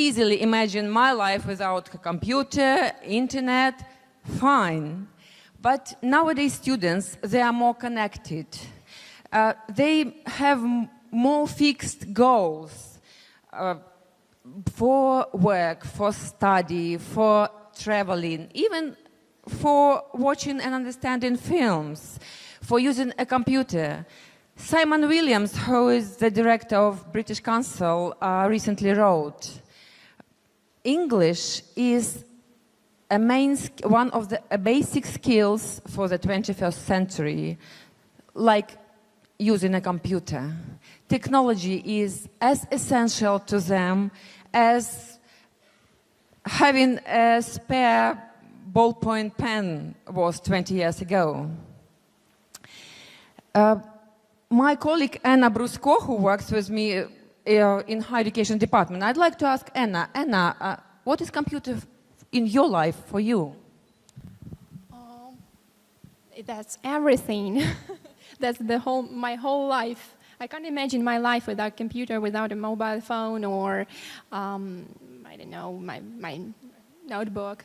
easily imagine my life without a computer, internet, fine. But nowadays students, they are more connected. They have more fixed goals for work, for study, for traveling, even for watching and understanding films, for using a computer. Simon Williams, who is the director of British Council, recently wrote, English is one of the basic skills for the 21st century, like using a computer. Technology is as essential to them as having a spare ballpoint pen was 20 years ago. My colleague Anna Brusko, who works with me in higher education department, I'd like to ask Anna. Anna, what is computer in your life for you? That's everything. That's my whole life. I can't imagine my life without computer, without a mobile phone, or I don't know, my notebook.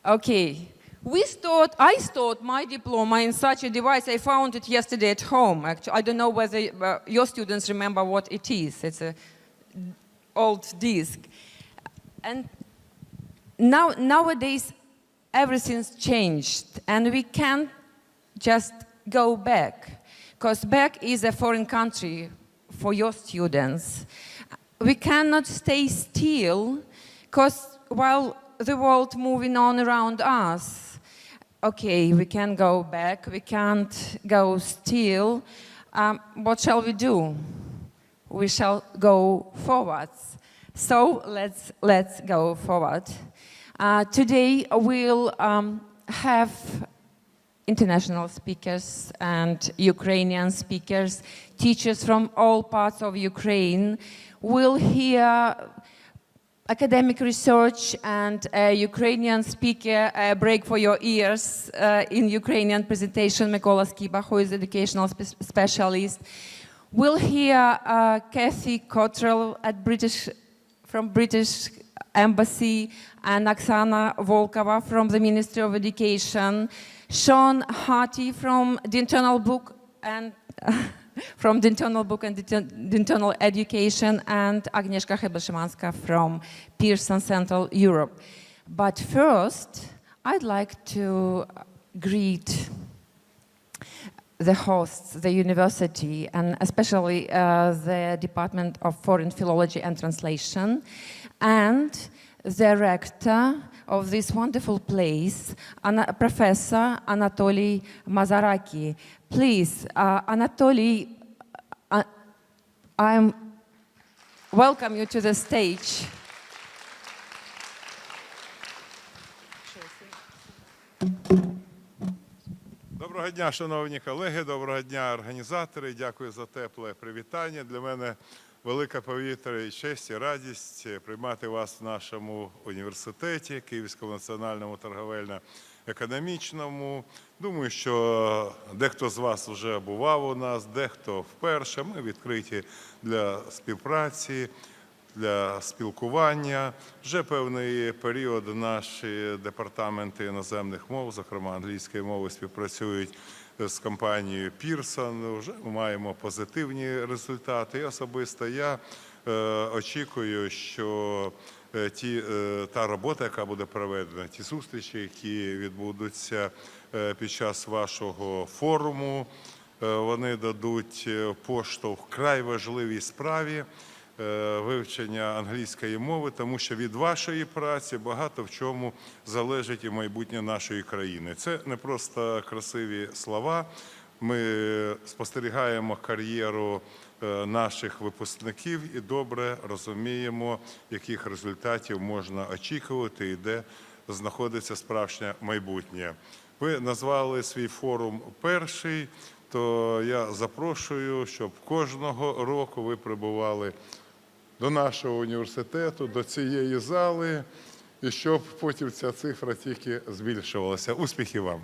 Okay. I stored my diploma in such a device. I found it yesterday at home. Actually, I don't know whether your students remember what it is. It's an old disk. And nowadays, everything's changed, and we can't just go back, because back is a foreign country for your students. We cannot stay still, because while the world moving on around us, okay, we can go back, we can't go still. What shall we do? We shall go forwards. So let's go forward. Today we'll have international speakers and Ukrainian speakers, teachers from all parts of Ukraine. We'll hear academic research and a Ukrainian speaker, a break for your ears in Ukrainian presentation, Mykola Skiba, who is educational specialist. We'll hear Kathy Cottrell from British Embassy, and Oksana Volkova from the Ministry of Education, Sean Harty from the Internal Book and Internal Education, and Agnieszka Hebel-Szymanska from Pearson Central Europe. But first, I'd like to greet the hosts, the university, and especially the Department of Foreign Philology and Translation, and the rector of this wonderful place, Professor Anatoly Mazaraki. Please, Anatoly, I welcome you to the stage. Доброго дня, шановні колеги, доброго дня, організатори. Дякую за тепле привітання. Для мене велика повітря і честь, і радість приймати вас в нашому університеті, Київському національному торговельно-економічному. Думаю, що дехто з вас вже бував у нас, дехто вперше. Ми відкриті для співпраці, для спілкування. Вже певний період наші департаменти іноземних мов, зокрема англійської мови, співпрацюють з компанією Pearson. Вже ми маємо позитивні результати. І особисто я очікую, що та робота, яка буде проведена, ті зустрічі, які відбудуться під час вашого форуму, вони дадуть поштовх вкрай важливій справі вивчення англійської мови, тому що від вашої праці багато в чому залежить і майбутнє нашої країни. Це не просто красиві слова. Ми спостерігаємо кар'єру наших випускників і добре розуміємо, яких результатів можна очікувати і де знаходиться справжнє майбутнє. Ви назвали свій форум перший, то я запрошую, щоб кожного року ви прибували до нашого університету, до цієї зали, і щоб потім ця цифра тільки збільшувалася. Успіхів вам!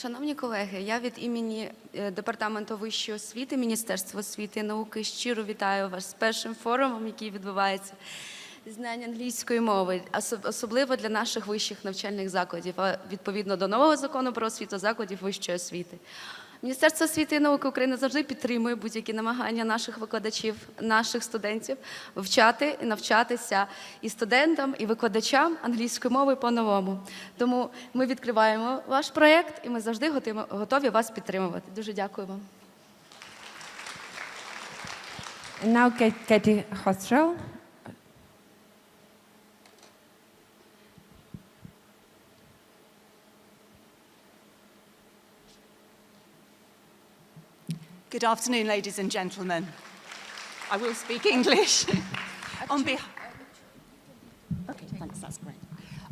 Шановні колеги, я від імені Департаменту вищої освіти, Міністерства освіти і науки щиро вітаю вас з першим форумом, який відбувається знання англійської мови, особливо для наших вищих навчальних закладів, а відповідно до нового закону про освіту закладів вищої освіти. Міністерство освіти і науки України завжди підтримує будь-які намагання наших викладачів, наших студентів вчати і навчатися і студентам, і викладачам англійської мови по-новому. Тому ми відкриваємо ваш проєкт і ми завжди готові вас підтримувати. Дуже дякую вам. Now Katie Hosrell. Good afternoon, ladies and gentlemen. I will speak English.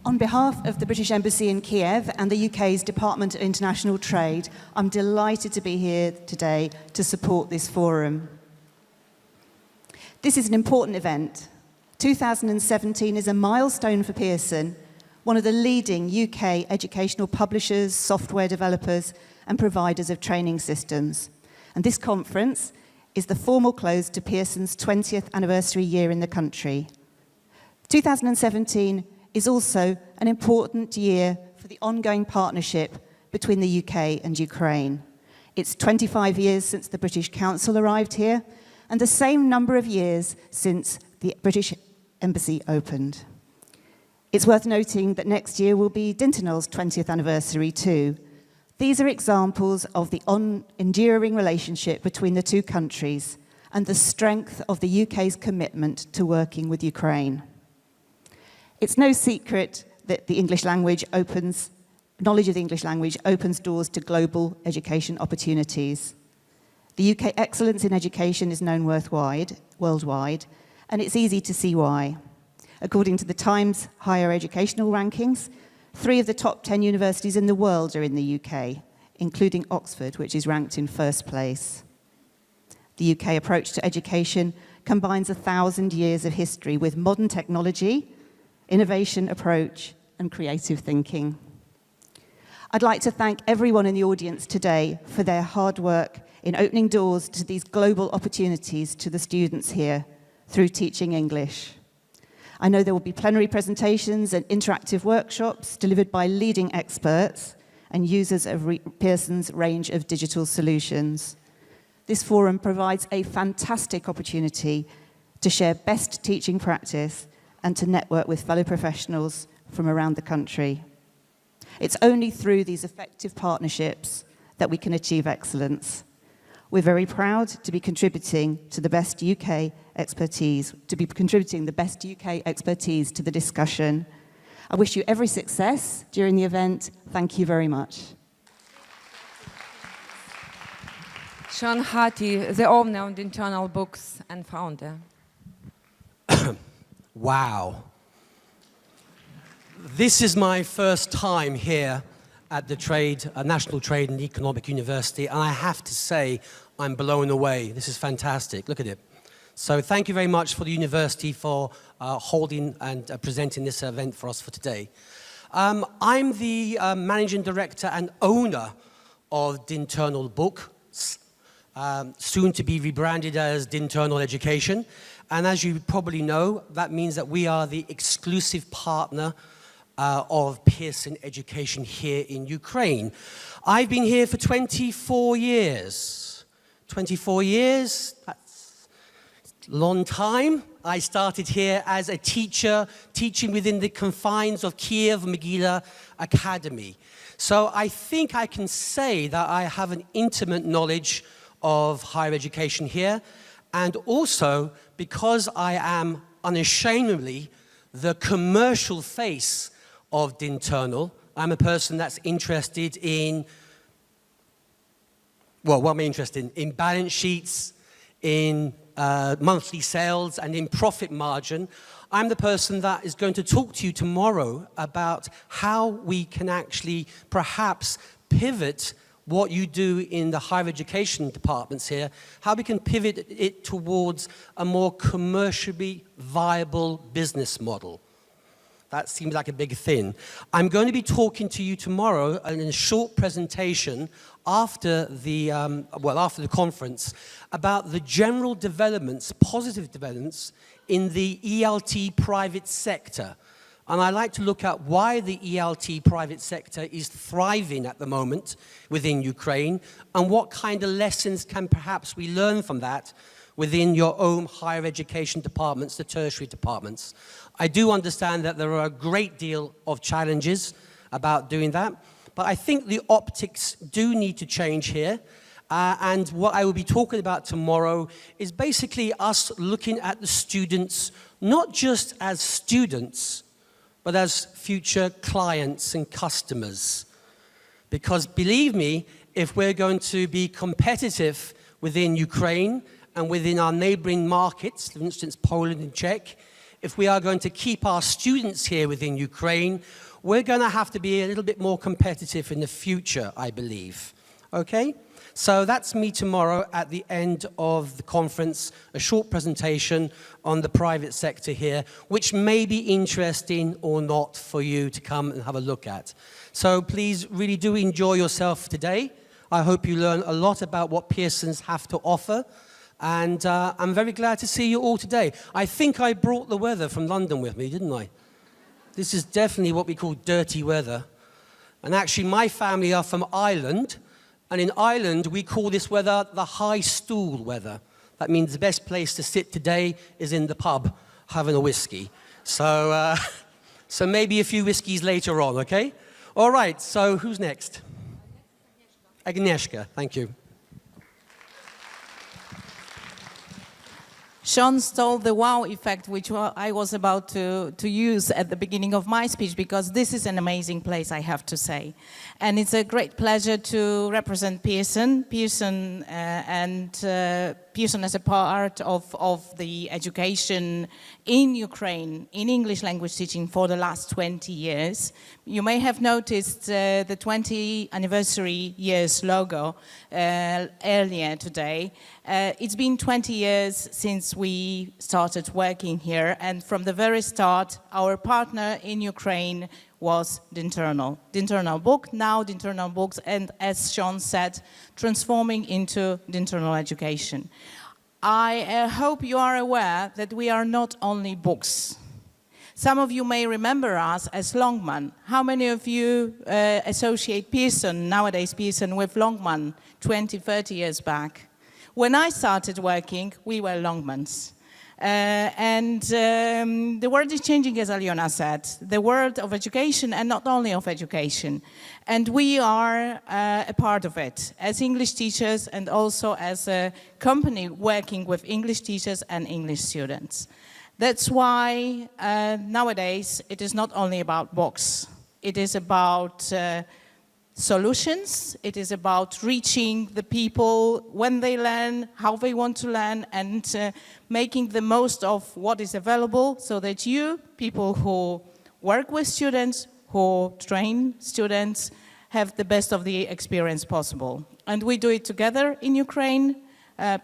On behalf of the British Embassy in Kiev and the UK's Department of International Trade, I'm delighted to be here today to support this forum. This is an important event. 2017 is a milestone for Pearson, one of the leading UK educational publishers, software developers, and providers of training systems. And this conference is the formal close to Pearson's 20th anniversary year in the country. 2017 is also an important year for the ongoing partnership between the UK and Ukraine. It's 25 years since the British Council arrived here, and the same number of years since the British Embassy opened. It's worth noting that next year will be Dintenol's 20th anniversary too. These are examples of the enduring relationship between the two countries and the strength of the UK's commitment to working with Ukraine. It's no secret that the English language knowledge of the English language opens doors to global education opportunities. The UK excellence in education is known worldwide, and it's easy to see why. According to the Times Higher Educational Rankings, 3 of the top 10 universities in the world are in the UK, including Oxford, which is ranked in first place. The UK approach to education combines 1,000 years of history with modern technology, innovation approach, and creative thinking. I'd like to thank everyone in the audience today for their hard work in opening doors to these global opportunities to the students here through teaching English. I know there will be plenary presentations and interactive workshops delivered by leading experts and users of Pearson's range of digital solutions. This forum provides a fantastic opportunity to share best teaching practice and to network with fellow professionals from around the country. It's only through these effective partnerships that we can achieve excellence. We're very proud to be contributing to the best UK expertise, to the discussion. I wish you every success during the event. Thank you very much. Sean Harty, the owner of Internal Books and founder. Wow. This is my first time here at the National Trade and Economic University, and I have to say, I'm blown away. This is fantastic. Look at it. So thank you very much for the university for holding and presenting this event for us for today. I'm the managing director and owner of Dintenol Books, soon to be rebranded as Dintenol Education. And as you probably know, that means that we are the exclusive partner of Pearson Education here in Ukraine. I've been here for 24 years. 24 years, that's a long time. I started here as a teacher, teaching within the confines of Kiev Mogila Academy. So I think I can say that I have an intimate knowledge of higher education here, and also because I am unashamedly the commercial face of Dintenol. I'm a person that's interested in, well, what am I interested in? In balance sheets, in monthly sales, and in profit margin. I'm the person that is going to talk to you tomorrow about how we can actually perhaps pivot what you do in the higher education departments here, how we can pivot it towards a more commercially viable business model. That seems like a big thing. I'm going to be talking to you tomorrow in a short presentation after the conference about the general developments, positive developments in the ELT private sector. And I like to look at why the ELT private sector is thriving at the moment within Ukraine and what kind of lessons can perhaps we learn from that within your own higher education departments, the tertiary departments. I do understand that there are a great deal of challenges about doing that, but I think the optics do need to change here. And what I will be talking about tomorrow is basically us looking at the students, not just as students, but as future clients and customers. Because believe me, if we're going to be competitive within Ukraine and within our neighboring markets, for instance, Poland and Czech, if we are going to keep our students here within Ukraine, we're going to have to be a little bit more competitive in the future, I believe. Okay? So that's me tomorrow at the end of the conference, a short presentation on the private sector here, which may be interesting or not for you to come and have a look at. So please really do enjoy yourself today. I hope you learn a lot about what Pearson's have to offer. And I'm very glad to see you all today. I think I brought the weather from London with me, didn't I? This is definitely what we call dirty weather. And actually, my family are from Ireland. And in Ireland, we call this weather the high stool weather. That means the best place to sit today is in the pub, having a whiskey. So, so maybe a few whiskeys later on, okay? All right, so who's next? Agnieszka, thank you. Sean stole the wow effect, which I was about to use at the beginning of my speech, because this is an amazing place, I have to say. And it's a great pleasure to represent Pearson. Pearson as a part of the education in Ukraine, in English language teaching for the last 20 years. You may have noticed the 20 anniversary years logo earlier today. It's been 20 years since we started working here, and from the very start, our partner in Ukraine was D'Internal. D'Internal Book, now D'Internal Books, and as Sean said, transforming into D'Internal Education. I hope you are aware that we are not only books. Some of you may remember us as Longman. How many of you associate Pearson, nowadays Pearson, with Longman 20, 30 years back? When I started working, we were Longmans. The world is changing, as Aliona said, the world of education, and not only of education. And we are a part of it, as English teachers and also as a company working with English teachers and English students. That's why nowadays it is not only about books. It is about solutions. It is about reaching the people when they learn, how they want to learn, and making the most of what is available so that you, people who work with students, who train students, have the best of the experience possible. And we do it together in Ukraine,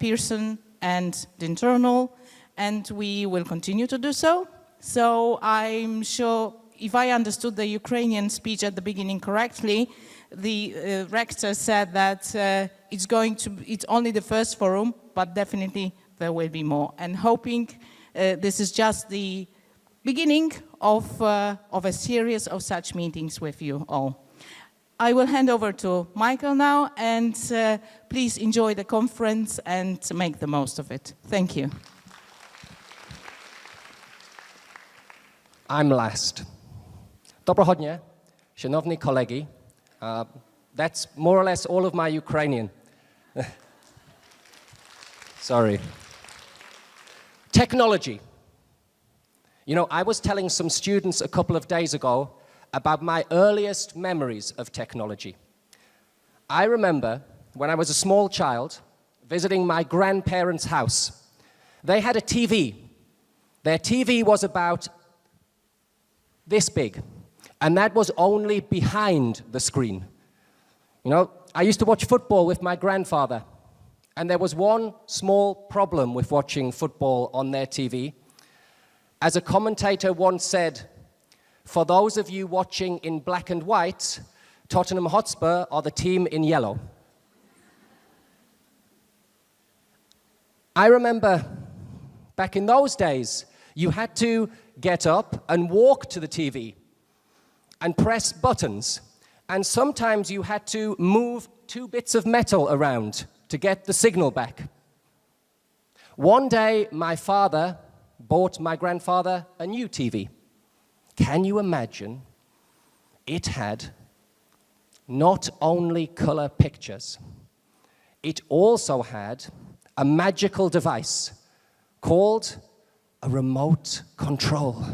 Pearson and D'Internal, and we will continue to do so. So I'm sure, if I understood the Ukrainian speech at the beginning correctly, the rector said that it's only the first forum, but definitely there will be more. And hoping this is just the beginning of a series of such meetings with you all. I will hand over to Michael now, and please enjoy the conference and make the most of it. Thank you. I'm last. Доброго дня, шановні колеги. That's more or less all of my Ukrainian. Sorry. Technology. You know, I was telling some students a couple of days ago about my earliest memories of technology. I remember when I was a small child visiting my grandparents' house. They had a TV. Their TV was about this big. And that was only behind the screen. You know, I used to watch football with my grandfather, and there was one small problem with watching football on their TV. As a commentator once said, For those of you watching in black and white, Tottenham Hotspur are the team in yellow. I remember back in those days, you had to get up and walk to the TV and press buttons. And sometimes you had to move 2 bits of metal around to get the signal back. One day, my father bought my grandfather a new TV. Can you imagine? It had not only color pictures, it also had a magical device called a remote control.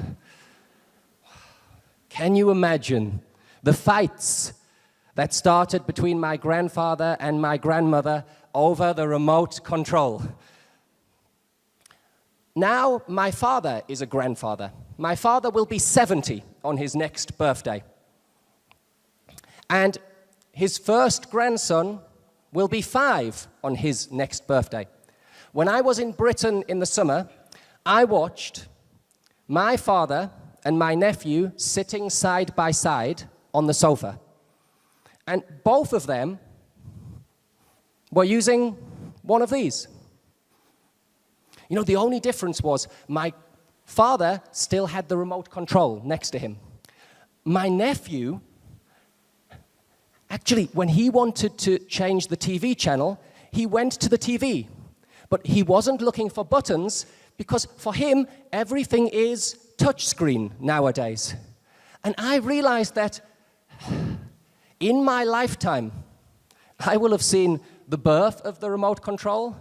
Can you imagine the fights that started between my grandfather and my grandmother over the remote control? Now, my father is a grandfather. My father will be 70 on his next birthday. And his first grandson will be 5 on his next birthday. When I was in Britain in the summer, I watched my father and my nephew sitting side by side on the sofa. And both of them were using one of these. You know, the only difference was my father still had the remote control next to him. My nephew, actually, when he wanted to change the TV channel, he went to the TV. But he wasn't looking for buttons because for him, everything is touchscreen nowadays. And I realized that in my lifetime, I will have seen the birth of the remote control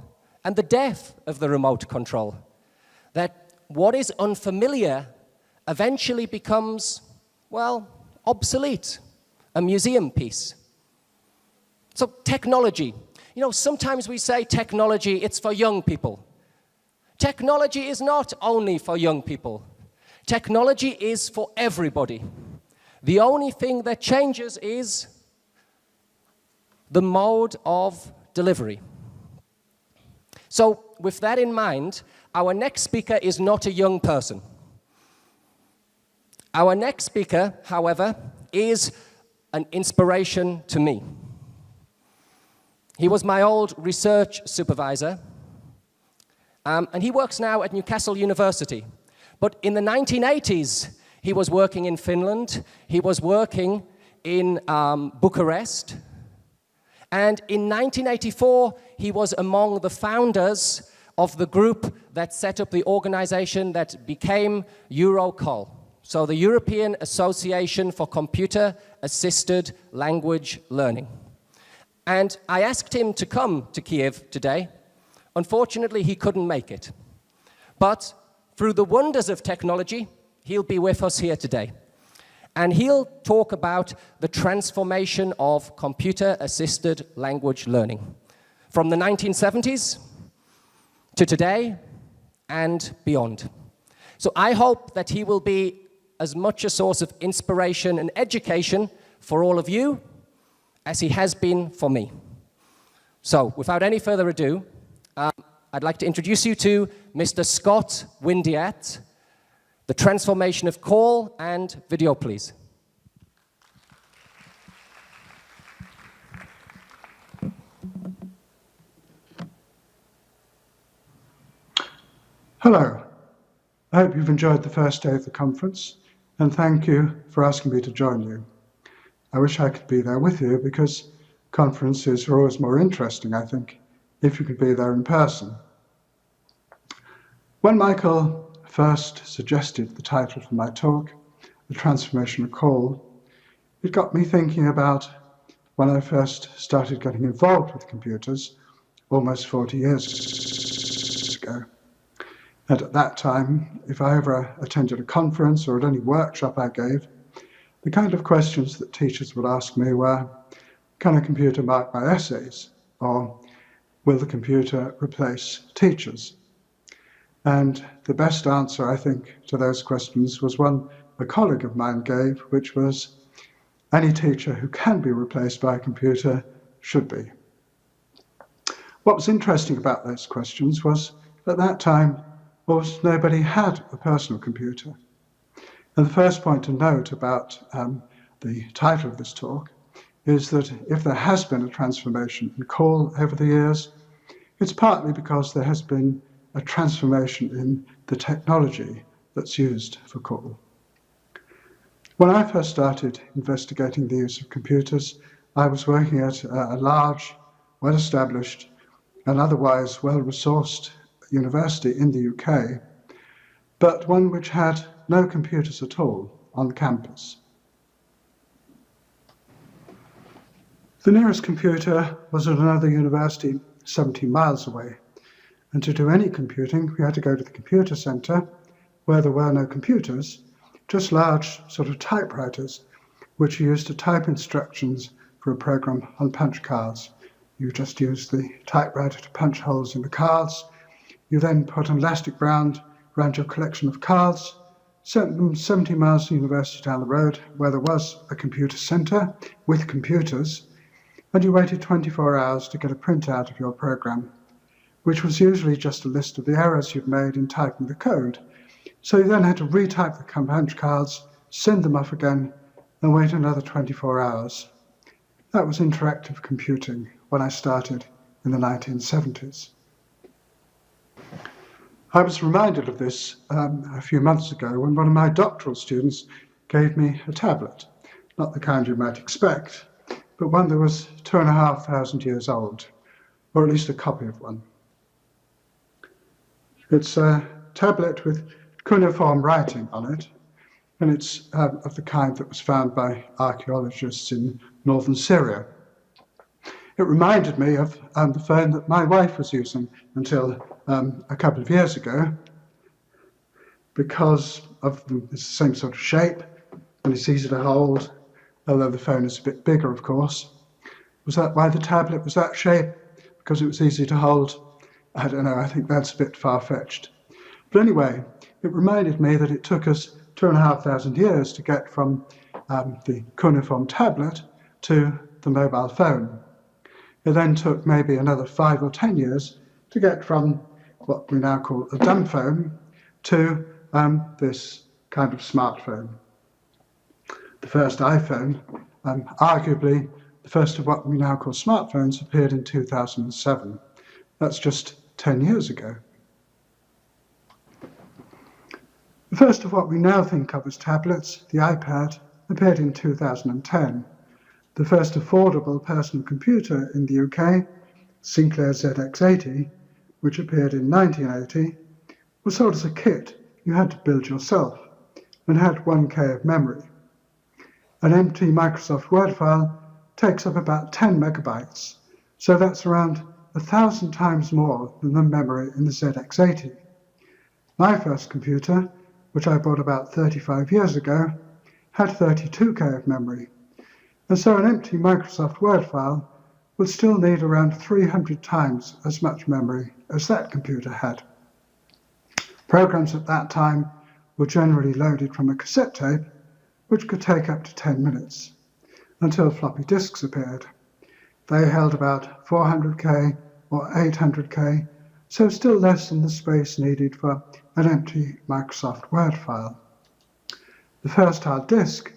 and the death of the remote control. That what is unfamiliar eventually becomes, well, obsolete, a museum piece. So technology. You know, sometimes we say technology, it's for young people. Technology is not only for young people. Technology is for everybody. The only thing that changes is the mode of delivery. So, with that in mind, our next speaker is not a young person. Our next speaker, however, is an inspiration to me. He was my old research supervisor, and he works now at Newcastle University. But in the 1980s, he was working in Finland, he was working in Bucharest, and in 1984, he was among the founders of the group that set up the organization that became Eurocol, so the European Association for Computer-Assisted Language Learning. And I asked him to come to Kiev today. Unfortunately, he couldn't make it. But through the wonders of technology, he'll be with us here today. And he'll talk about the transformation of computer-assisted language learning from the 1970s to today and beyond. So I hope that he will be as much a source of inspiration and education for all of you as he has been for me. So without any further ado, I'd like to introduce you to Mr. Scott Windiat, the transformation of call and video, please. Hello. I hope you've enjoyed the first day of the conference, and thank you for asking me to join you. I wish I could be there with you because conferences are always more interesting, I think, if you could be there in person. When Michael first suggested the title for my talk, The Transformation of Call, it got me thinking about when I first started getting involved with computers almost 40 years ago. And at that time, if I ever attended a conference or at any workshop I gave, the kind of questions that teachers would ask me were, can a computer mark my essays? Or will the computer replace teachers? And the best answer, I think, to those questions was one a colleague of mine gave, which was, any teacher who can be replaced by a computer should be. What was interesting about those questions was, at that time, almost nobody had a personal computer. And the first point to note about the title of this talk is that if there has been a transformation in call over the years, it's partly because there has been a transformation in the technology that's used for call. When I first started investigating the use of computers, I was working at a large, well-established and otherwise well-resourced university in the UK, but one which had no computers at all on campus. The nearest computer was at another university 17 miles away, and to do any computing, we had to go to the computer centre, where there were no computers, just large sort of typewriters, which you used to type instructions for a program on punch cards. You just use the typewriter to punch holes in the cards. You then put an elastic band around your collection of cards, sent them 70 miles to the university down the road, where there was a computer centre with computers, and you waited 24 hours to get a printout of your program, which was usually just a list of the errors you'd made in typing the code. So you then had to retype the punch cards, send them off again, and wait another 24 hours. That was interactive computing when I started in the 1970s. I was reminded of this a few months ago when one of my doctoral students gave me a tablet, not the kind you might expect, but one that was 2,500 years old, or at least a copy of one. It's a tablet with cuneiform writing on it, and it's of the kind that was found by archaeologists in northern Syria. It reminded me of the phone that my wife was using until a couple of years ago, because of it's the same sort of shape, and it's easy to hold, although the phone is a bit bigger, of course. Was that why the tablet was that shape? Because it was easy to hold? I don't know, I think that's a bit far-fetched. But anyway, it reminded me that it took us 2,500 years to get from the cuneiform tablet to the mobile phone. It then took maybe another 5 or 10 years to get from what we now call a dumb phone to this kind of smartphone. The first iPhone, arguably the first of what we now call smartphones, appeared in 2007. That's just 10 years ago. The first of what we now think of as tablets, the iPad, appeared in 2010. The first affordable personal computer in the UK, Sinclair ZX80, which appeared in 1980, was sold as a kit you had to build yourself and had 1K of memory. An empty Microsoft Word file takes up about 10 megabytes, so that's around 1,000 times more than the memory in the ZX80. My first computer, which I bought about 35 years ago, had 32K of memory, and so an empty Microsoft Word file would still need around 300 times as much memory as that computer had. Programs at that time were generally loaded from a cassette tape, which could take up to 10 minutes, until floppy disks appeared. They held about 400K or 800K, so still less than the space needed for an empty Microsoft Word file. The first hard disk,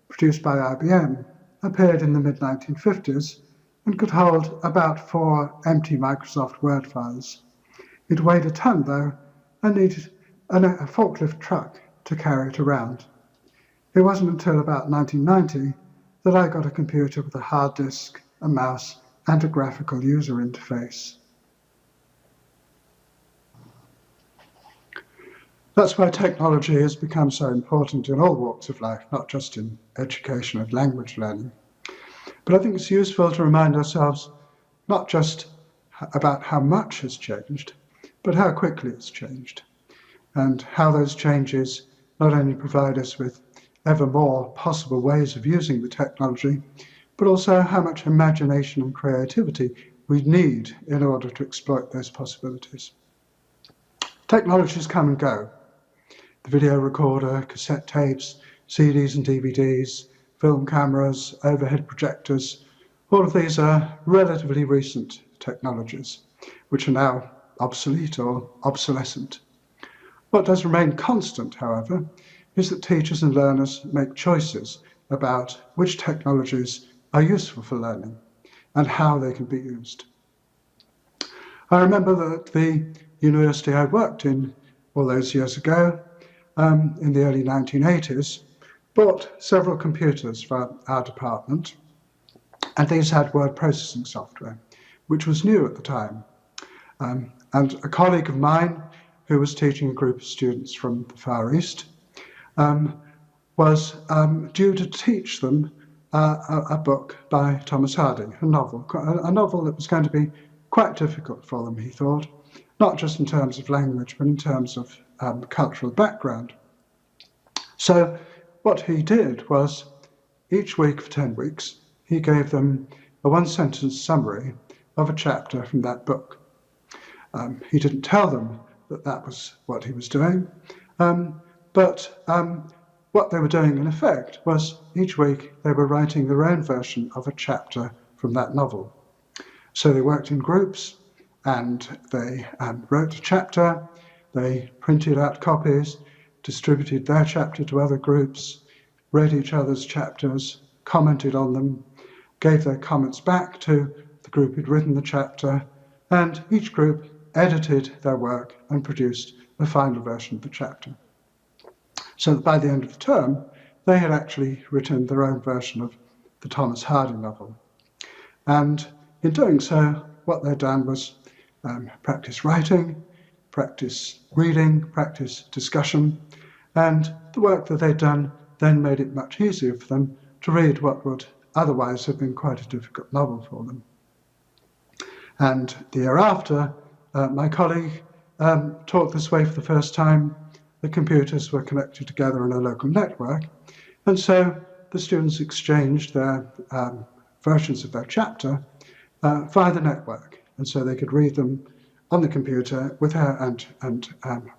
produced by IBM, appeared in the mid-1950s and could hold about 4 empty Microsoft Word files. It weighed a ton, though, and needed a forklift truck to carry it around. It wasn't until about 1990 that I got a computer with a hard disk, a mouse, and a graphical user interface. That's why technology has become so important in all walks of life, not just in education and language learning. But I think it's useful to remind ourselves not just about how much has changed, but how quickly it's changed, and how those changes not only provide us with ever more possible ways of using the technology, but also how much imagination and creativity we need in order to exploit those possibilities. Technologies come and go. The video recorder, cassette tapes, CDs and DVDs, film cameras, overhead projectors, all of these are relatively recent technologies, which are now obsolete or obsolescent. What does remain constant, however, is that teachers and learners make choices about which technologies are useful for learning and how they can be used. I remember that the university I worked in all those years ago, in the early 1980s, bought several computers for our department, and these had word processing software, which was new at the time. And a colleague of mine who was teaching a group of students from the Far East was due to teach them a book by Thomas Hardy, a novel that was going to be quite difficult for them, he thought, not just in terms of language, but in terms of cultural background. So what he did was, each week for 10 weeks, he gave them a one-sentence summary of a chapter from that book. He didn't tell them that that was what he was doing, but what they were doing in effect was each week they were writing their own version of a chapter from that novel. So they worked in groups and they wrote a chapter, they printed out copies, distributed their chapter to other groups, read each other's chapters, commented on them, gave their comments back to the group who'd written the chapter, and each group edited their work and produced a final version of the chapter. So that by the end of the term, they had actually written their own version of the Thomas Hardy novel. And in doing so, what they'd done was practice writing, practice reading, practice discussion, and the work that they'd done then made it much easier for them to read what would otherwise have been quite a difficult novel for them. And the year after, my colleague taught this way for the first time. The computers were connected together in a local network, and so the students exchanged their versions of their chapter via the network, and so they could read them on the computer with her and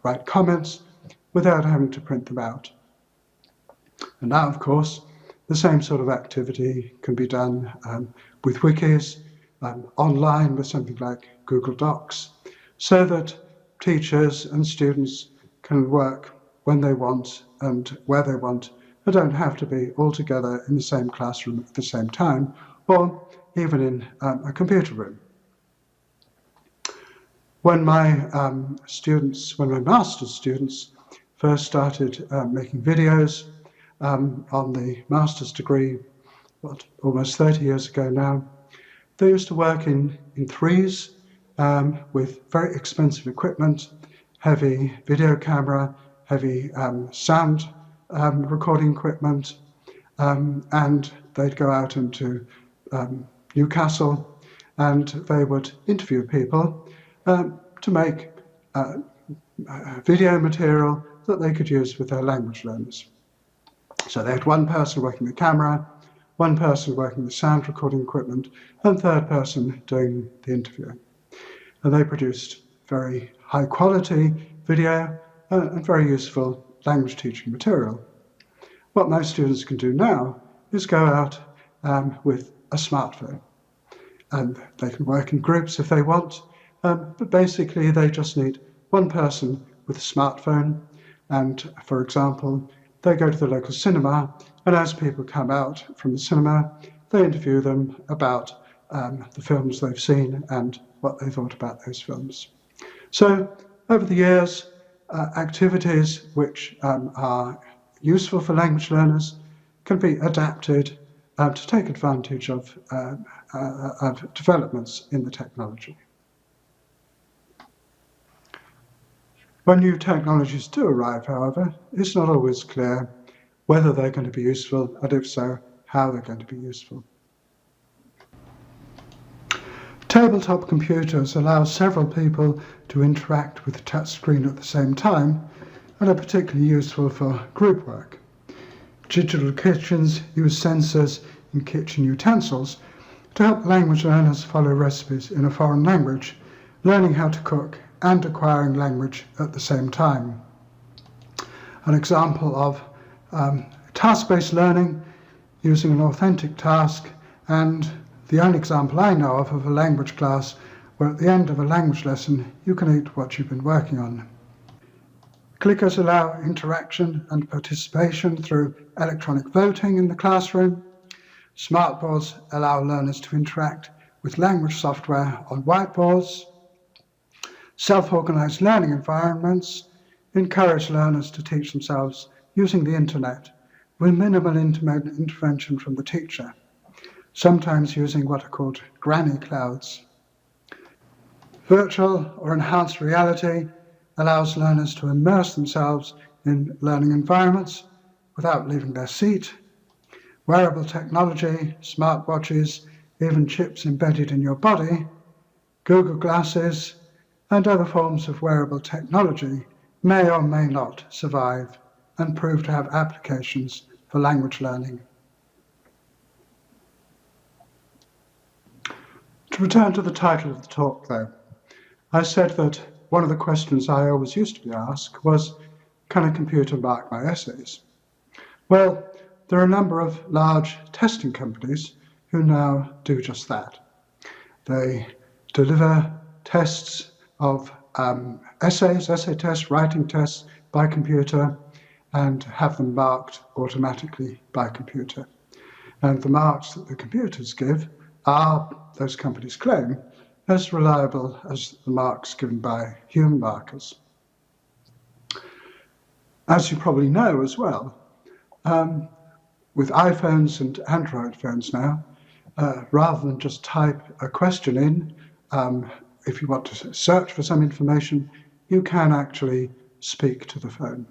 write comments without having to print them out. And now, of course, the same sort of activity can be done with wikis, online with something like Google Docs, so that teachers and students can work when they want and where they want, and don't have to be all together in the same classroom at the same time, or even in a computer room. When my master's students first started making videos on the master's degree, almost 30 years ago now, they used to work in threes with very expensive equipment, heavy video camera, heavy sound recording equipment, and they'd go out into Newcastle and they would interview people to make video material that they could use with their language learners. So they had one person working the camera, one person working the sound recording equipment, and third person doing the interviewing. And they produced very high quality video and very useful language teaching material. What most students can do now is go out with a smartphone, and they can work in groups if they want, but basically they just need one person with a smartphone, and for example, they go to the local cinema, and as people come out from the cinema, they interview them about the films they've seen and what they thought about those films. So over the years, activities which are useful for language learners can be adapted to take advantage of developments in the technology. When new technologies do arrive, however, it's not always clear whether they're going to be useful, and if so, how they're going to be useful. Tabletop computers allow several people to interact with the touchscreen at the same time and are particularly useful for group work. Digital kitchens use sensors in kitchen utensils to help language learners follow recipes in a foreign language, learning how to cook and acquiring language at the same time. An example of task-based learning using an authentic task, and the only example I know of a language class where at the end of a language lesson you can eat what you've been working on. Clickers allow interaction and participation through electronic voting in the classroom. Smartboards allow learners to interact with language software on whiteboards. Self-organized learning environments encourage learners to teach themselves using the internet with minimal intervention from the teacher, sometimes using what are called granny clouds. Virtual or enhanced reality allows learners to immerse themselves in learning environments without leaving their seat. Wearable technology, smartwatches, even chips embedded in your body, Google Glasses, and other forms of wearable technology may or may not survive and prove to have applications for language learning. To return to the title of the talk, though, I said that one of the questions I always used to be asked was, can a computer mark my essays? Well, there are a number of large testing companies who now do just that. They deliver tests of essays, essay tests, writing tests by computer, and have them marked automatically by computer. And the marks that the computers give are, those companies claim, as reliable as the marks given by human markers. As you probably know as well, with iPhones and Android phones now, rather than just type a question in, if you want to search for some information, you can actually speak to the phone.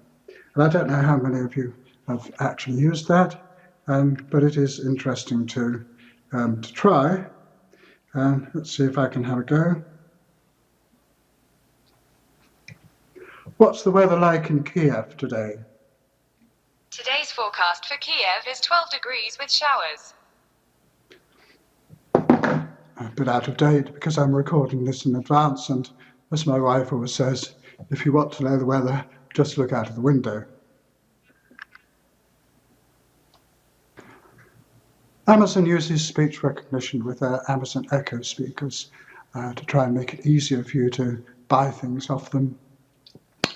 And I don't know how many of you have actually used that, but it is interesting to try. Let's see if I can have a go. What's the weather like in Kiev today? Today's forecast for Kiev is 12 degrees with showers. A bit out of date because I'm recording this in advance, and as my wife always says, if you want to know the weather, just look out of the window. Amazon uses speech recognition with their Amazon Echo speakers to try and make it easier for you to buy things off them.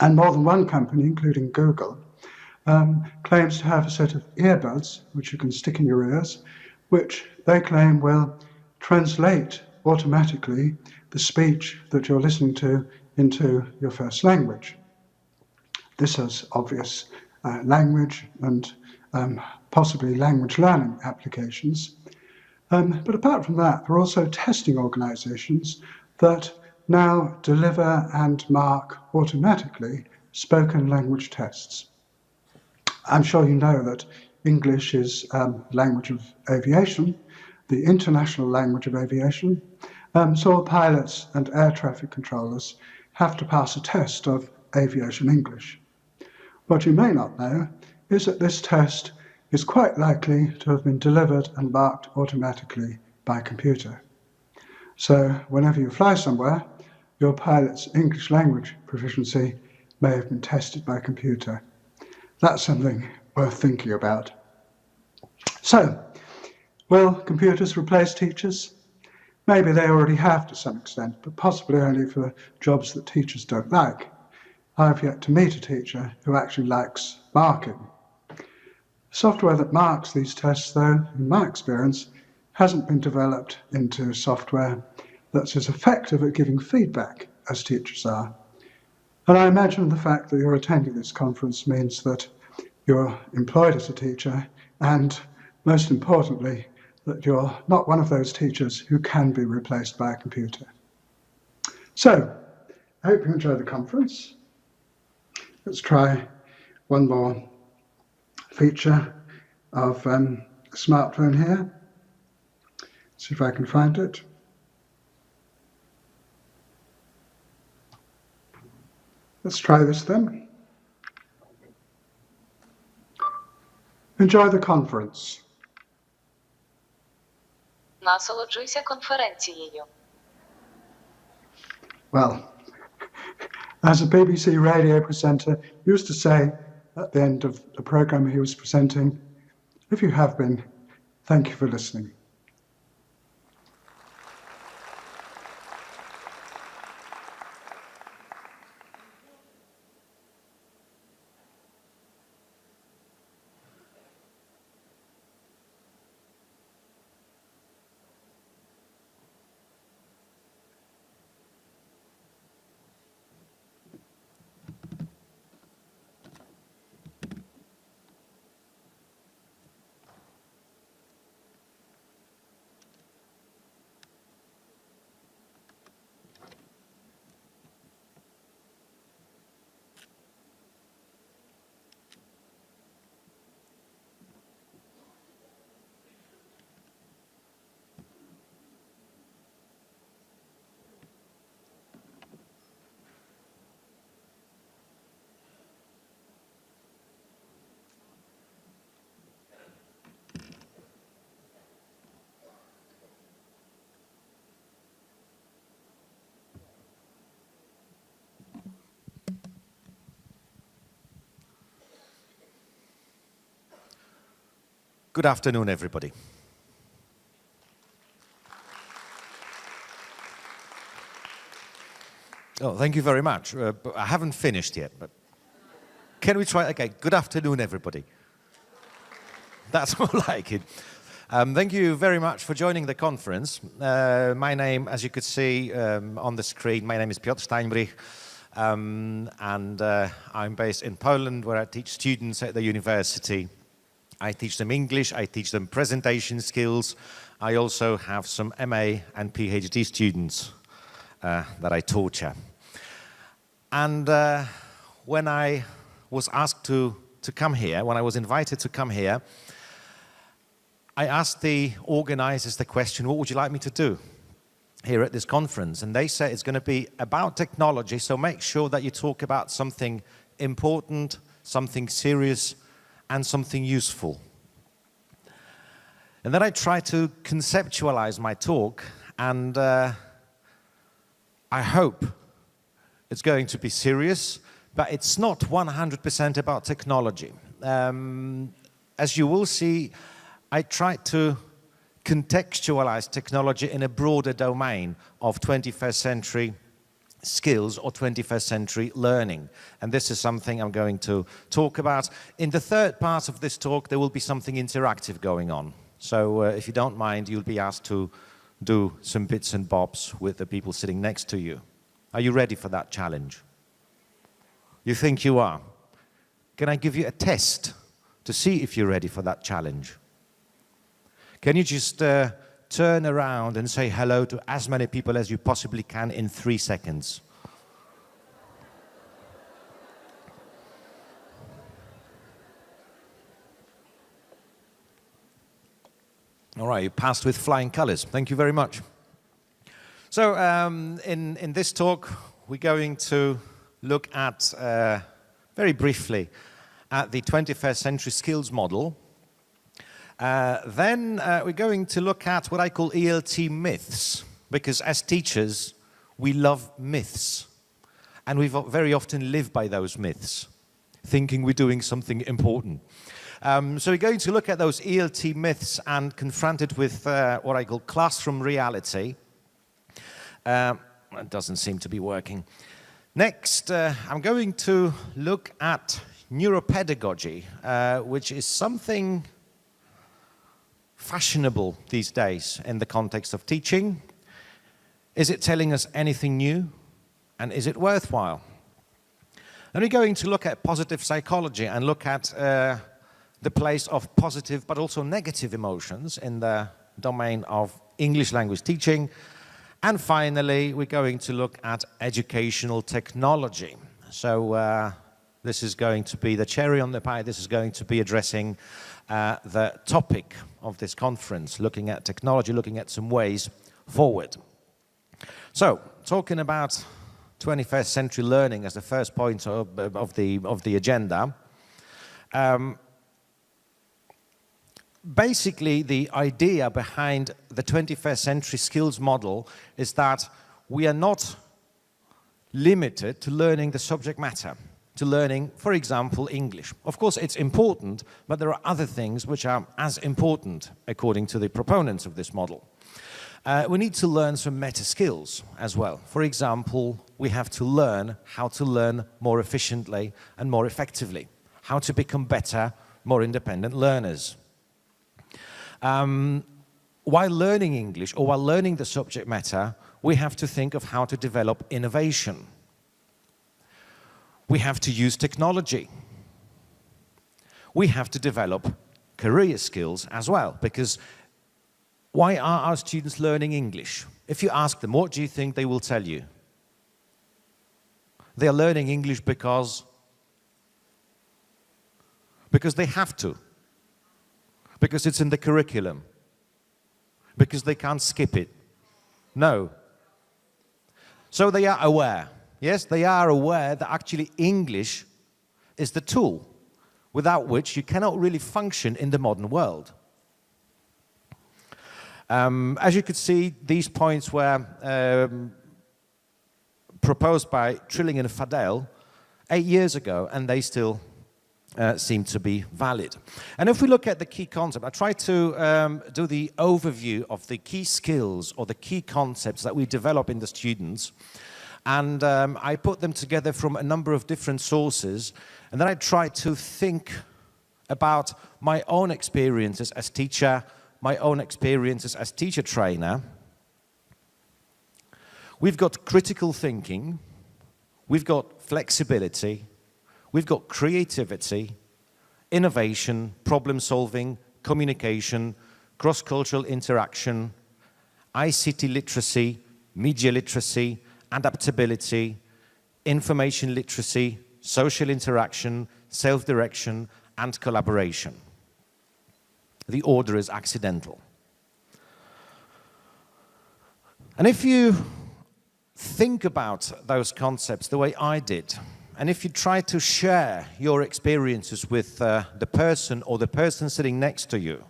And more than one company, including Google, claims to have a set of earbuds which you can stick in your ears, which they claim will translate automatically the speech that you're listening to into your first language. This has obvious language and possibly language learning applications. But apart from that, there are also testing organizations that now deliver and mark automatically spoken language tests. I'm sure you know that English is language of aviation, the international language of aviation, so all pilots and air traffic controllers have to pass a test of aviation English. What you may not know is that this test is quite likely to have been delivered and marked automatically by computer. So whenever you fly somewhere, your pilot's English language proficiency may have been tested by computer. That's something worth thinking about. So, will computers replace teachers? Maybe they already have to some extent, but possibly only for jobs that teachers don't like. I've yet to meet a teacher who actually likes marking. Software that marks these tests, though, in my experience, hasn't been developed into software that's as effective at giving feedback as teachers are. And I imagine the fact that you're attending this conference means that you're employed as a teacher, and most importantly, that you're not one of those teachers who can be replaced by a computer. So, I hope you enjoy the conference. Let's try one more feature of a smartphone here. See if I can find it. Let's try this then. Enjoy the conference. Насолоджуйся конференцією. Well, as a BBC radio presenter used to say at the end of the program he was presenting, if you have been, thank you for listening. Good afternoon, everybody. Oh, thank you very much. But I haven't finished yet, but can we try? Okay, good afternoon, everybody. That's more like it. Thank you very much for joining the conference. My name, as you could see on the screen, my name is Piotr Steinbrich, and I'm based in Poland, where I teach students at the university. I teach them English, I teach them presentation skills. I also have some MA and PhD students that I torture. And when I was asked to come here, when I was invited to come here, I asked the organizers the question, what would you like me to do here at this conference? And they said it's going to be about technology, so make sure that you talk about something important, something serious, and something useful. And then I tried to conceptualize my talk, and I hope it's going to be serious, but it's not 100% about technology. As you will see, I tried to contextualize technology in a broader domain of 21st century skills or 21st century learning. And this is something I'm going to talk about. In the third part of this talk, there will be something interactive going on. So if you don't mind, you'll be asked to do some bits and bobs with the people sitting next to you. Are you ready for that challenge? You think you are? Can I give you a test to see if you're ready for that challenge? Can you just turn around and say hello to as many people as you possibly can in 3 seconds? All right, you passed with flying colors. Thank you very much. So in this talk, we're going to look at, very briefly, at the 21st century skills model. Then we're going to look at what I call ELT myths, because as teachers, we love myths. And we very often live by those myths, thinking we're doing something important. So we're going to look at those ELT myths and confront it with what I call classroom reality. That doesn't seem to be working. Next, I'm going to look at neuropedagogy, which is something fashionable these days in the context of teaching. Is it telling us anything new? And is it worthwhile? And we're going to look at positive psychology and look at the place of positive but also negative emotions in the domain of English language teaching. And finally, we're going to look at educational technology. So this is going to be the cherry on the pie. This is going to be addressing the topic of this conference, looking at technology, looking at some ways forward. So, talking about 21st century learning as the first point of the agenda. Basically, the idea behind the 21st century skills model is that we are not limited to learning the subject matter, to learning, for example, English. Of course, it's important, but there are other things which are as important, according to the proponents of this model. We need to learn some meta skills as well. For example, we have to learn how to learn more efficiently and more effectively, how to become better, more independent learners. While learning English or while learning the subject matter, we have to think of how to develop innovation. We have to use technology. We have to develop career skills as well, because why are our students learning English? If you ask them, what do you think they will tell you? They are learning English because they have to. Because it's in the curriculum. Because they can't skip it. No. So they are aware. Yes, they are aware that actually English is the tool without which you cannot really function in the modern world. As you could see, these points were proposed by Trilling and Fadell 8 years ago, and they still seem to be valid. And if we look at the key concept, I try to do the overview of the key skills or the key concepts that we develop in the students. And I put them together from a number of different sources. And then I try to think about my own experiences as teacher, my own experiences as teacher trainer. We've got critical thinking, we've got flexibility, we've got creativity, innovation, problem solving, communication, cross-cultural interaction, ICT literacy, media literacy, adaptability, information literacy, social interaction, self-direction, and collaboration. The order is accidental. And if you think about those concepts the way I did, and if you try to share your experiences with the person or the person sitting next to you,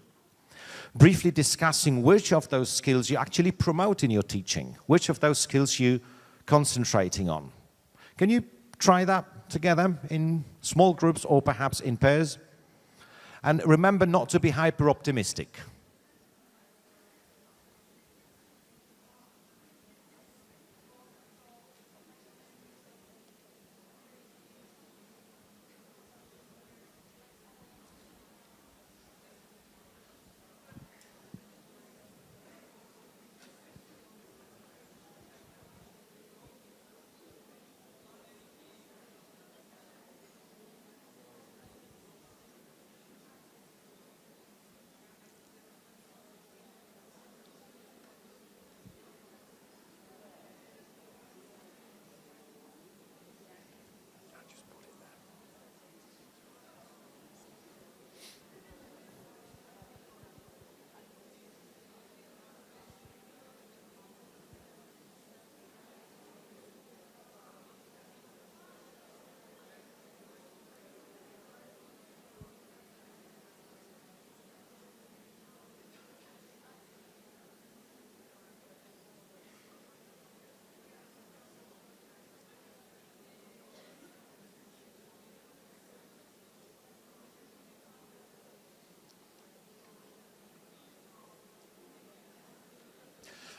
briefly discussing which of those skills you actually promote in your teaching, which of those skills you concentrating on. Can you try that together in small groups or perhaps in pairs? And remember not to be hyper-optimistic.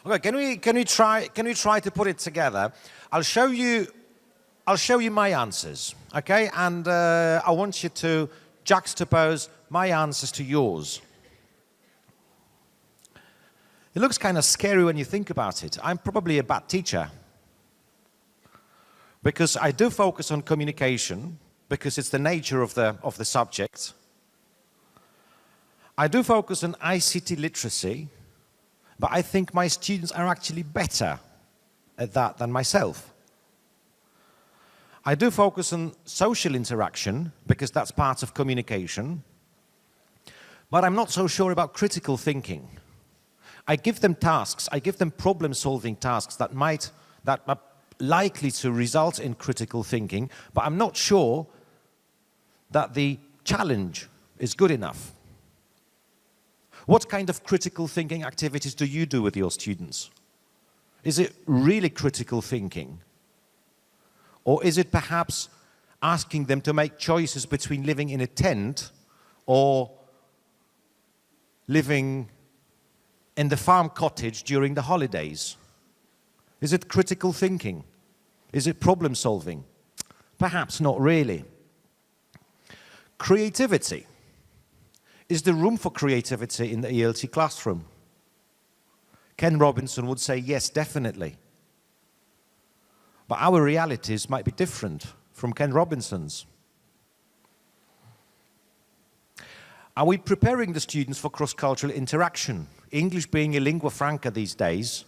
Okay, can we try to put it together? I'll show you my answers, okay? And I want you to juxtapose my answers to yours. It looks kind of scary when you think about it. I'm probably a bad teacher because I do focus on communication because it's the nature of the subject. I do focus on ICT literacy, but I think my students are actually better at that than myself. I do focus on social interaction because that's part of communication, but I'm not so sure about critical thinking. I give them tasks, I give them problem-solving tasks that are likely to result in critical thinking, but I'm not sure that the challenge is good enough. What kind of critical thinking activities do you do with your students? Is it really critical thinking? Or is it perhaps asking them to make choices between living in a tent or living in the farm cottage during the holidays? Is it critical thinking? Is it problem solving? Perhaps not really. Creativity. Is there room for creativity in the ELT classroom? Ken Robinson would say yes, definitely. But our realities might be different from Ken Robinson's. Are we preparing the students for cross-cultural interaction? English being a lingua franca these days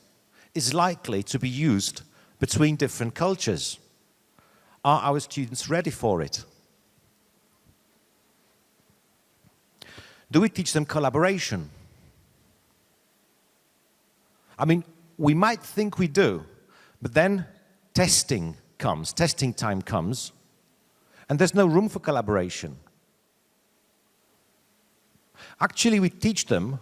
is likely to be used between different cultures. Are our students ready for it? Do we teach them collaboration? I mean, we might think we do, but then testing time comes, and there's no room for collaboration. Actually, we teach them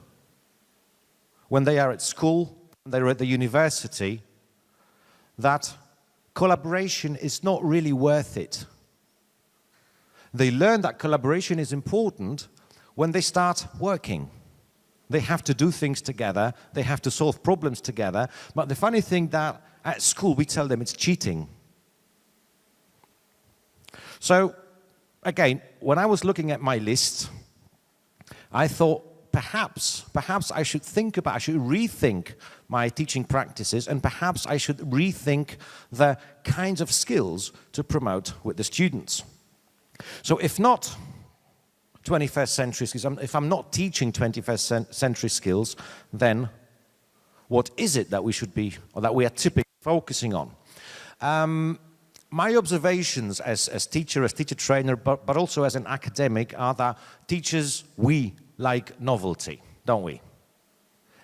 when they are at school, when they're at the university, that collaboration is not really worth it. They learn that collaboration is important when they start working. They have to do things together, they have to solve problems together, but the funny thing that at school we tell them it's cheating. So, again, when I was looking at my list, I thought perhaps I should rethink my teaching practices, and perhaps I should rethink the kinds of skills to promote with the students. So if not 21st century skills, if I'm not teaching 21st century skills, then what is it that we should be, or that we are typically focusing on? My observations as teacher trainer, but also as an academic, are that teachers, we like novelty, don't we?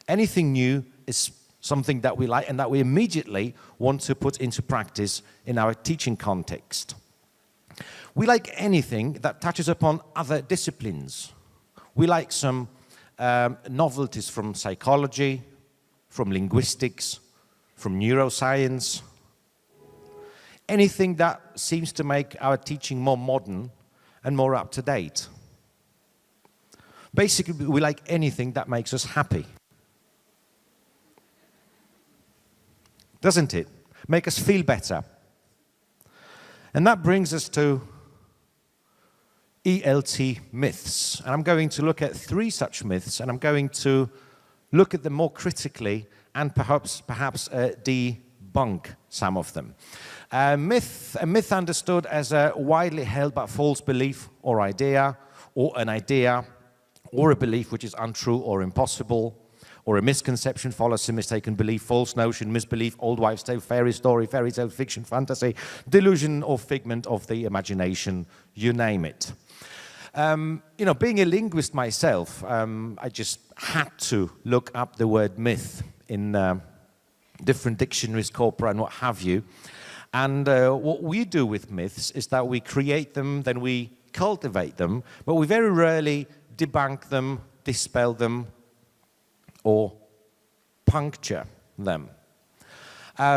Anything new is something that we like and that we immediately want to put into practice in our teaching context. We like anything that touches upon other disciplines. We like some novelties from psychology, from linguistics, from neuroscience. Anything that seems to make our teaching more modern and more up to date. Basically, we like anything that makes us happy. Doesn't it? Make us feel better. And that brings us to ELT myths. And I'm going to look at 3 such myths, and I'm going to look at them more critically and perhaps debunk some of them. A myth understood as a widely held but false belief or idea, or an idea, or a belief which is untrue or impossible, or a misconception, fallacy, mistaken belief, false notion, misbelief, old wives' tale, fairy story, fairy tale, fiction, fantasy, delusion or figment of the imagination, you name it. You know, being a linguist myself, I just had to look up the word myth in different dictionaries, corpora, and what have you. And what we do with myths is that we create them, then we cultivate them, but we very rarely debunk them, dispel them, or puncture them.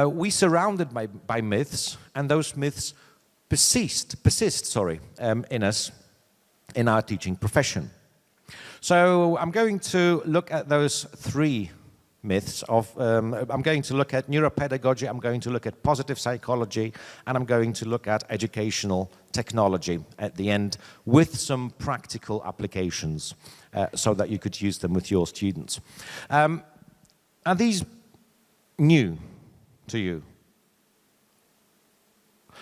We surrounded by myths, and those myths persist, in us, in our teaching profession. So I'm going to look at those 3 myths I'm going to look at neuropedagogy, I'm going to look at positive psychology, and I'm going to look at educational technology at the end with some practical applications so that you could use them with your students. Are these new to you?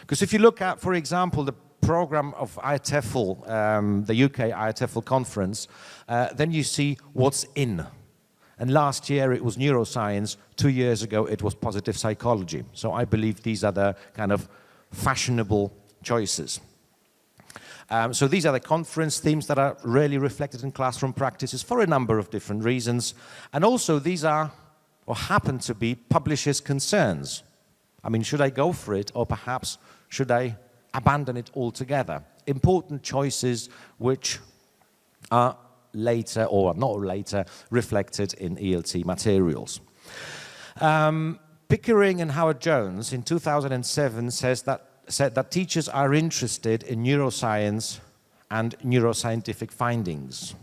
Because if you look at, for example, the program of ITEFL, the UK ITEFL conference, then you see what's in. And last year it was neuroscience, 2 years ago it was positive psychology. So I believe these are the kind of fashionable choices. So these are the conference themes that are really reflected in classroom practices for a number of different reasons. And also these are, or happen to be, publishers' concerns. I mean, should I go for it, or perhaps should I abandon it altogether? Important choices which are later, or not later, reflected in ELT materials. Pickering and Howard-Jones in 2007 said that teachers are interested in neuroscience and neuroscientific findings.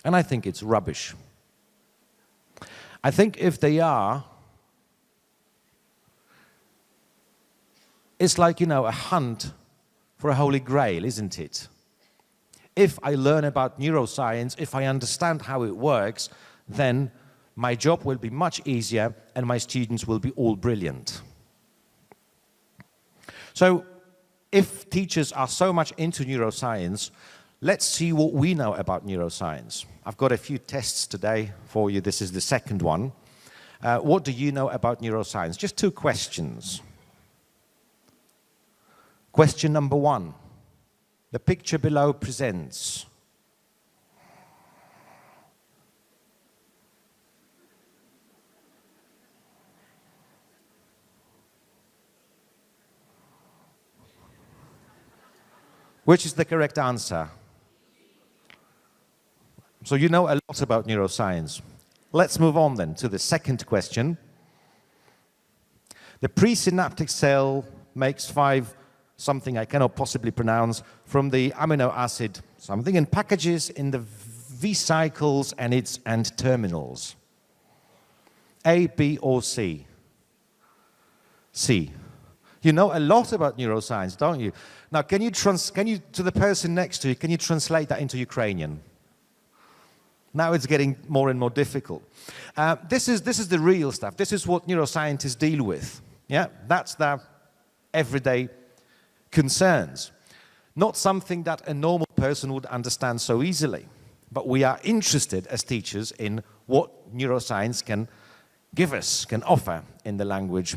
And I think it's rubbish. I think if they are, it's like, you know, a hunt for a holy grail, isn't it? If I learn about neuroscience, if I understand how it works, then my job will be much easier and my students will be all brilliant. So, if teachers are so much into neuroscience, let's see what we know about neuroscience. I've got a few tests today for you. This is the second one. What do you know about neuroscience? Just 2 questions. Question number 1. The picture below presents. Which is the correct answer? So you know a lot about neuroscience. Let's move on then to the second question. The presynaptic cell makes 5 something I cannot possibly pronounce, from the amino acid something, and packages in the vesicles and terminals. A, B, or C? C. You know a lot about neuroscience, don't you? Now, can you, to the person next to you, can you translate that into Ukrainian? Now it's getting more and more difficult. This is the real stuff. This is what neuroscientists deal with. Yeah, that's their everyday concerns. Not something that a normal person would understand so easily. But we are interested as teachers in what neuroscience can give us, can offer in the language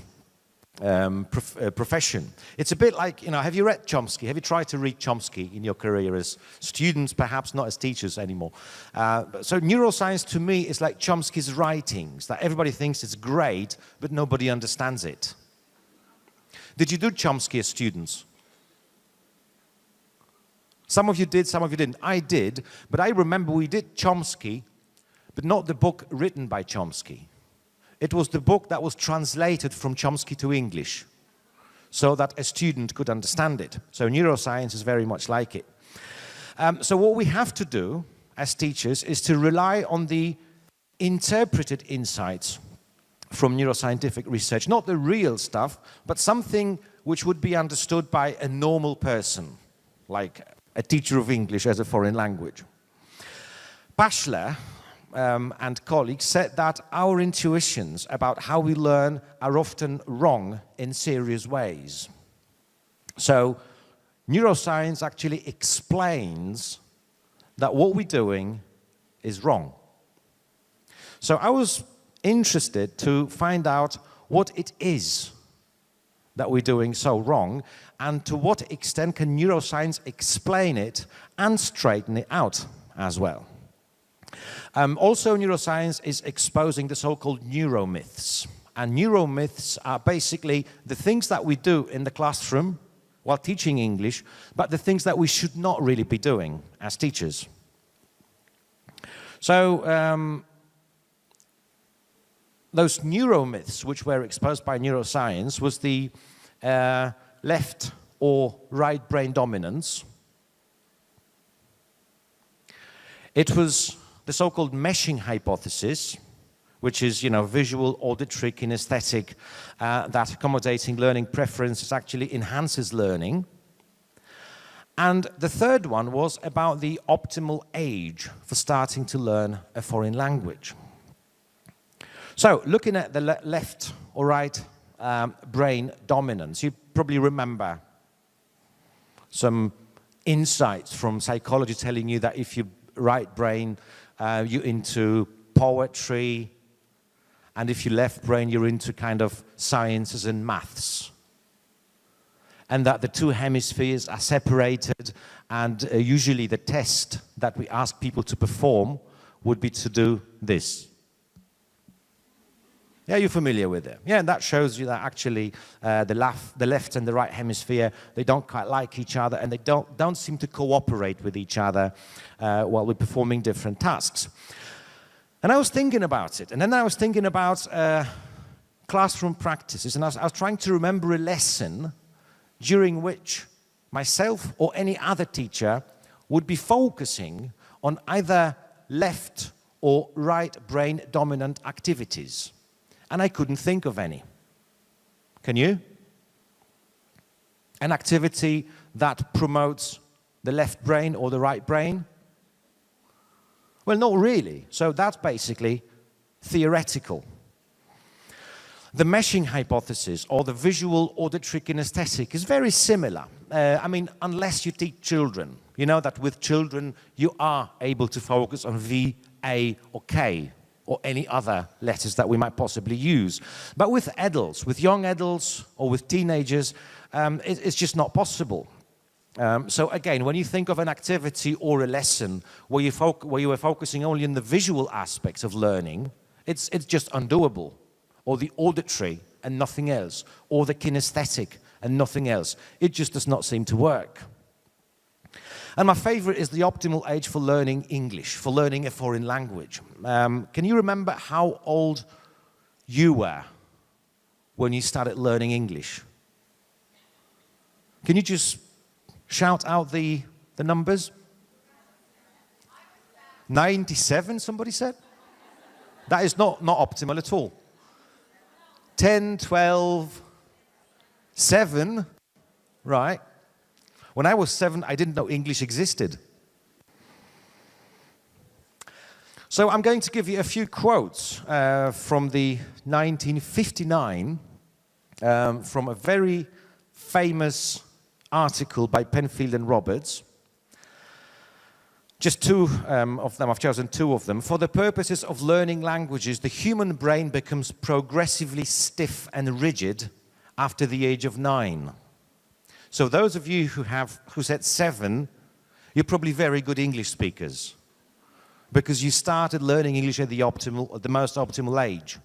profession. It's a bit like, have you read Chomsky? Have you tried to read Chomsky in your career as students, perhaps not as teachers anymore? So neuroscience to me is like Chomsky's writings, that everybody thinks it's great, but nobody understands it. Did you do Chomsky as students? Some of you did, some of you didn't. I did, but I remember we did Chomsky, but not the book written by Chomsky. It was the book that was translated from Chomsky to English, so that a student could understand it. So neuroscience is very much like it. So what we have to do as teachers is to rely on the interpreted insights from neuroscientific research, not the real stuff, but something which would be understood by a normal person, like a teacher of English as a foreign language. Bachelor and colleagues said that our intuitions about how we learn are often wrong in serious ways. So neuroscience actually explains that what we're doing is wrong. So I was interested to find out what it is that we're doing so wrong, and to what extent can neuroscience explain it and straighten it out as well. Also, neuroscience is exposing the so-called neuromyths. And neuromyths are basically the things that we do in the classroom while teaching English, but the things that we should not really be doing as teachers. So, those neuromyths which were exposed by neuroscience was the left or right brain dominance. It was the so-called meshing hypothesis, which is, visual, auditory, kinesthetic, that accommodating learning preferences actually enhances learning. And the third one was about the optimal age for starting to learn a foreign language. So, looking at the left or right brain dominance, you probably remember some insights from psychology telling you that if you right brain, you're into poetry, and if you left brain, you're into kind of sciences and maths. And that the two hemispheres are separated, and usually the test that we ask people to perform would be to do this. Yeah, you're familiar with it. Yeah, and that shows you that actually the left and the right hemisphere, they don't quite like each other, and they don't seem to cooperate with each other while we're performing different tasks. And I was thinking about it, and then I was thinking about classroom practices, and I was trying to remember a lesson during which myself or any other teacher would be focusing on either left or right brain dominant activities. And I couldn't think of any. Can you? An activity that promotes the left brain or the right brain? Well, not really. So that's basically theoretical. The meshing hypothesis, or the visual auditory kinesthetic, is very similar. Unless you teach children. You know that with children, you are able to focus on V, A, or K, or any other letters that we might possibly use. But with adults, with young adults, or with teenagers, it's just not possible. So again, when you think of an activity or a lesson where you were focusing only on the visual aspects of learning, it's just undoable. Or the auditory and nothing else, or the kinesthetic and nothing else. It just does not seem to work. And my favorite is the optimal age for learning English, for learning a foreign language. Can you remember how old you were when you started learning English? Can you just shout out the numbers? 97, somebody said? That is not optimal at all. 10, 12, 7, right. When I was 7, I didn't know English existed. So I'm going to give you a few quotes from the 1959, from a very famous article by Penfield and Roberts. Just two of them, I've chosen two of them. For the purposes of learning languages, the human brain becomes progressively stiff and rigid after the age of 9. So those of you who said 7, you're probably very good English speakers, because you started learning English at the most optimal age.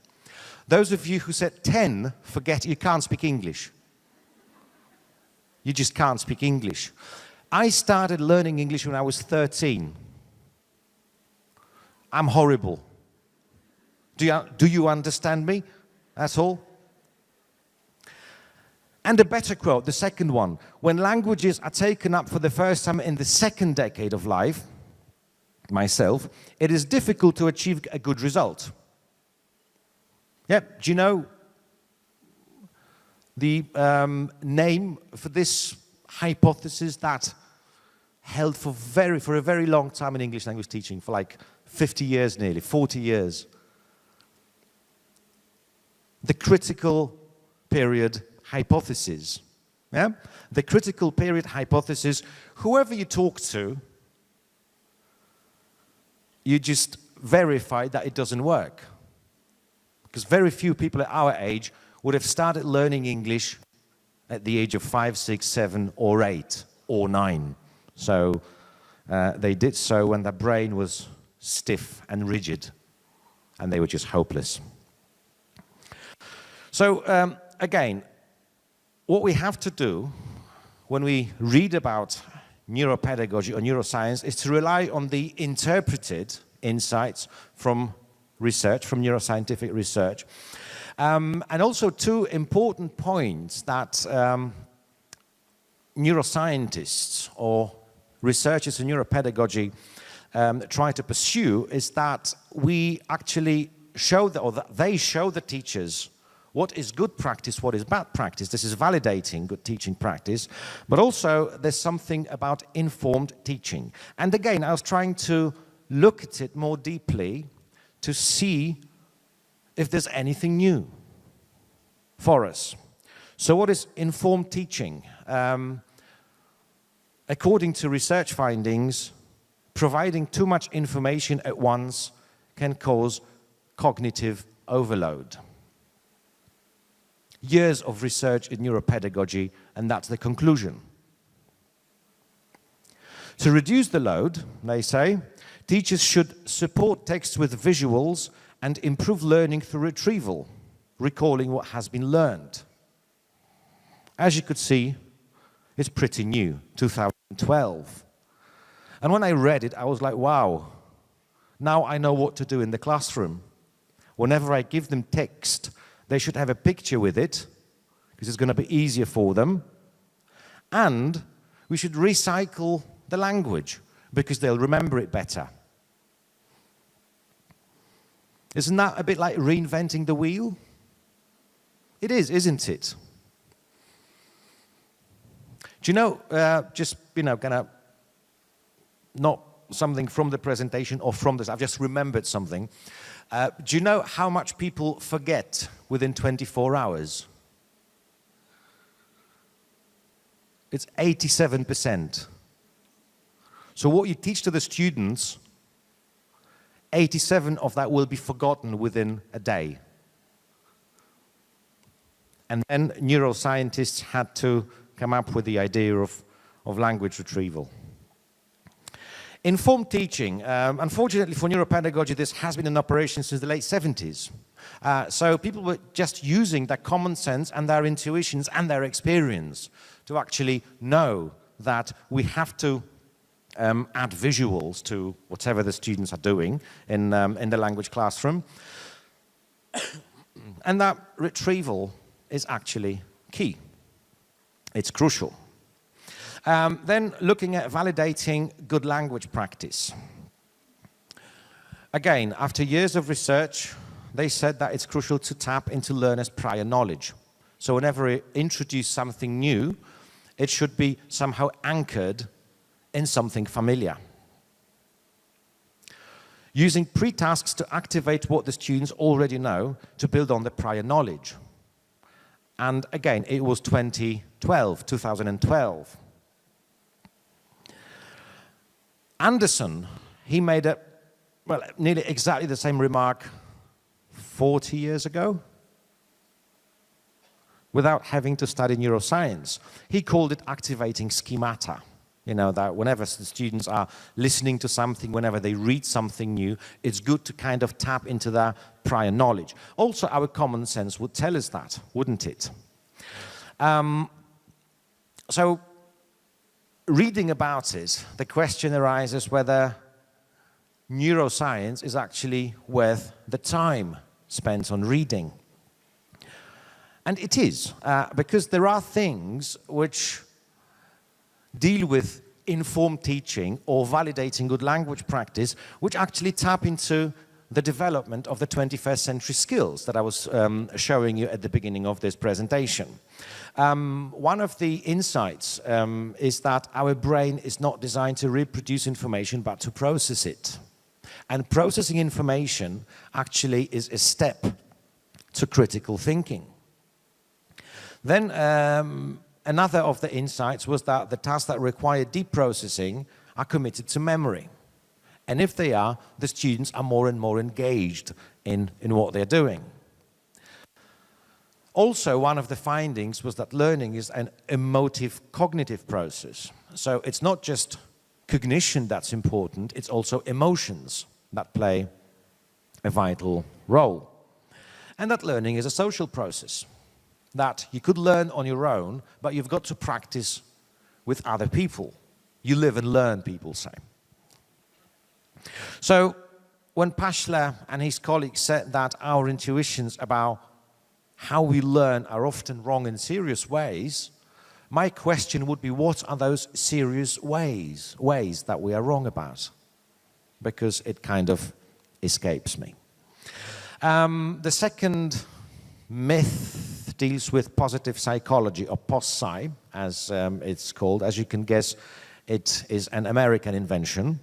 Those of you who said 10, forget, you can't speak English. You just can't speak English. I started learning English when I was 13. I'm horrible. Do you understand me? That's all. And a better quote, the second one. When languages are taken up for the first time in the second decade of life, myself, it is difficult to achieve a good result. Yeah, do you know the name for this hypothesis that held for a very long time in English language teaching, for like 50 years nearly, 40 years? The critical period hypothesis. Yeah? The critical period hypothesis, whoever you talk to, you just verify that it doesn't work. Because very few people at our age would have started learning English at the age of 5, 6, 7, or 8, or 9. So they did so when their brain was stiff and rigid, and they were just hopeless. So again, what we have to do when we read about neuropedagogy or neuroscience is to rely on the interpreted insights from research, from neuroscientific research. And also two important points that neuroscientists or researchers in neuropedagogy try to pursue is that we actually show, that they show the teachers what is good practice, what is bad practice. This is validating good teaching practice, but also there's something about informed teaching. And again, I was trying to look at it more deeply to see if there's anything new for us. So what is informed teaching? According to research findings, providing too much information at once can cause cognitive overload. Years of research in neuropedagogy, and that's the conclusion. To reduce the load, they say, teachers should support text with visuals and improve learning through retrieval, recalling what has been learned. As you could see, it's pretty new, 2012. And when I read it, I was like, wow, now I know what to do in the classroom. Whenever I give them text, they should have a picture with it, because it's going to be easier for them. And we should recycle the language, because they'll remember it better. Isn't that a bit like reinventing the wheel? It is, isn't it? Do you know, gonna, not something from the presentation or from this, I've just remembered something. Do you know how much people forget within 24 hours? It's 87%. So what you teach to the students, 87 of that will be forgotten within a day. And then neuroscientists had to come up with the idea of language retrieval. Informed teaching. Unfortunately for neuropedagogy, this has been in operation since the late 70s. So people were just using their common sense and their intuitions and their experience to actually know that we have to add visuals to whatever the students are doing in the language classroom. And that retrieval is actually key. It's crucial. Then looking at validating good language practice. Again, after years of research, they said that it's crucial to tap into learners' prior knowledge. So whenever we introduce something new, it should be somehow anchored in something familiar. Using pre-tasks to activate what the students already know to build on the prior knowledge. And again, it was 2012. Anderson, he made nearly exactly the same remark 40 years ago without having to study neuroscience. He called it activating schemata. You know, that whenever the students are listening to something, whenever they read something new, it's good to kind of tap into their prior knowledge. Also, our common sense would tell us that, wouldn't it? So, reading about it, the question arises whether neuroscience is actually worth the time spent on reading. And it is, because there are things which deal with informed teaching or validating good language practice, which actually tap into the development of the 21st century skills that I was showing you at the beginning of this presentation. One of the insights is that our brain is not designed to reproduce information, but to process it. And processing information actually is a step to critical thinking. Then another of the insights was that the tasks that require deep processing are committed to memory. And if they are, the students are more and more engaged in what they're doing. Also, one of the findings was that learning is an emotive cognitive process. So it's not just cognition that's important, it's also emotions that play a vital role. And that learning is a social process that you could learn on your own, but you've got to practice with other people. You live and learn, people say. So when Paschler and his colleagues said that our intuitions about how we learn are often wrong in serious ways, my question would be, what are those serious ways that we are wrong about? Because it kind of escapes me. The second myth deals with positive psychology, or POSSCI, as it's called. As you can guess, it is an American invention.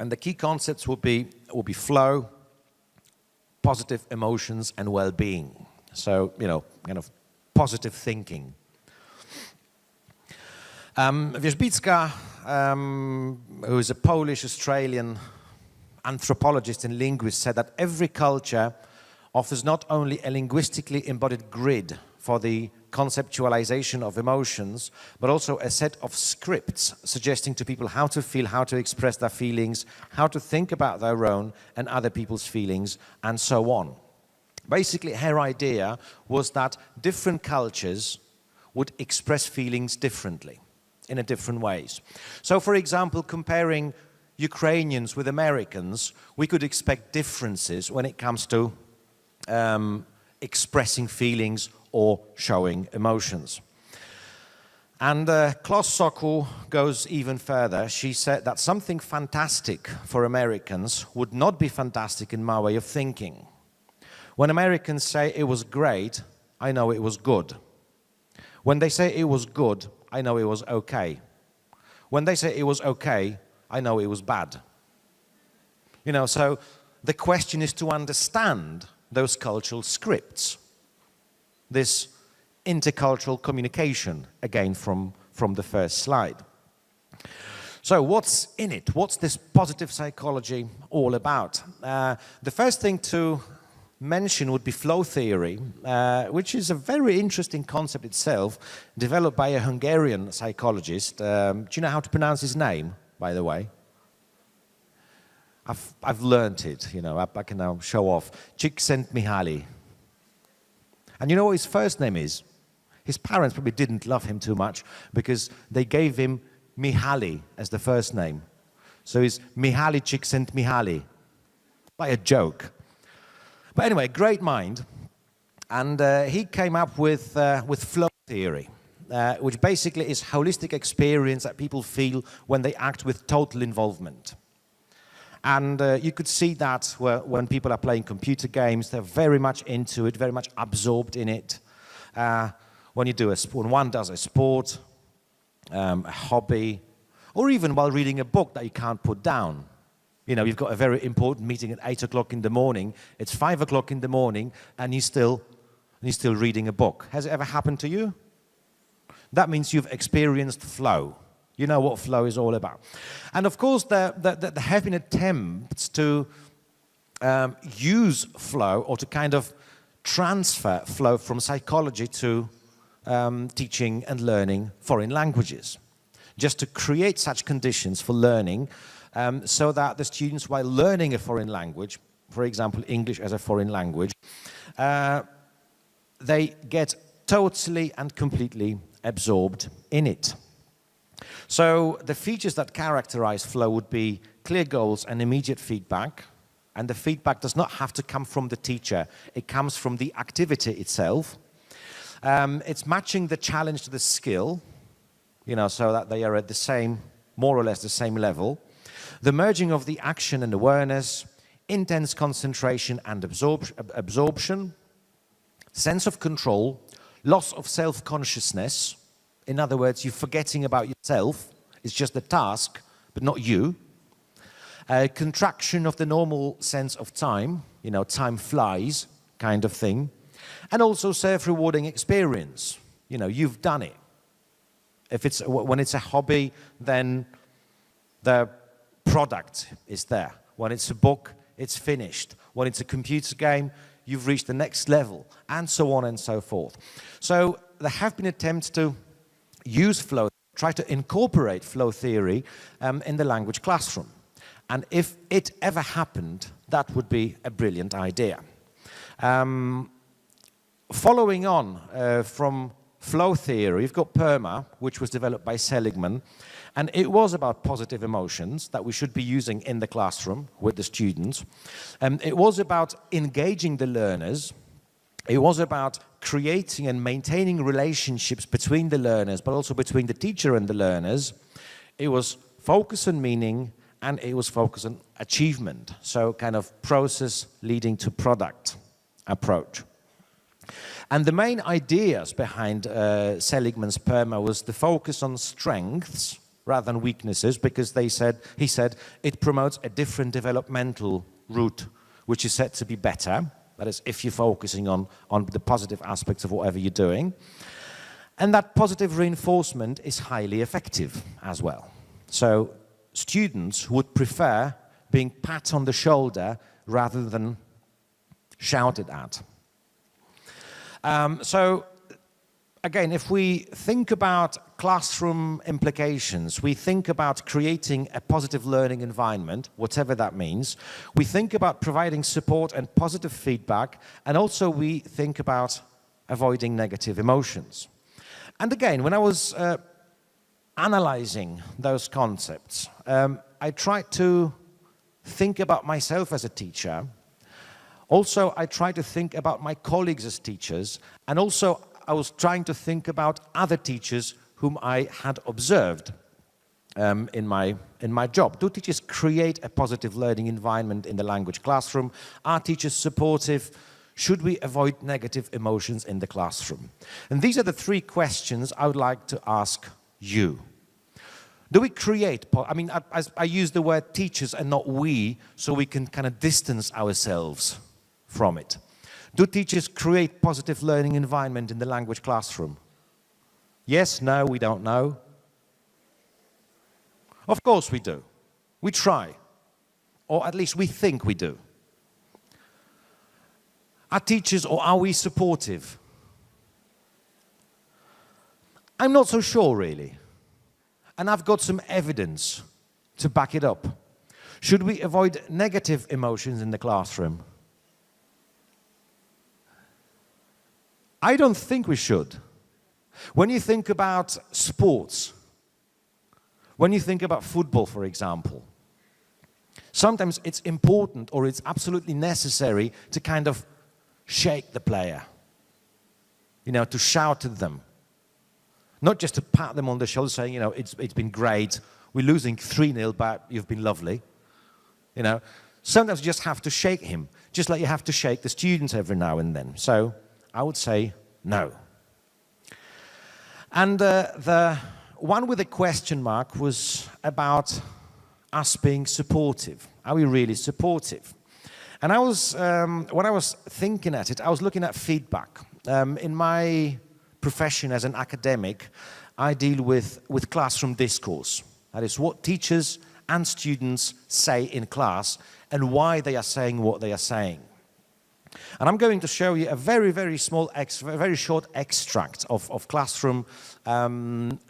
And the key concepts will be flow, positive emotions, and well-being. So, you know, kind of positive thinking. Wierzbicka, who is a Polish-Australian anthropologist and linguist, said that every culture offers not only a linguistically embodied grid for the conceptualization of emotions, but also a set of scripts suggesting to people how to feel, how to express their feelings, how to think about their own and other people's feelings, and so on. Basically, her idea was that different cultures would express feelings differently, in different ways. So, for example, comparing Ukrainians with Americans, we could expect differences when it comes to expressing feelings or showing emotions. And Klaus Sokol goes even further. She said that something fantastic for Americans would not be fantastic in my way of thinking. When Americans say it was great, I know it was good. When they say it was good, I know it was okay. When they say it was okay, I know it was bad. You know, so the question is to understand those cultural scripts, this intercultural communication, again from the first slide. So what's in it? What's this positive psychology all about? The first thing to mention would be flow theory, which is a very interesting concept itself, developed by a Hungarian psychologist. Do you know how to pronounce his name, by the way? I've learned it, you know, I can now show off. Csikszentmihalyi. And you know what his first name is? His parents probably didn't love him too much because they gave him Mihaly as the first name. So he's Mihaly Csikszentmihalyi, like a joke. But anyway, great mind. And he came up with flow theory, which basically is holistic experience that people feel when they act with total involvement. And you could see that when people are playing computer games, they're very much into it, very much absorbed in it. When one does a sport, a hobby, or even while reading a book that you can't put down. You know, you've got a very important meeting at 8 o'clock in the morning, it's 5 o'clock in the morning, and you're still reading a book. Has it ever happened to you? That means you've experienced flow. You know what flow is all about. And of course, there have been attempts to use flow or to kind of transfer flow from psychology to teaching and learning foreign languages, just to create such conditions for learning so that the students, while learning a foreign language, for example, English as a foreign language, they get totally and completely absorbed in it. So the features that characterize flow would be clear goals and immediate feedback. And the feedback does not have to come from the teacher. It comes from the activity itself. It's matching the challenge to the skill, you know, so that they are at the same, more or less the same level. The merging of the action and awareness, intense concentration and absorption, sense of control, loss of self-consciousness. In other words, you're forgetting about yourself. It's just the task, but not you. Contraction of the normal sense of time, you know, time flies kind of thing. And also self-rewarding experience. You know, you've done it. When it's a hobby, then the product is there. When it's a book, it's finished. When it's a computer game, you've reached the next level, and so on and so forth. So there have been attempts to use flow, try to incorporate flow theory in the language classroom. And if it ever happened, that would be a brilliant idea. Following on from flow theory, you've got PERMA, which was developed by Seligman, and it was about positive emotions that we should be using in the classroom with the students. It was about engaging the learners. It was about creating and maintaining relationships between the learners, but also between the teacher and the learners. It was focus on meaning, and it was focus on achievement. So kind of process leading to product approach. And the main ideas behind Seligman's PERMA was the focus on strengths rather than weaknesses, because he said it promotes a different developmental route, which is said to be better. That is, if you're focusing on the positive aspects of whatever you're doing. And that positive reinforcement is highly effective as well. So students would prefer being pat on the shoulder rather than shouted at. So again, if we think about classroom implications, we think about creating a positive learning environment, whatever that means. We think about providing support and positive feedback, and also we think about avoiding negative emotions. And again, when I was analyzing those concepts, I tried to think about myself as a teacher. Also, I tried to think about my colleagues as teachers, and also I was trying to think about other teachers whom I had observed in my job. Do teachers create a positive learning environment in the language classroom? Are teachers supportive? Should we avoid negative emotions in the classroom? And these are the three questions I would like to ask you. Do we create, I use the word teachers and not we, so we can kind of distance ourselves from it. Do teachers create positive learning environment in the language classroom? Yes, no, we don't know. Of course we do. We try. Or at least we think we do. Are teachers, or are we supportive? I'm not so sure, really. And I've got some evidence to back it up. Should we avoid negative emotions in the classroom? I don't think we should. When you think about sports, when you think about football, for example, Sometimes it's important or it's absolutely necessary to kind of shake the player, you know, to shout at them. Not just to pat them on the shoulder saying, you know, it's been great, we're losing 3-0, but you've been lovely. You know, sometimes you just have to shake him, just like you have to shake the students every now and then. So I would say no. And the one with a question mark was about us being supportive. Are we really supportive? And I was, when I was thinking at it, I was looking at feedback. In my profession as an academic, I deal with classroom discourse. That is what teachers and students say in class and why they are saying what they are saying. And I'm going to show you a very, very small, very short extract of classroom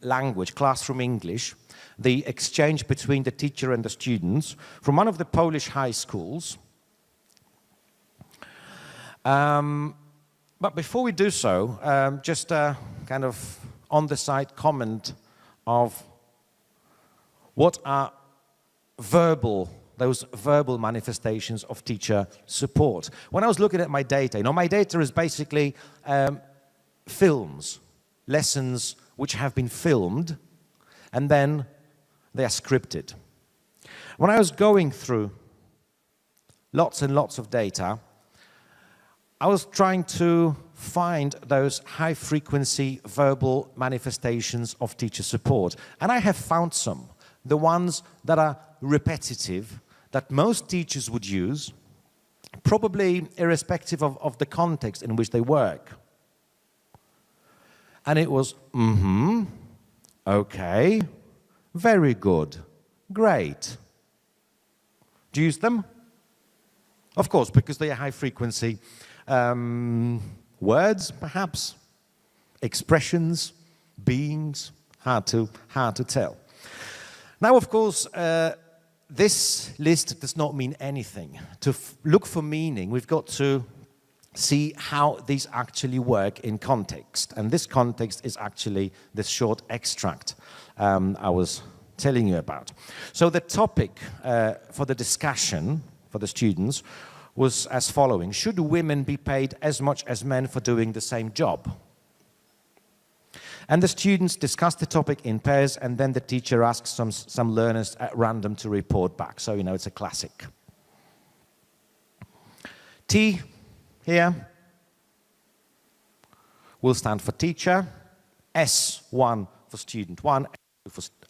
language, classroom English, the exchange between the teacher and the students from one of the Polish high schools. But before we do so, just a kind of on-the-side comment of what are those verbal manifestations of teacher support. When I was looking at my data, you know, my data is basically films, lessons which have been filmed, and then they are scripted. When I was going through lots and lots of data, I was trying to find those high-frequency verbal manifestations of teacher support. And I have found some, the ones that are repetitive, that most teachers would use, probably irrespective of the context in which they work. And it was, okay, very good, great. Do you use them? Of course, because they are high-frequency words, perhaps, expressions, beings, hard to tell. Now, of course, this list does not mean anything. To look for meaning, we've got to see how these actually work in context. And this context is actually this short extract I was telling you about. So the topic for the discussion for the students was as following: should women be paid as much as men for doing the same job? And the students discussed the topic in pairs, and then the teacher asks some learners at random to report back. So, you know, it's a classic. T here will stand for teacher, S1 for student 1,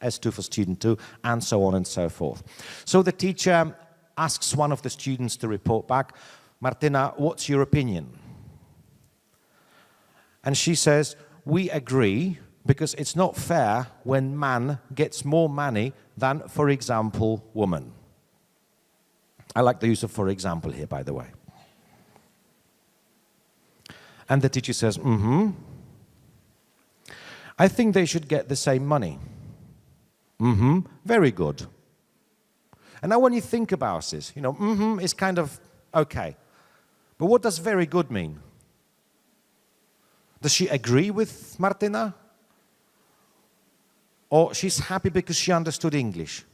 S2 for student 2, and so on and so forth. So the teacher asks one of the students to report back, Martina, what's your opinion? And she says, we agree, because it's not fair when man gets more money than, for example, woman. I like the use of for example here, by the way. And the teacher says, I think they should get the same money. Very good. And now when you think about this, you know, is kind of okay. But what does very good mean? Does she agree with Martina? Or she's happy because she understood English?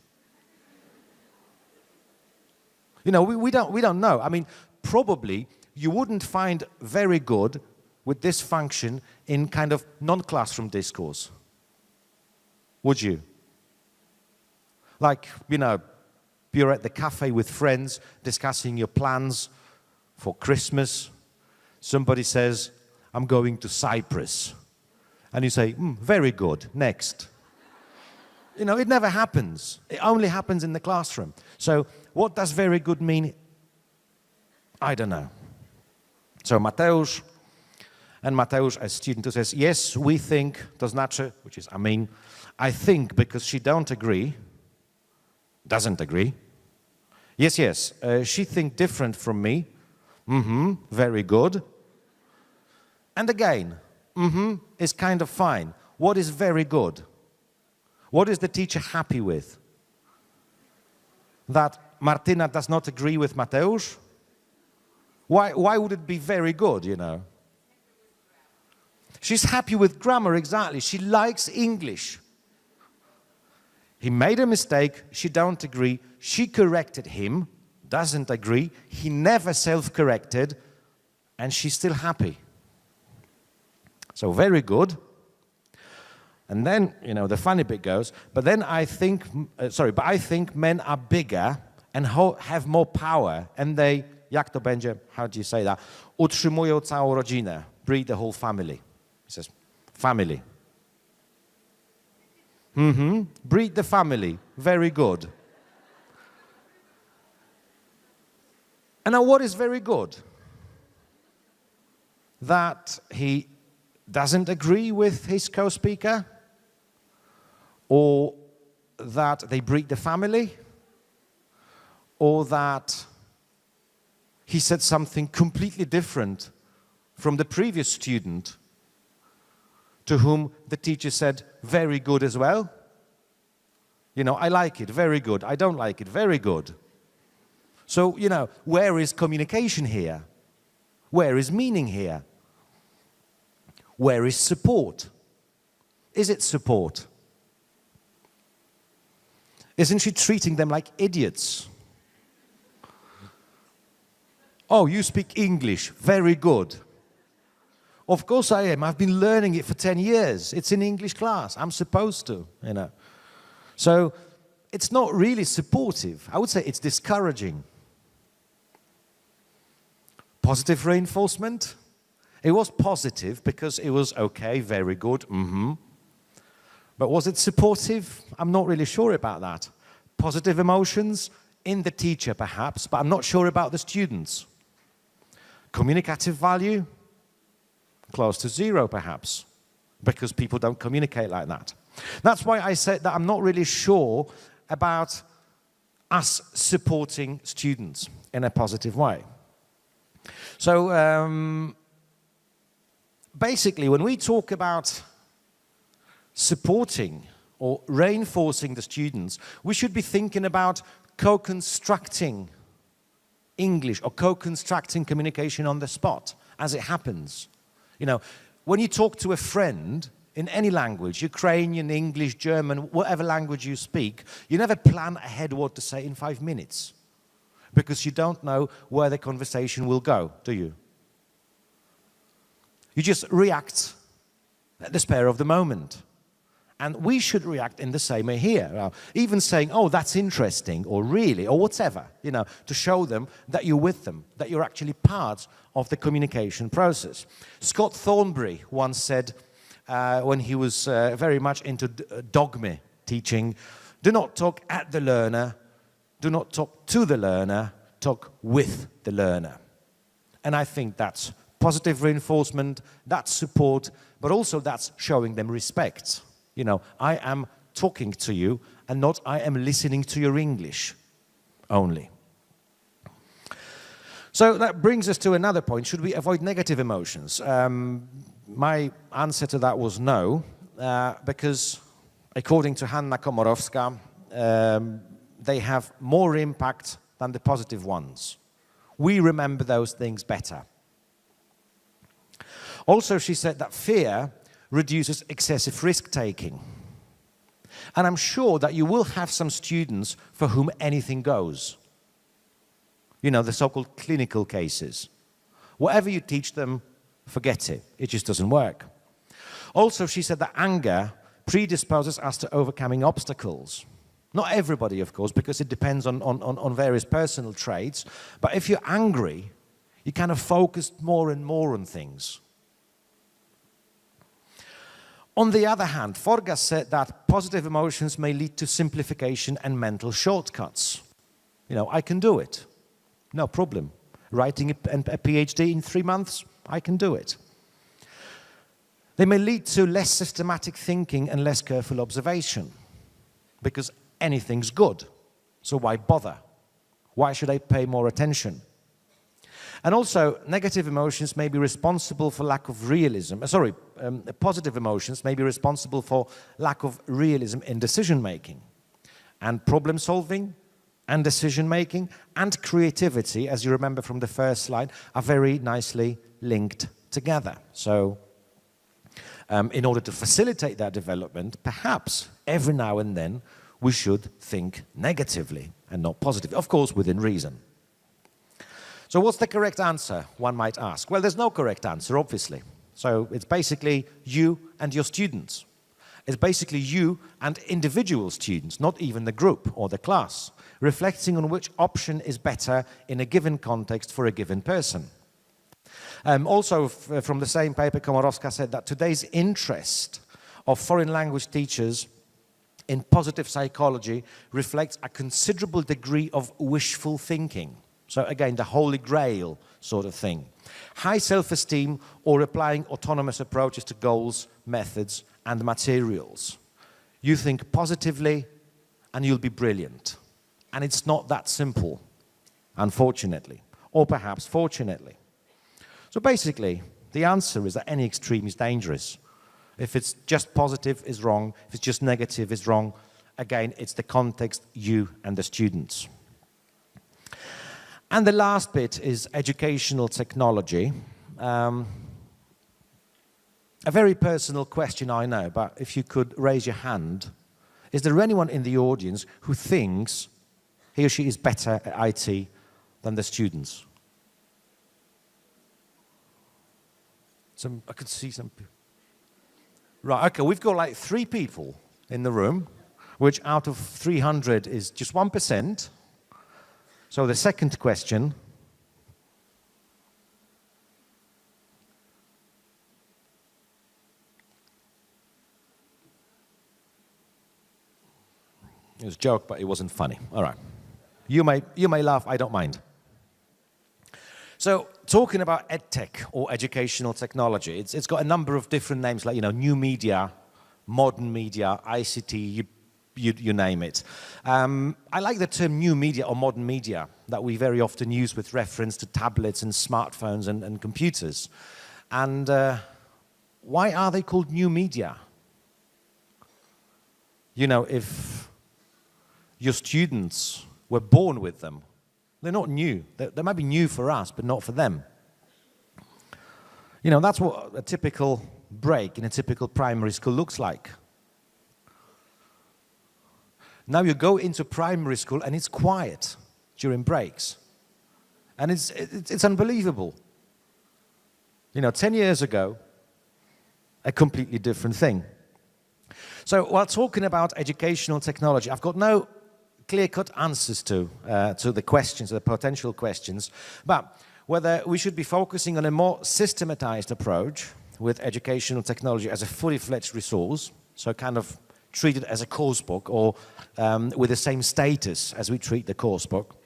You know, we don't know. I mean, probably you wouldn't find very good with this function in kind of non-classroom discourse. Would you? Like, you know, you're at the cafe with friends discussing your plans for Christmas. Somebody says, I'm going to Cyprus. And you say, very good, next. You know, it never happens. It only happens in the classroom. So what does very good mean? I don't know. So Mateusz, and Mateusz as student who says, yes, we think, to znaczy, which is I think because she doesn't agree. Yes, she think different from me. Very good. And again, is kind of fine. What is very good? What is the teacher happy with? That Martina does not agree with Mateusz? Why would it be very good, you know? She's happy with grammar, exactly. She likes English. He made a mistake, she don't agree, she corrected him, doesn't agree, he never self-corrected, and she's still happy. So very good. And then, you know, the funny bit goes, but then I think, but I think men are bigger and have more power, and they, jak to będzie, how do you say that, utrzymują całą rodzinę, breed the whole family. He says, family. Breed the family, very good. And now what is very good? That he doesn't agree with his co-speaker? Or that they breed the family? Or that he said something completely different from the previous student to whom the teacher said, very good as well? You know, I like it, very good. I don't like it, very good. So, you know, where is communication here? Where is meaning here? Where is support? Is it support? Isn't she treating them like idiots? Oh, you speak English, very good. Of course I am, I've been learning it for 10 years. It's in English class, I'm supposed to, you know. So, it's not really supportive. I would say it's discouraging. Positive reinforcement? It was positive because it was okay, very good, But was it supportive? I'm not really sure about that. Positive emotions in the teacher perhaps, but I'm not sure about the students. Communicative value? Close to zero perhaps, because people don't communicate like that. That's why I said that I'm not really sure about us supporting students in a positive way. So, basically, when we talk about supporting or reinforcing the students, we should be thinking about co-constructing English or co-constructing communication on the spot as it happens. You know, when you talk to a friend in any language, Ukrainian, English, German, whatever language you speak, you never plan ahead what to say in 5 minutes because you don't know where the conversation will go, do you? You just react at the spur of the moment. And we should react in the same way here. Even saying, oh, that's interesting, or really, or whatever, you know, to show them that you're with them, that you're actually part of the communication process. Scott Thornbury once said, when he was very much into dogma teaching, do not talk at the learner, do not talk to the learner, talk with the learner. And I think that's positive reinforcement, that's support, but also that's showing them respect. You know, I am talking to you and not I am listening to your English only. So that brings us to another point. Should we avoid negative emotions? My answer to that was no, because according to Hanna Komorowska, they have more impact than the positive ones. We remember those things better. Also, she said that fear reduces excessive risk-taking. And I'm sure that you will have some students for whom anything goes. You know, the so-called clinical cases. Whatever you teach them, forget it. It just doesn't work. Also, she said that anger predisposes us to overcoming obstacles. Not everybody, of course, because it depends on various personal traits. But if you're angry, you kind of focus more and more on things. On the other hand, Forgas said that positive emotions may lead to simplification and mental shortcuts. You know, I can do it. No problem. Writing a PhD in 3 months, I can do it. They may lead to less systematic thinking and less careful observation, because anything's good. So why bother? Why should I pay more attention? And also, negative emotions may be responsible for lack of realism. Positive emotions may be responsible for lack of realism in decision-making. And problem-solving, and decision-making, and creativity, as you remember from the first slide, are very nicely linked together. So, in order to facilitate that development, perhaps every now and then, we should think negatively and not positively, of course within reason. So what's the correct answer, one might ask? Well, there's no correct answer, obviously. So it's basically you and your students. It's basically you and individual students, not even the group or the class, reflecting on which option is better in a given context for a given person. Also, from the same paper, Komorowska said that today's interest of foreign language teachers in positive psychology reflects a considerable degree of wishful thinking. So again, the holy grail sort of thing. High self-esteem or applying autonomous approaches to goals, methods, and materials. You think positively and you'll be brilliant. And it's not that simple, unfortunately, or perhaps fortunately. So basically, the answer is that any extreme is dangerous. If it's just positive, it's wrong. If it's just negative, it's wrong. Again, it's the context, you and the students. And the last bit is educational technology. A very personal question, I know, but if you could raise your hand, is there anyone in the audience who thinks he or she is better at IT than the students? I could see some people. Right, okay, we've got like 3 people in the room, which out of 300 is just 1%. So the second question, it was a joke, but it wasn't funny. All right. You may laugh, I don't mind. So talking about EdTech or educational technology, it's got a number of different names like, new media, modern media, ICT, you name it. I like the term new media or modern media that we very often use with reference to tablets and smartphones and computers. And why are they called new media? If your students were born with them, they're not new. They might be new for us, but not for them. That's what a typical break in a typical primary school looks like. Now you go into primary school and it's quiet during breaks. And it's unbelievable. 10 years ago, a completely different thing. So while talking about educational technology, I've got no clear-cut answers to the questions, the potential questions, but whether we should be focusing on a more systematized approach with educational technology as a fully-fledged resource, so kind of treat it as a course book or with the same status as we treat the course book,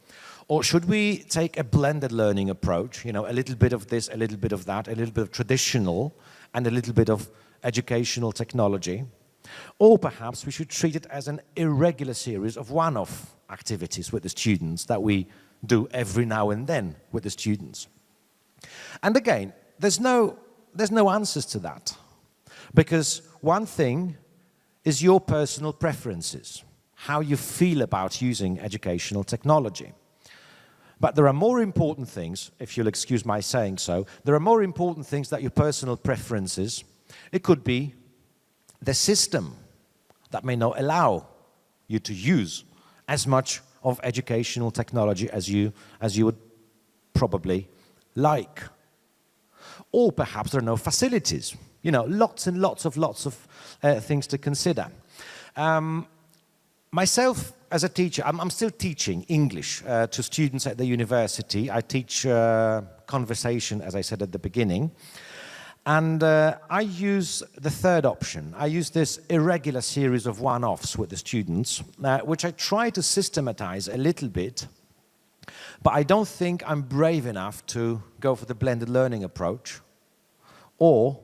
or should we take a blended learning approach, a little bit of this, a little bit of that, a little bit of traditional and a little bit of educational technology? Or perhaps we should treat it as an irregular series of one-off activities with the students that we do every now and then with the students. And again, there's no answers to that, because one thing is your personal preferences, how you feel about using educational technology. But there are more important things, if you'll excuse my saying so, there are more important things than your personal preferences. It could be the system that may not allow you to use as much of educational technology as you would probably like. Or perhaps there are no facilities. Lots and lots of things to consider. Myself, as a teacher, I'm still teaching English to students at the university. I teach conversation, as I said at the beginning. And I use the third option. I use this irregular series of one-offs with the students, which I try to systematize a little bit, but I don't think I'm brave enough to go for the blended learning approach or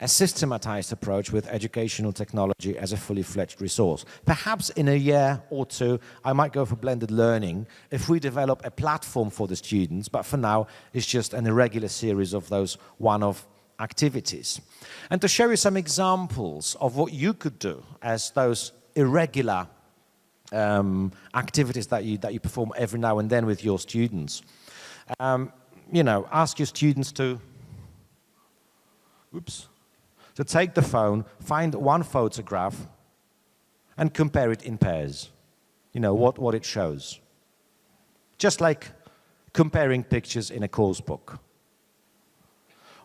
a systematized approach with educational technology as a fully-fledged resource. Perhaps in a year or two, I might go for blended learning if we develop a platform for the students, but for now, it's just an irregular series of those one-off activities. And to show you some examples of what you could do as those irregular activities that you perform every now and then with your students, ask your students to take the phone, find one photograph, and compare it in pairs. You know, what it shows. Just like comparing pictures in a course book.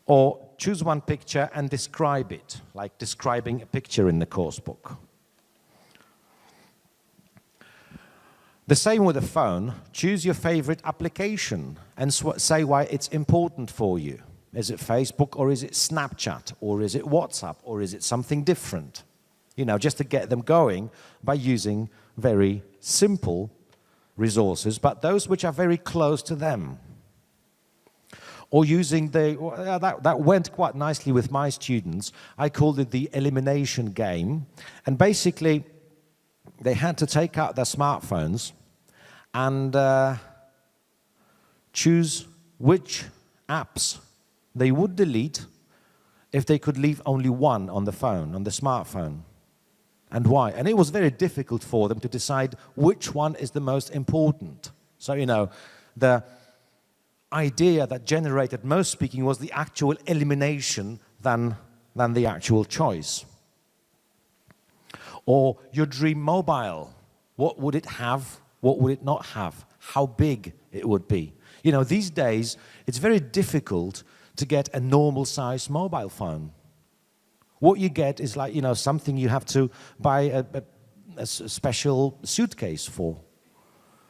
Or choose one picture and describe it, like describing a picture in the course book. The same with a phone. Choose your favorite application and say why it's important for you. Is it Facebook, or is it Snapchat, or is it WhatsApp, or is it something different? You know, just to get them going by using very simple resources, but those which are very close to them. Or using that went quite nicely with my students. I called it the Elimination Game. And basically, they had to take out their smartphones and choose which apps they would delete if they could leave only one on the phone, on the smartphone. And why? And it was very difficult for them to decide which one is the most important. So, you know, the idea that generated most speaking was the actual elimination than the actual choice. Or your dream mobile. What would it have? What would it not have? How big it would be? You know, these days, it's very difficult to get a normal-sized mobile phone. What you get is like, you know, something you have to buy a special suitcase for,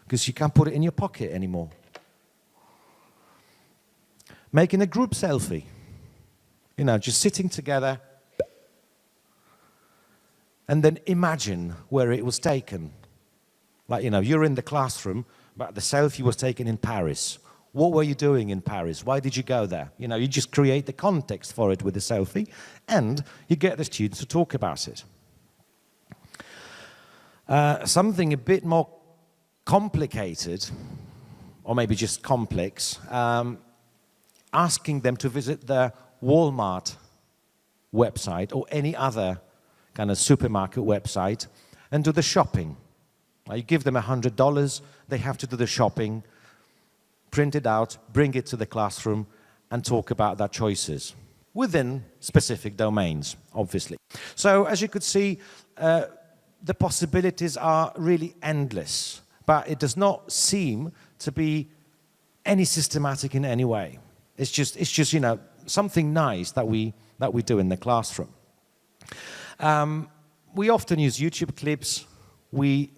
because you can't put it in your pocket anymore. Making a group selfie. You know, just sitting together and then imagine where it was taken. Like, you know, you're in the classroom, but the selfie was taken in Paris. What were you doing in Paris? Why did you go there? You know, you just create the context for it with the selfie, and you get the students to talk about it. Something a bit more complicated, or maybe just complex, asking them to visit the Walmart website or any other kind of supermarket website and do the shopping. You give them $100, they have to do the shopping, print it out, bring it to the classroom, and talk about their choices within specific domains, obviously. So, as you could see, the possibilities are really endless, but it does not seem to be any systematic in any way. It's just you know, something nice that we do in the classroom. We often use YouTube clips. We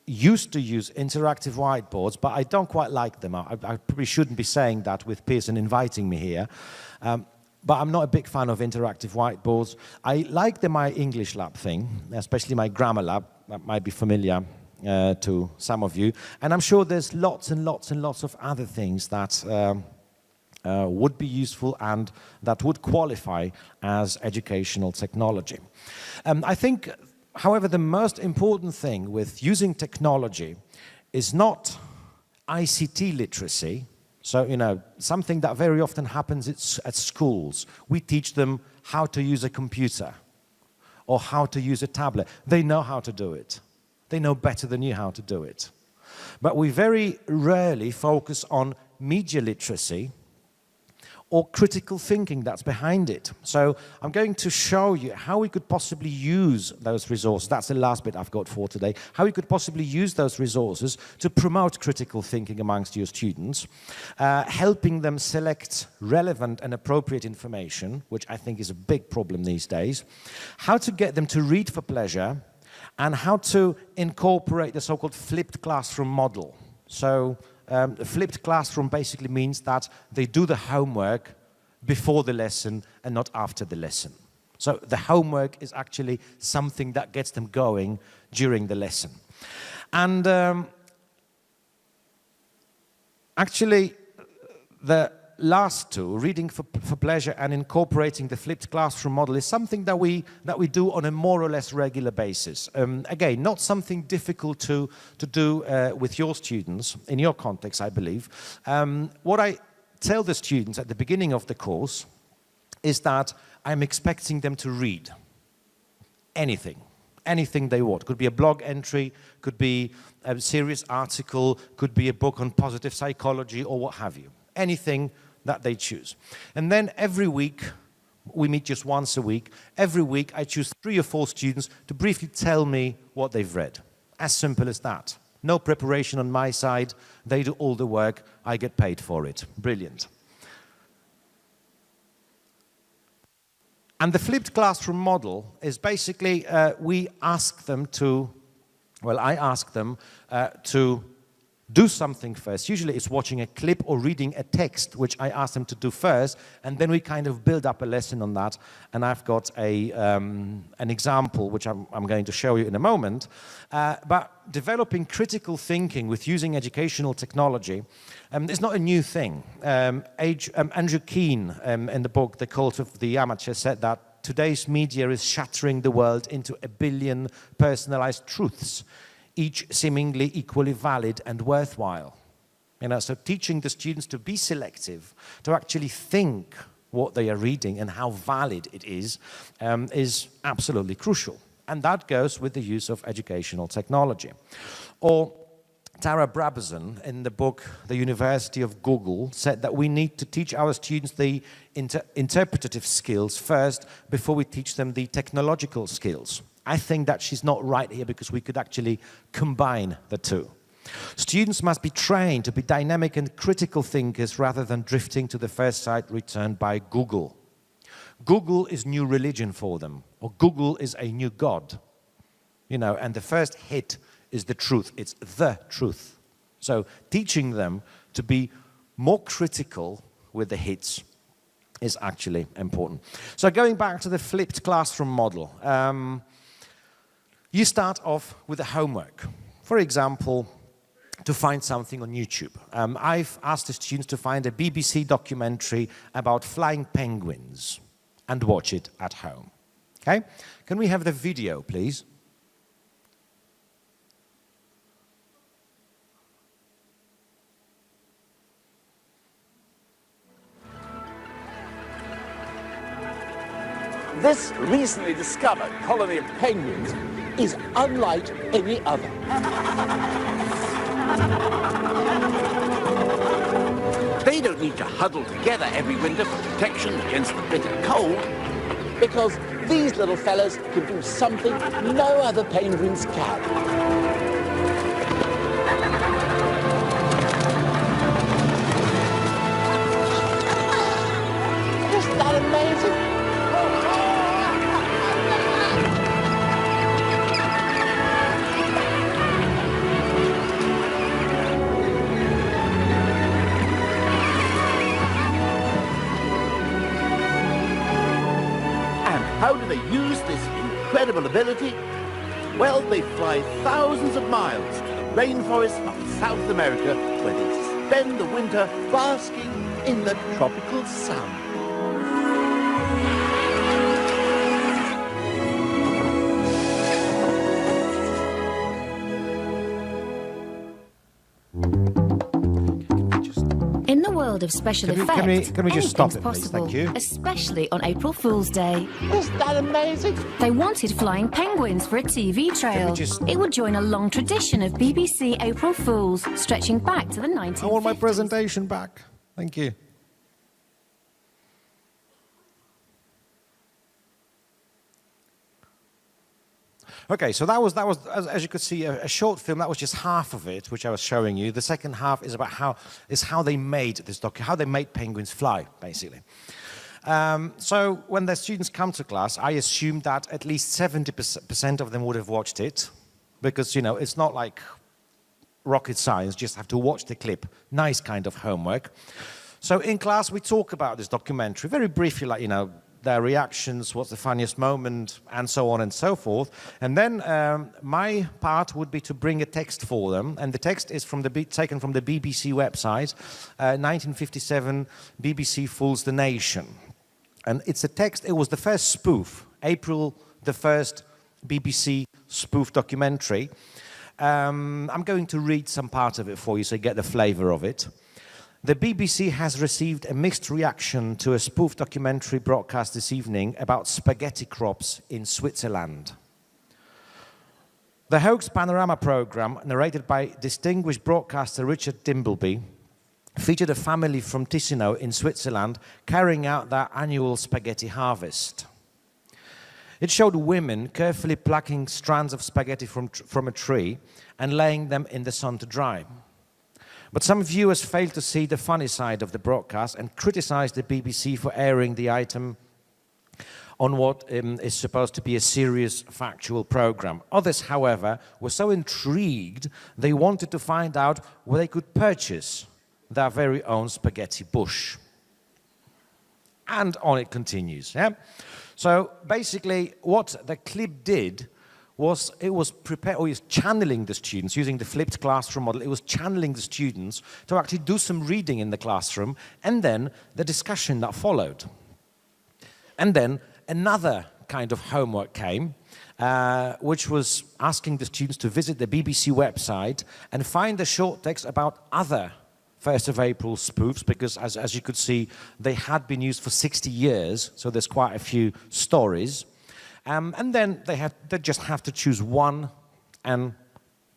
used to use interactive whiteboards, but I don't quite like them. I probably shouldn't be saying that with Pearson inviting me here. But I'm not a big fan of interactive whiteboards. I like the My English Lab thing, especially my grammar lab. That might be familiar to some of you. And I'm sure there's lots and lots and lots of other things that would be useful and that would qualify as educational technology. I think, however, the most important thing with using technology is not ICT literacy. So, you know, something that very often happens at schools. We teach them how to use a computer or how to use a tablet. They know how to do it. They know better than you how to do it. But we very rarely focus on media literacy or critical thinking that's behind it. So I'm going to show you how we could possibly use those resources. That's the last bit I've got for today. How we could possibly use those resources to promote critical thinking amongst your students, helping them select relevant and appropriate information, which I think is a big problem these days, how to get them to read for pleasure, and how to incorporate the so-called flipped classroom model. So a flipped classroom basically means that they do the homework before the lesson and not after the lesson. So the homework is actually something that gets them going during the lesson. And actually, the last two, reading for pleasure and incorporating the flipped classroom model, is something that we do on a more or less regular basis. Again, not something difficult to do with your students, in your context, I believe. What I tell the students at the beginning of the course is that I'm expecting them to read anything they want. Could be a blog entry, could be a serious article, could be a book on positive psychology, or what have you. Anything that they choose. And then every week, We meet just once a week. Every week I choose 3 or 4 students to briefly tell me what they've read. As simple as that. No preparation on my side. They do all the work. I get paid for it. Brilliant. And the flipped classroom model is basically we ask them to, well, I ask them to do something first. Usually it's watching a clip or reading a text, which I ask them to do first, and then we kind of build up a lesson on that. And I've got an example, which I'm going to show you in a moment. But developing critical thinking with using educational technology is not a new thing. Andrew Keen, in the book The Cult of the Amateur, said that today's media is shattering the world into 1 billion personalized truths, each seemingly equally valid and worthwhile. You know, so teaching the students to be selective, to actually think what they are reading and how valid it is absolutely crucial. And that goes with the use of educational technology. Or Tara Brabazon, in the book The University of Google, said that we need to teach our students the interpretative skills first before we teach them the technological skills. I think that she's not right here because we could actually combine the two. Students must be trained to be dynamic and critical thinkers rather than drifting to the first site returned by Google. Google is new religion for them, or Google is a new god. You know, and the first hit is the truth. It's the truth. So teaching them to be more critical with the hits is actually important. So going back to the flipped classroom model, you start off with a homework. For example, to find something on YouTube. I've asked the students to find a BBC documentary about flying penguins and watch it at home. Okay? Can we have the video, please? This recently discovered colony of penguins is unlike any other. They don't need to huddle together every winter for protection against the bitter cold, because these little fellas can do something no other penguins can. Isn't that amazing? How do they use this incredible ability? Well, they fly thousands of miles to the rainforests of South America, where they spend the winter basking in the tropical sun. In the world of special effects, can we just stop it, anything's please? possible, Thank you. especially on April Fool's Day. Isn't that amazing? They wanted flying penguins for a TV trail. It would join a long tradition of BBC April Fools, stretching back to the 1950s. I want my presentation back. Thank you. Okay, so that was as you could see, a short film. That was just half of it, which I was showing you. The second half is about how they made this how they made penguins fly, basically. So when the students come to class, I assume that at least 70% of them would have watched it, because it's not like rocket science. Just have to watch the clip. Nice kind of homework. So in class, we talk about this documentary very briefly, like their reactions, what's the funniest moment, and so on and so forth. And then my part would be to bring a text for them, and the text is taken from the BBC website, 1957, BBC Fools the Nation. And it's a text, it was the first spoof, April the 1st BBC spoof documentary. I'm going to read some part of it for you so you get the flavor of it. The BBC has received a mixed reaction to a spoof documentary broadcast this evening about spaghetti crops in Switzerland. The hoax panorama program, narrated by distinguished broadcaster Richard Dimbleby, featured a family from Ticino in Switzerland carrying out their annual spaghetti harvest. It showed women carefully plucking strands of spaghetti from a tree and laying them in the sun to dry. But some viewers failed to see the funny side of the broadcast and criticized the BBC for airing the item on what is supposed to be a serious, factual program. Others, however, were so intrigued they wanted to find out where they could purchase their very own spaghetti bush. And on it continues. Yeah? So basically, what the clip did was it was channeling the students using the flipped classroom model. It was channeling the students to actually do some reading in the classroom, and then the discussion that followed. And then another kind of homework came, which was asking the students to visit the BBC website and find the short text about other 1st of April spoofs, because as you could see, they had been used for 60 years, so there's quite a few stories. And then they just have to choose one and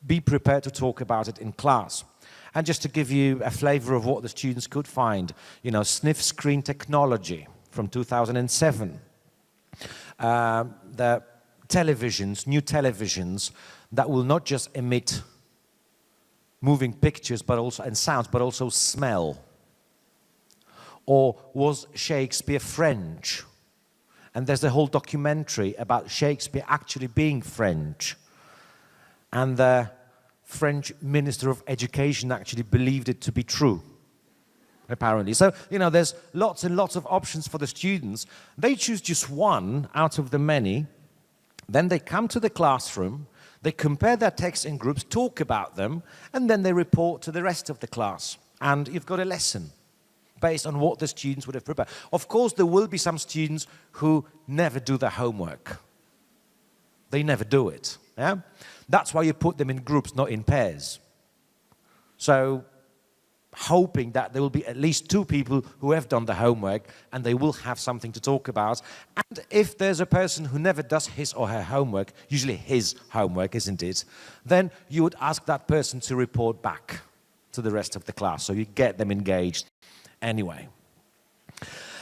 be prepared to talk about it in class. And just to give you a flavor of what the students could find, you know, sniff screen technology from 2007. The televisions, new televisions that will not just emit moving pictures but also and sounds, but also smell. Or was Shakespeare French? And there's a whole documentary about Shakespeare actually being French. And the French Minister of Education actually believed it to be true, apparently. So, you know, there's lots and lots of options for the students. They choose just one out of the many. Then they come to the classroom, they compare their texts in groups, talk about them, and then they report to the rest of the class. And you've got a lesson based on what the students would have prepared. Of course, there will be some students who never do their homework. They never do it. Yeah? That's why you put them in groups, not in pairs. So, hoping that there will be at least 2 people who have done the homework and they will have something to talk about. And if there's a person who never does his or her homework, usually his homework, isn't it? Then you would ask that person to report back to the rest of the class, so you get them engaged anyway.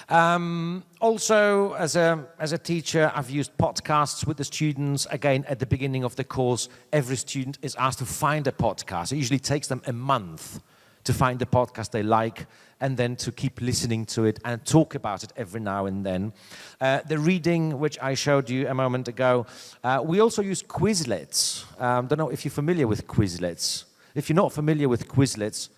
Also, as a teacher, I've used podcasts with the students. Again, at the beginning of the course, every student is asked to find a podcast. It usually takes them a month to find the podcast they like and then to keep listening to it and talk about it every now and then. The reading, which I showed you a moment ago, we also use Quizlets. Don't know if you're familiar with Quizlets. If you're not familiar with Quizlets,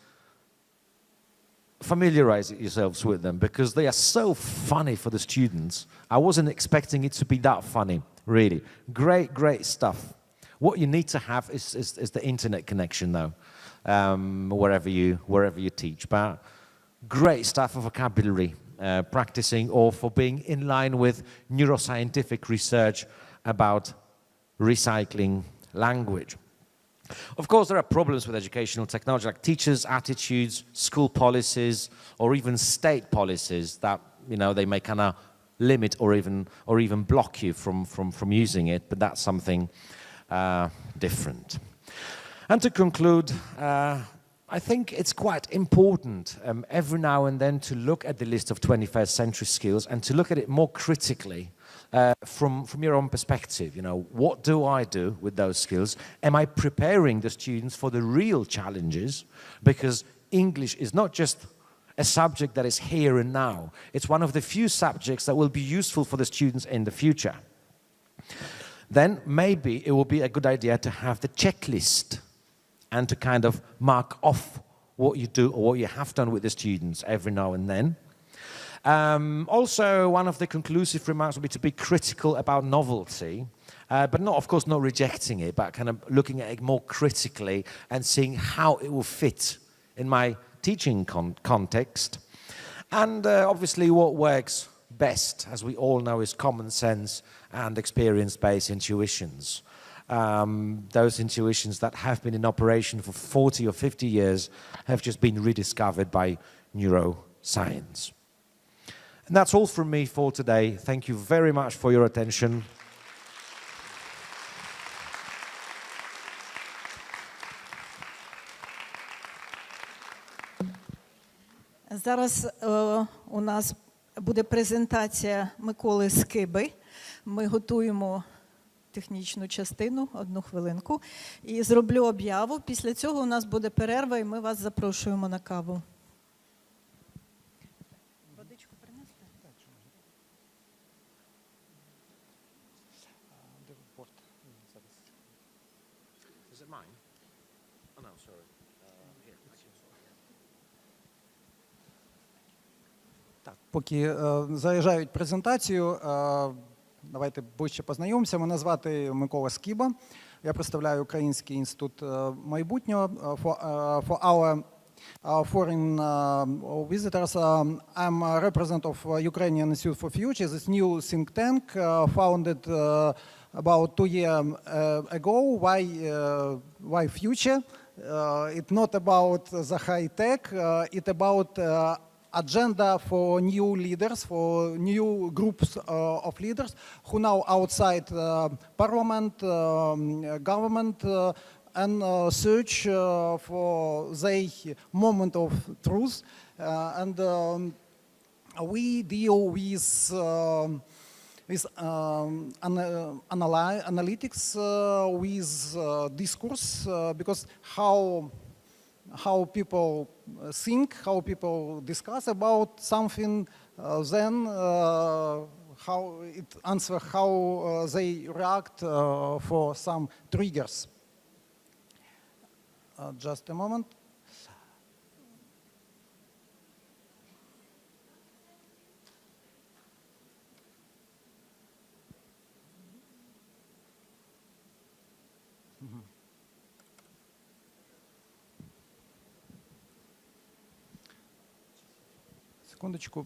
familiarize yourselves with them because they are so funny for the students. I wasn't expecting it to be that funny, really. Great, great stuff. What you need to have is the internet connection, though, wherever you teach. But great stuff for vocabulary practicing or for being in line with neuroscientific research about recycling language. Of course, there are problems with educational technology, like teachers' attitudes, school policies, or even state policies that, you know, they may kind of limit or even block you from using it, but that's something different. And to conclude, I think it's quite important every now and then to look at the list of 21st century skills and to look at it more critically from your own perspective. You know, what do I do with those skills? Am I preparing the students for the real challenges? Because English is not just a subject that is here and now. It's one of the few subjects that will be useful for the students in the future. Then maybe it will be a good idea to have the checklist and to kind of mark off what you do or what you have done with the students every now and then. Also, one of the conclusive remarks would be to be critical about novelty, but not, of course, not rejecting it, but kind of looking at it more critically and seeing how it will fit in my teaching context. And obviously what works best, as we all know, is common sense and experience-based intuitions. Those intuitions that have been in operation for 40 or 50 years have just been rediscovered by neuroscience. And that's all from me for today. Thank you very much for your attention. Зараз у нас буде презентація Миколи Скиби. Ми готуємо технічну частину, 1 хвилинку, і зроблю об'яву. Після цього у нас буде перерва, і ми вас запрошуємо на каву. Водичку принесли? Так, поки заряджають презентацію, давайте ближче познайомимося. Мене звати Микола Скиба. Я представляю Український інститут майбутнього. For our foreign visitors, I'm a representative of Ukrainian Institute for Future, this new think tank founded about 2 years ago. Why future? It's not about the high tech, it's about agenda for new leaders, for new groups of leaders who now outside parliament, government, and search for their moment of truth. And we deal with analytics, with discourse, because how people think, how people discuss about something, then how it answer how they react for some triggers. Just a moment. Секундочку,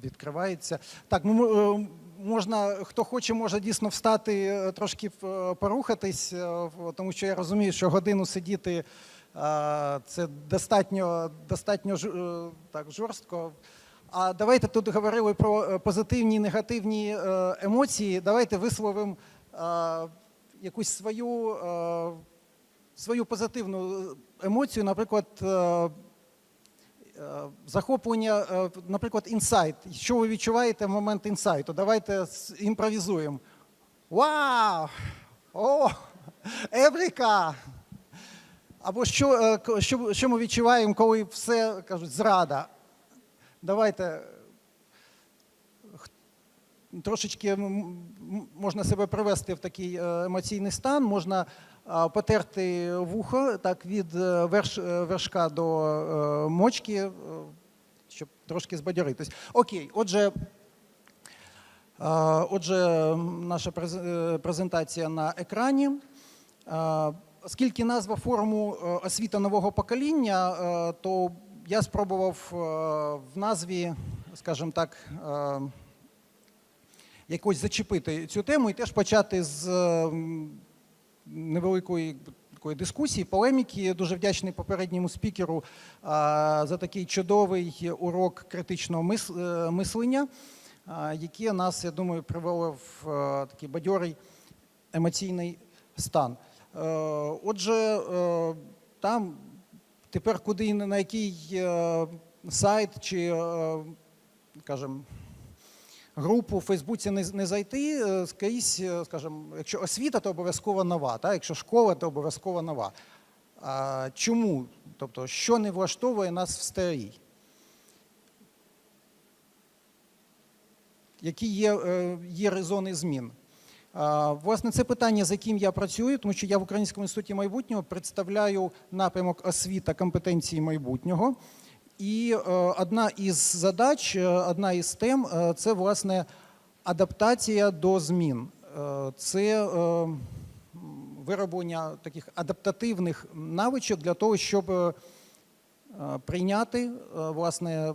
відкривається. Так, ну, можна, хто хоче, може дійсно встати, трошки порухатись, тому що я розумію, що годину сидіти це достатньо так, жорстко. А давайте тут говорили про позитивні і негативні емоції. Давайте висловимо якусь свою позитивну емоцію, наприклад, захоплення, наприклад, інсайт. Що ви відчуваєте в момент інсайту? Давайте імпровізуємо. Вау! О! Еврика! Або що ми відчуваємо, коли все, кажуть, зрада? Давайте трошечки можна себе привести в такий емоційний стан, можна потерти вухо так, від вершка до мочки, щоб трошки збадьоритись. Окей, отже, наша презентація на екрані. Оскільки назва форуму «Освіта нового покоління», то я спробував в назві, скажімо так, якось зачепити цю тему і теж почати з невеликої такої дискусії, полеміки. Дуже вдячний попередньому спікеру за такий чудовий урок критичного мислення, який нас, я думаю, привело в такий бадьорий емоційний стан. Отже, там тепер куди, на який сайт чи, скажімо, групу в Фейсбуці не зайти, скрізь, скажімо, якщо освіта, то обов'язково нова, так? Якщо школа, то обов'язково нова. Чому? Тобто, що не влаштовує нас в старій? Які є резони змін? Власне, це питання, з яким я працюю, тому що я в Українському інституті майбутнього представляю напрямок освіта компетенції майбутнього. І одна із задач, одна із тем – це, власне, адаптація до змін. Це вироблення таких адаптативних навичок для того, щоб прийняти, власне,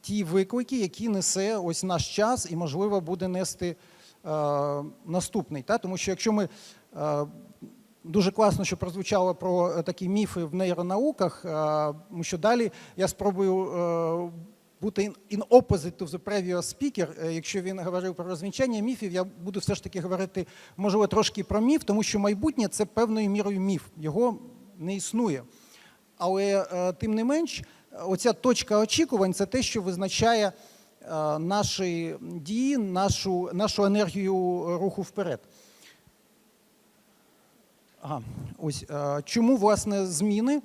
ті виклики, які несе ось наш час і, можливо, буде нести наступний. Тому що якщо ми, дуже класно, що прозвучало про такі міфи в нейронауках, тому що далі я спробую бути in opposite to the previous speaker. Якщо він говорив про розвінчання міфів, я буду все ж таки говорити, можливо, трошки про міф, тому що майбутнє – це певною мірою міф, його не існує. Але, тим не менш, оця точка очікувань – це те, що визначає наші дії, нашу енергію руху вперед. Ось чому, власне, зміни?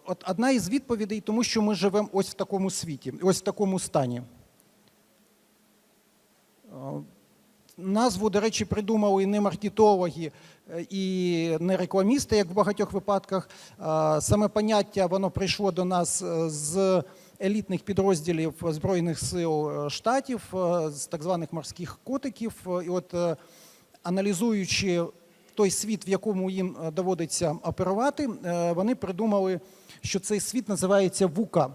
От одна із відповідей, тому що ми живемо ось в такому світі, ось в такому стані. Назву, до речі, придумали не маркетологи і не рекламісти, як в багатьох випадках. Саме поняття, воно прийшло до нас з елітних підрозділів Збройних сил Штатів, з так званих морських котиків. І от аналізуючи той світ, в якому їм доводиться оперувати, вони придумали, що цей світ називається вука.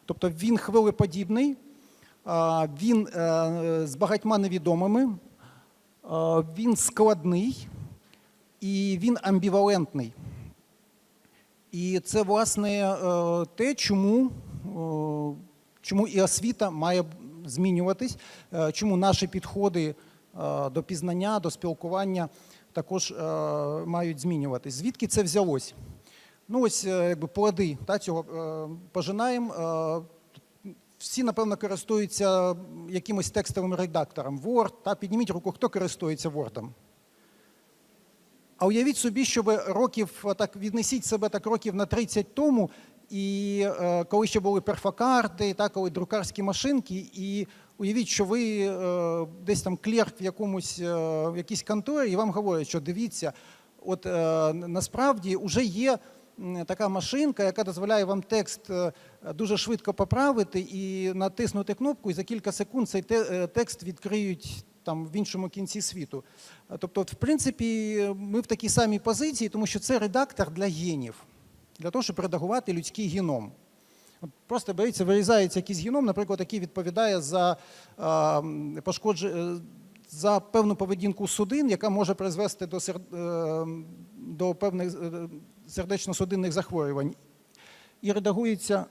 Тобто він хвилеподібний, він з багатьма невідомими, він складний і він амбівалентний. І це, власне, те, чому і освіта має змінюватись, чому наші підходи до пізнання, до спілкування також мають змінюватись. Звідки це взялось? Ну ось якби плоди цього пожинаємо. Всі, напевно, користуються якимось текстовим редактором. Word, підніміть руку, хто користується Word'ом. А уявіть собі, що ви віднесіть себе так років на 30 тому, і коли ще були перфокарти, коли друкарські машинки, і уявіть, що ви десь там клерк в якійсь конторі, і вам говорять, що дивіться, от насправді вже є така машинка, яка дозволяє вам текст дуже швидко поправити і натиснути кнопку, і за кілька секунд цей текст відкриють там в іншому кінці світу. Тобто, в принципі, ми в такій самій позиції, тому що це редактор для генів, для того, щоб редагувати людський геном. Просто береться, вирізається якийсь геном, наприклад, який відповідає за певну поведінку судин, яка може призвести до певних сердечно-судинних захворювань. І редагується,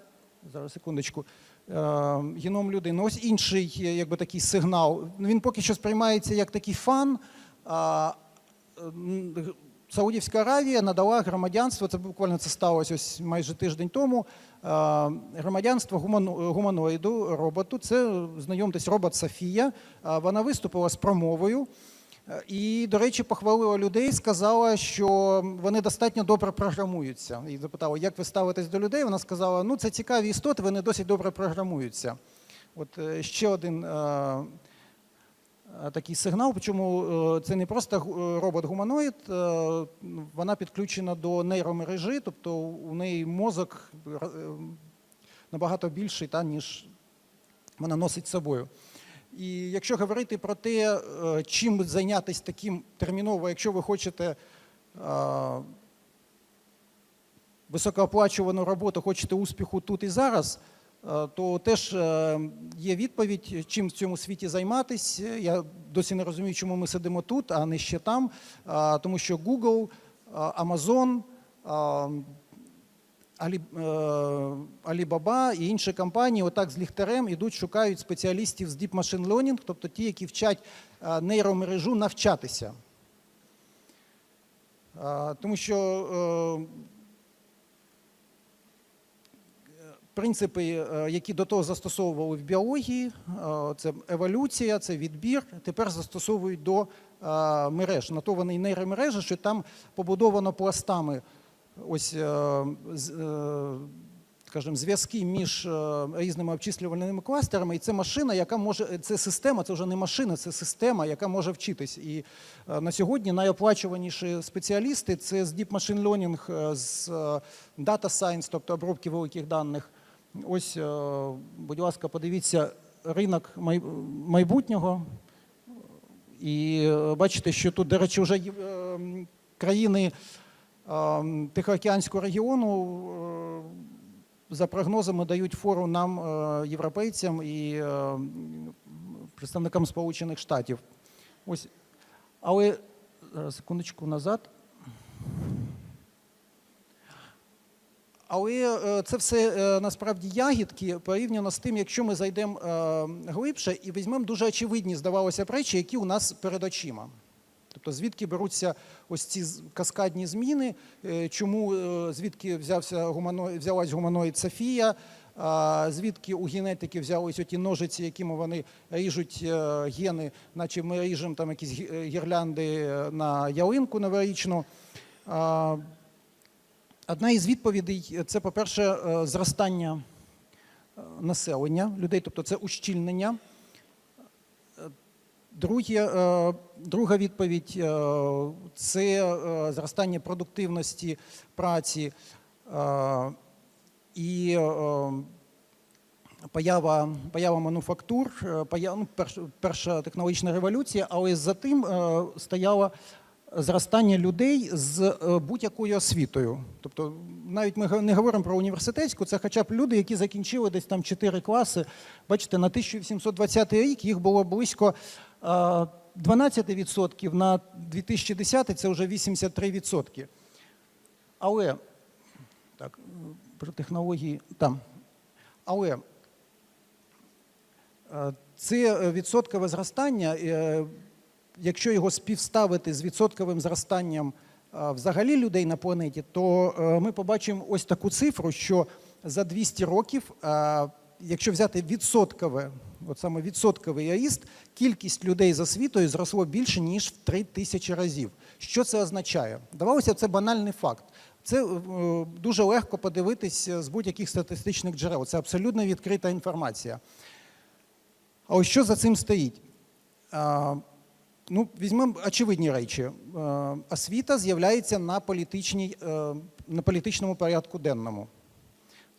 зараз, секундочку, геном людини. Ось інший такий сигнал. Він поки що сприймається як такий фан. Саудівська Аравія надала громадянство, це буквально сталося ось майже тиждень тому, громадянство гуманоїду, роботу. Це, знайомтесь, робот Софія. Вона виступила з промовою і, до речі, похвалила людей, сказала, що вони достатньо добре програмуються. І запитала, як ви ставитесь до людей? Вона сказала, ну це цікаві істоти, вони досить добре програмуються. От ще один такий сигнал, чому це не просто робот-гуманоїд, вона підключена до нейромережі, тобто у неї мозок набагато більший, ніж вона носить з собою. І якщо говорити про те, чим зайнятися таким терміново, якщо ви хочете високооплачувану роботу, хочете успіху тут і зараз, то теж є відповідь, чим в цьому світі займатися. Я досі не розумію, чому ми сидимо тут, а не ще там. Тому що Google, Amazon, Alibaba і інші компанії отак з ліхтарем ідуть, шукають спеціалістів з Deep Machine Learning, тобто ті, які вчать нейромережу навчатися. Тому що принципи, які до того застосовували в біології, це еволюція, це відбір, тепер застосовують до мереж. На то вони нейромережі, що там побудовано пластами ось, скажімо, зв'язки між різними обчислювальними кластерами, і це машина, яка може, це система, це вже не машина, це система, яка може вчитись. І на сьогодні найоплачуваніші спеціалісти – це з Deep Machine Learning, з Data Science, тобто обробки великих даних. Ось, будь ласка, подивіться ринок майбутнього. І бачите, що тут, до речі, вже країни Тихоокеанського регіону за прогнозами дають фору нам, європейцям і представникам Сполучених Штатів. Ось. Але, секундочку назад. Але це все насправді ягідки порівняно з тим, якщо ми зайдемо глибше і візьмемо дуже очевидні, здавалося б, речі, які у нас перед очима. Тобто звідки беруться ось ці каскадні зміни, чому, звідки взялась гуманоїд Софія, звідки у генетики взялись оті ножиці, якими вони ріжуть гени, наче ми ріжемо там якісь гірлянди на ялинку новорічну. Одна із відповідей – це, по-перше, зростання населення людей, тобто це ущільнення. Друга відповідь – це зростання продуктивності праці і поява мануфактур, перша технологічна революція, але за тим стояло зростання людей з будь-якою освітою. Тобто навіть ми не говоримо про університетську, це хоча б люди, які закінчили десь там 4 класи. Бачите, на 1820 рік їх було близько 12%, на 2010 це вже 83%. Але, так, про технології, там. Але це відсоткове зростання, якщо його співставити з відсотковим зростанням взагалі людей на планеті, то ми побачимо ось таку цифру, що за 200 років, якщо взяти відсоткове, от саме відсотковий ріст, кількість людей за світою зросло більше, ніж в 3000 разів. Що це означає? Здавалося, це банальний факт. Це дуже легко подивитись з будь-яких статистичних джерел. Це абсолютно відкрита інформація. А ось що за цим стоїть? Ну, візьмемо очевидні речі. Освіта з'являється на політичному порядку денному.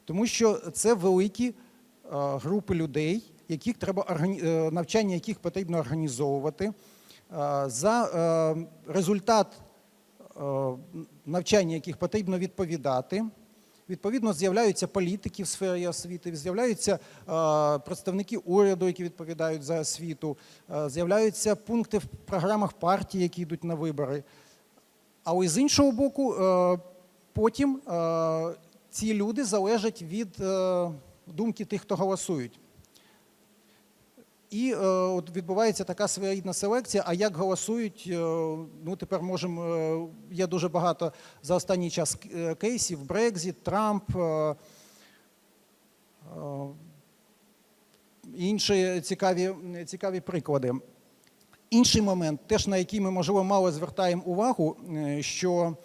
Тому що це великі групи людей, навчання яких потрібно організовувати. За результат навчання яких потрібно відповідати. Відповідно, з'являються політики в сфері освіти, з'являються представники уряду, які відповідають за освіту, з'являються пункти в програмах партій, які йдуть на вибори. Але з іншого боку, потім ці люди залежать від думки тих, хто голосують. І от відбувається така своєрідна селекція, а як голосують, ну тепер можемо, є дуже багато за останній час кейсів, Брекзит, Трамп, інші цікаві приклади. Інший момент, теж на який ми, можливо, мало звертаємо увагу, що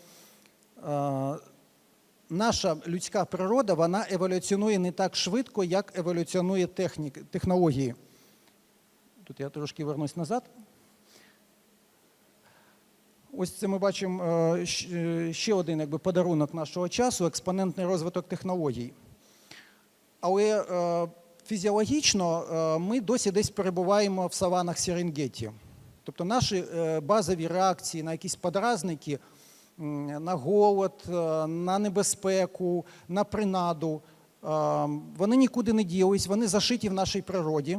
наша людська природа, вона еволюціонує не так швидко, як еволюціонує технології. Тут я трошки вернусь назад. Ось це ми бачимо ще один подарунок нашого часу – експонентний розвиток технологій. Але фізіологічно ми досі десь перебуваємо в саванах Серенгеті. Тобто наші базові реакції на якісь подразники, на голод, на небезпеку, на принаду, вони нікуди не ділись, вони зашиті в нашій природі.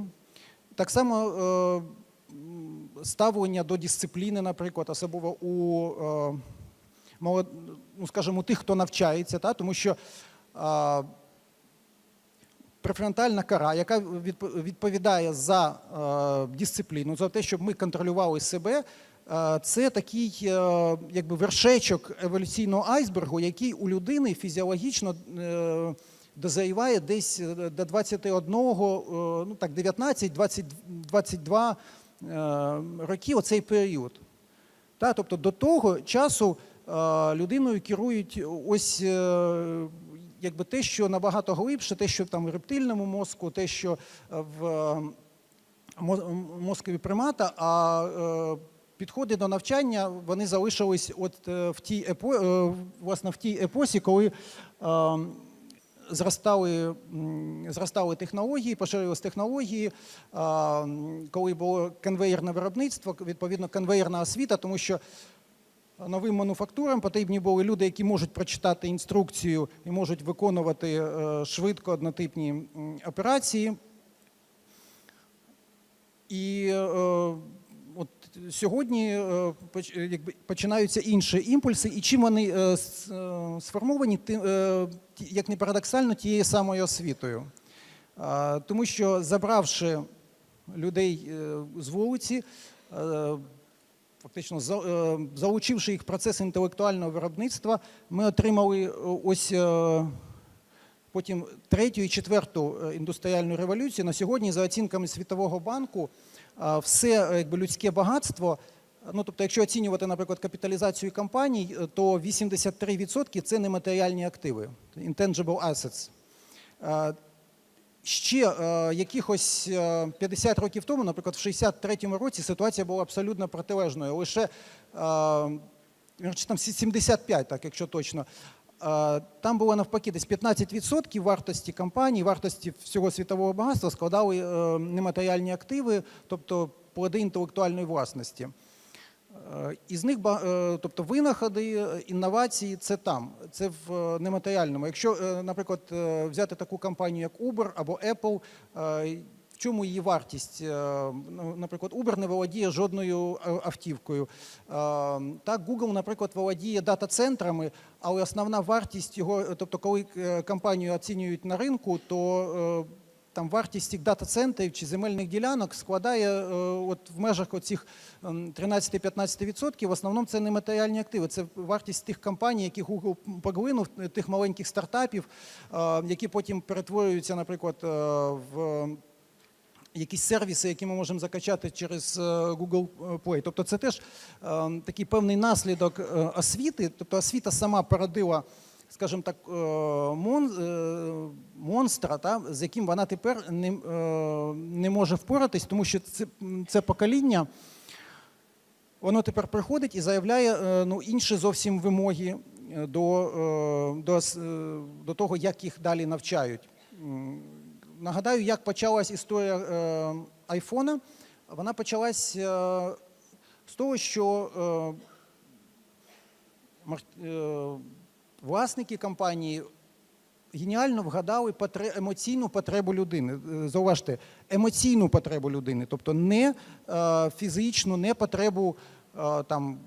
Так само ставлення до дисципліни, наприклад, особливо у тих, хто навчається, тому що префронтальна кора, яка відповідає за дисципліну, за те, щоб ми контролювали себе, це такий вершечок еволюційного айсбергу, який у людини фізіологічно дозріває десь до 21, ну так, 19, 20, 22 роки, оцей період. Тобто до того часу людиною керують ось те, що набагато глибше, те, що там в рептильному мозку, те, що в мозкові примата, а підходи до навчання, вони залишились от в тій епосі, коли зростали технології, поширились технології, коли було конвеєрне виробництво, відповідно конвеєрна освіта, тому що новим мануфактурам потрібні були люди, які можуть прочитати інструкцію і можуть виконувати швидко однотипні операції. І от сьогодні починаються інші імпульси, і чим вони сформовані, як не парадоксально, тією самою освітою. Тому що, забравши людей з вулиці, фактично залучивши їх в процес інтелектуального виробництва, ми отримали ось потім третю і четверту індустріальну революцію. На сьогодні, за оцінками Світового банку, все людське багатство, ну, тобто, якщо оцінювати, наприклад, капіталізацію компаній, то 83% – це нематеріальні активи, intangible assets. Ще якихось 50 років тому, наприклад, в 63-му році ситуація була абсолютно протилежною. Лише там 75, так, якщо точно. Там було навпаки десь 15% вартості компаній, вартості всього світового багатства складали нематеріальні активи, тобто плоди інтелектуальної власності. Із них, тобто винаходи, інновації – це там, це в нематеріальному. Якщо, наприклад, взяти таку компанію, як Uber або Apple, в чому її вартість? Наприклад, Uber не володіє жодною автівкою. Так, Google, наприклад, володіє дата-центрами, але основна вартість його, тобто коли компанію оцінюють на ринку, то там вартість цих дата-центрів чи земельних ділянок складає от в межах оцих 13-15%. В основному це нематеріальні активи. Це вартість тих компаній, які Google поглинув, тих маленьких стартапів, які потім перетворюються, наприклад, в якісь сервіси, які ми можемо закачати через Google Play. Тобто це теж такий певний наслідок освіти. Тобто освіта сама породила, скажімо так, монстра, з яким вона тепер не може впоратись, тому що це покоління, воно тепер приходить і заявляє інші зовсім вимоги до того, як їх далі навчають. Нагадаю, як почалась історія айфона. Вона почалась з того, що власники компанії геніально вгадали емоційну потребу людини. Зауважте, емоційну потребу людини, тобто не фізичну, не потребу там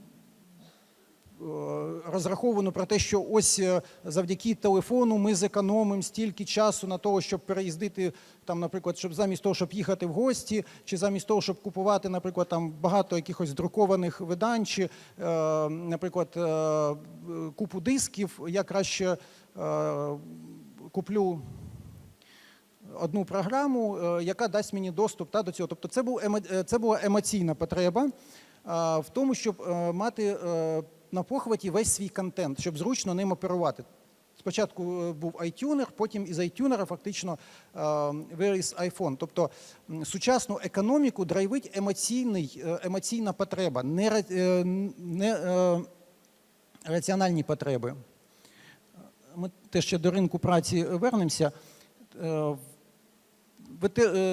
розраховану про те, що ось завдяки телефону ми зекономимо стільки часу на того, щоб переїздити, там, наприклад, щоб замість того, щоб їхати в гості, чи замість того, щоб купувати, наприклад, там багато якихось друкованих видань, чи, наприклад, купу дисків, я краще куплю одну програму, яка дасть мені доступ до цього. Тобто це була емоційна потреба в тому, щоб мати на похваті весь свій контент, щоб зручно ним оперувати. Спочатку був iTuner, потім із iTuner фактично виріс iPhone. Тобто сучасну економіку драйвить емоційна потреба, не раціональні потреби. Ми теж ще до ринку праці вернемося. Ви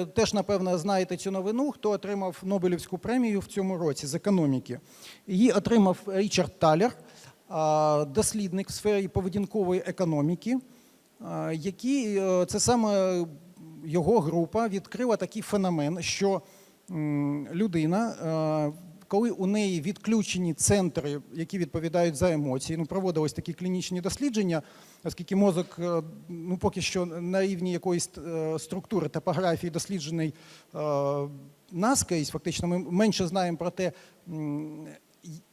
теж, напевно, знаєте цю новину, хто отримав Нобелівську премію в цьому році з економіки. Її отримав Річард Талер, дослідник в сфері поведінкової економіки, це саме його група відкрила такий феномен, що людина, коли у неї відключені центри, які відповідають за емоції, проводились такі клінічні дослідження, оскільки мозок поки що на рівні якоїсь структури, топографії досліджений наскрізь, фактично ми менше знаємо про те,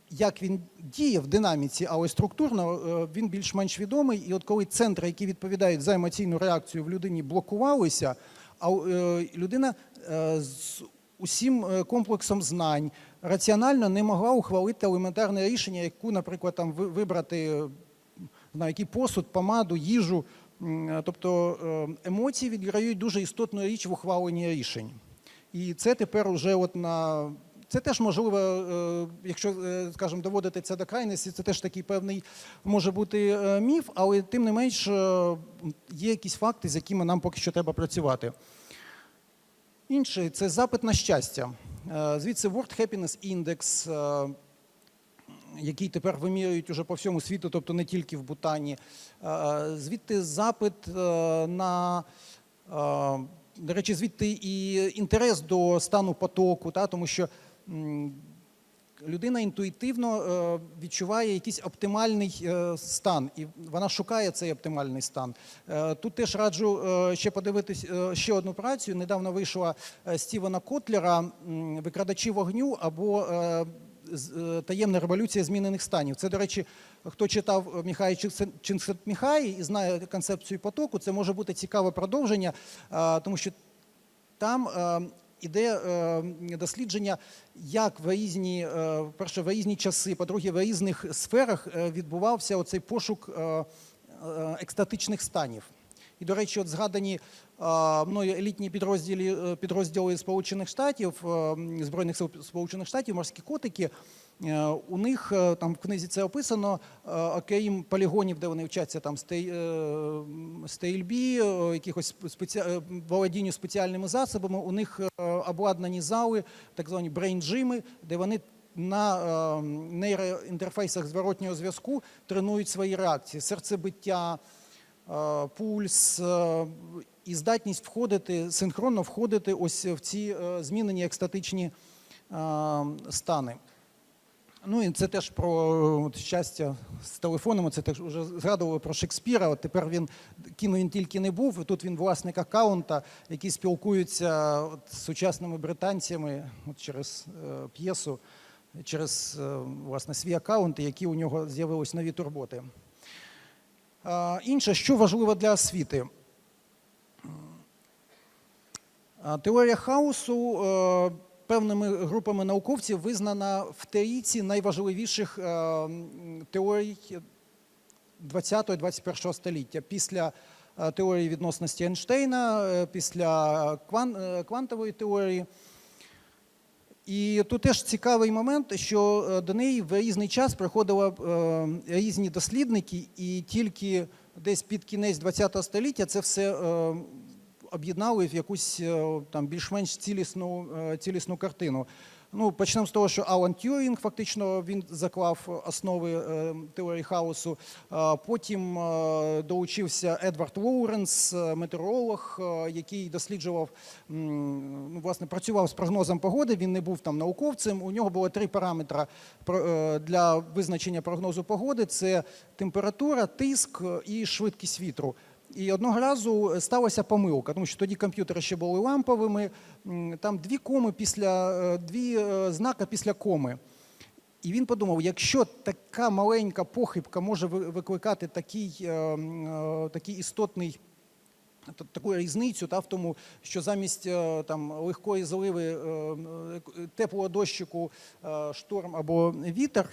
як він діє в динаміці, але структурно він більш-менш відомий. І от коли центри, які відповідають за емоційну реакцію в людині, блокувалися, а людина з усім комплексом знань раціонально не могла ухвалити елементарне рішення, яку, наприклад, там вибрати, який посуд, помаду, їжу. Тобто емоції відіграють дуже істотну річ в ухваленні рішень. І це тепер уже це теж можливо, якщо, скажімо, доводити це до крайності, це теж такий певний може бути міф, але тим не менш є якісь факти, з якими нам поки що треба працювати. Інший – це запит на щастя. Звідси World Happiness Index, який тепер вимірюють уже по всьому світу, тобто не тільки в Бутані. Звідти запит на, до речі, звідти і інтерес до стану потоку, тому що людина інтуїтивно відчуває якийсь оптимальний стан, і вона шукає цей оптимальний стан. Тут теж раджу ще подивитись ще одну працю. Недавно вийшла Стівена Котлера «Викрадачі вогню» або таємна революція змінених станів. Це, до речі, хто читав Міхая Чингсентміхай і знає концепцію потоку, це може бути цікаве продовження, тому що там іде дослідження, як в різні, перше, в різні часи, по-друге, в різних сферах відбувався оцей пошук екстатичних станів. І, до речі, от згадані мною елітні підрозділи Сполучених Штатів, Збройних сил Сполучених Штатів, морські котики, у них, там в книзі це описано, окрім полігонів, де вони вчаться там стрільбі, якихось володінню спеціальними засобами, у них обладнані зали, так звані брейн-джими, де вони на нейроінтерфейсах зворотнього зв'язку тренують свої реакції, серцебиття, пульс і здатність входити, синхронно входити ось в ці змінені екстатичні стани. Ну і це теж про щастя з телефонами, це теж вже згадували про Шекспіра, от тепер ким він тільки не був, і тут він власник аккаунта, який спілкується з сучасними британцями через п'єсу, через власне свій аккаунт, які у нього з'явились нові турботи. Інше, що важливо для освіти. Теорія хаосу певними групами науковців визнана в трійці найважливіших теорій 20-21 століття. Після теорії відносності Ейнштейна, після квантової теорії. І тут теж цікавий момент, що до неї в різний час приходили різні дослідники, і тільки десь під кінець ХХ століття це все об'єднали в якусь там більш-менш цілісну картину. Ну, почнемо з того, що Алан Тюрінг, фактично, він заклав основи теорії хаосу. Потім долучився Едвард Лоуренс, метеоролог, який досліджував, власне, працював з прогнозом погоди, він не був там науковцем. У нього було 3 параметри для визначення прогнозу погоди. Це температура, тиск і швидкість вітру. І одного разу сталася помилка, тому що тоді комп'ютери ще були ламповими, там 2 коми після, 2 знака після коми. І він подумав, якщо така маленька похибка може викликати такий істотний, таку різницю в тому, що замість там, легкої зливи теплого дощику шторм або вітер,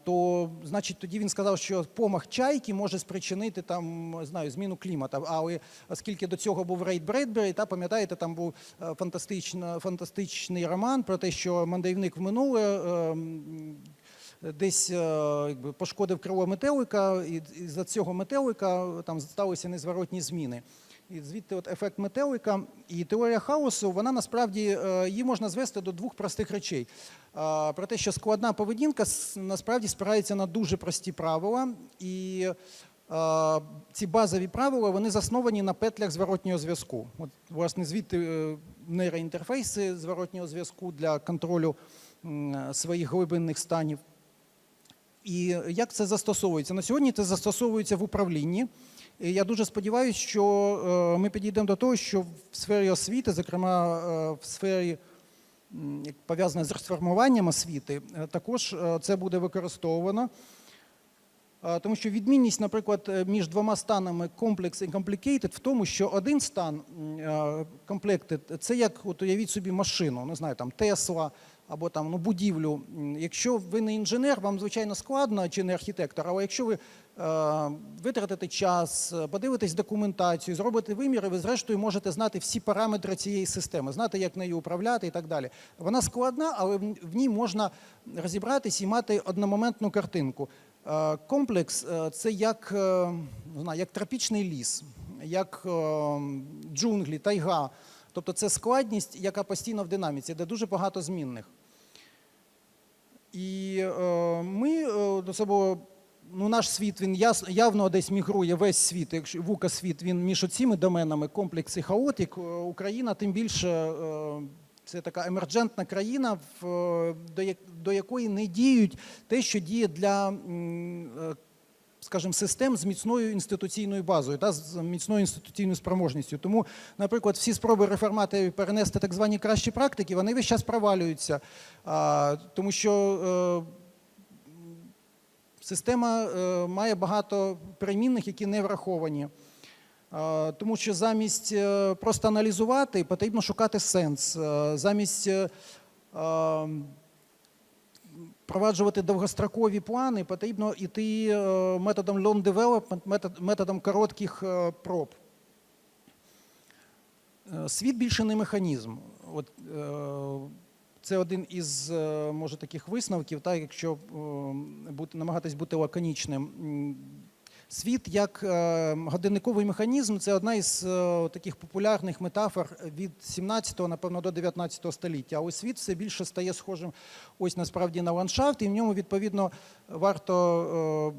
то, значить, тоді він сказав, що помах чайки може спричинити там, не знаю, зміну клімату. Але оскільки до цього був Рей Бредбері, пам'ятаєте, там був фантастичний роман про те, що мандрівник в минуле десь якби, пошкодив крило метелика, і за цього метелика там сталися незворотні зміни. І звідти от ефект метелика і теорія хаосу, вона насправді, її можна звести до 2 простих речей. Про те, що складна поведінка насправді спирається на дуже прості правила, і ці базові правила, вони засновані на петлях зворотнього зв'язку. От, власне, звідти нейроінтерфейси зворотнього зв'язку для контролю своїх глибинних станів. І як це застосовується? На сьогодні це застосовується в управлінні. І я дуже сподіваюся, що ми підійдемо до того, що в сфері освіти, зокрема в сфері, пов'язаної з реформуванням освіти, також це буде використовано. Тому що відмінність, наприклад, між 2 станами complex і complicated в тому, що один стан complected – це як, от уявіть собі, машину, не знаю, там Тесла або там, ну, будівлю. Якщо ви не інженер, вам, звичайно, складно, чи не архітектор, але якщо ви витратите час, подивитесь документацію, зробите виміри, ви зрештою можете знати всі параметри цієї системи, знати, як нею управляти і так далі. Вона складна, але в ній можна розібратись і мати одномоментну картинку. Комплекс – це як, не знаю, як тропічний ліс, як джунглі, тайга. Тобто це складність, яка постійно в динаміці, де дуже багато змінних. І ми до себе, ну, наш світ, він явно десь мігрує, весь світ, якщо ВУКа-світ, він між оціми доменами, комплекс і хаотик. Україна, тим більше, це така емерджентна країна, до якої не діють те, що діє для скажімо, систем з міцною інституційною базою, та, з міцною інституційною спроможністю. Тому, наприклад, всі спроби реформаторів перенести так звані кращі практики, вони весь час провалюються, тому що система має багато перемінних, які не враховані. Тому що замість просто аналізувати, потрібно шукати сенс. Замість впроваджувати довгострокові плани, потрібно йти методом long development, методом коротких проб. Світ більше не механізм. От, це один із, може, таких висновків, так, якщо намагатись бути лаконічним. Світ як годинниковий механізм – це одна із таких популярних метафор від 17-го, напевно, до 19 століття. Але світ все більше стає схожим ось насправді на ландшафт, і в ньому, відповідно, варто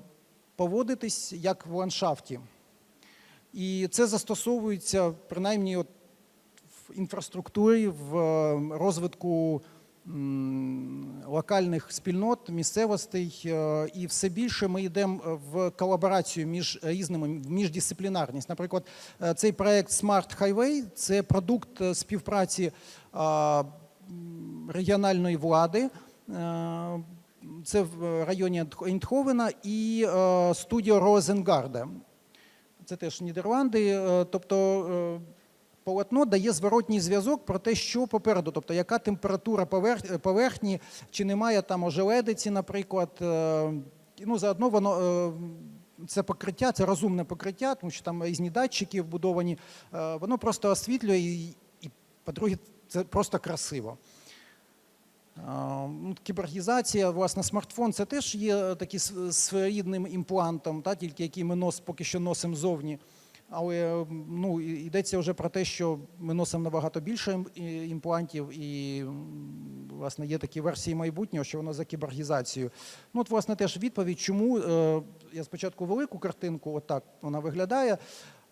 поводитись як в ландшафті. І це застосовується, принаймні, от, в інфраструктурі, в розвитку локальних спільнот, місцевостей, і все більше ми йдемо в колаборацію між різними, в міждисциплінарність. Наприклад, цей проект Smart Highway – це продукт співпраці регіональної влади, це в районі Ейндховена, і студіо Розенгарда. Це теж Нідерланди, тобто полотно дає зворотній зв'язок про те, що попереду, тобто яка температура поверхні, чи немає там ожеледиці, наприклад. Ну, заодно воно, це покриття, це розумне покриття, тому що там різні датчики вбудовані, воно просто освітлює і по-друге, це просто красиво. Кіборгізація, власне, смартфон – це теж є таким своєрідним імплантом, та, тільки який ми поки що носимо ззовні. Але ну, йдеться вже про те, що ми носимо набагато більше імплантів, і, власне, є такі версії майбутнього, що воно за кіборгізацією. Ну, от, власне, теж відповідь, чому, я спочатку велику картинку, отак вона виглядає.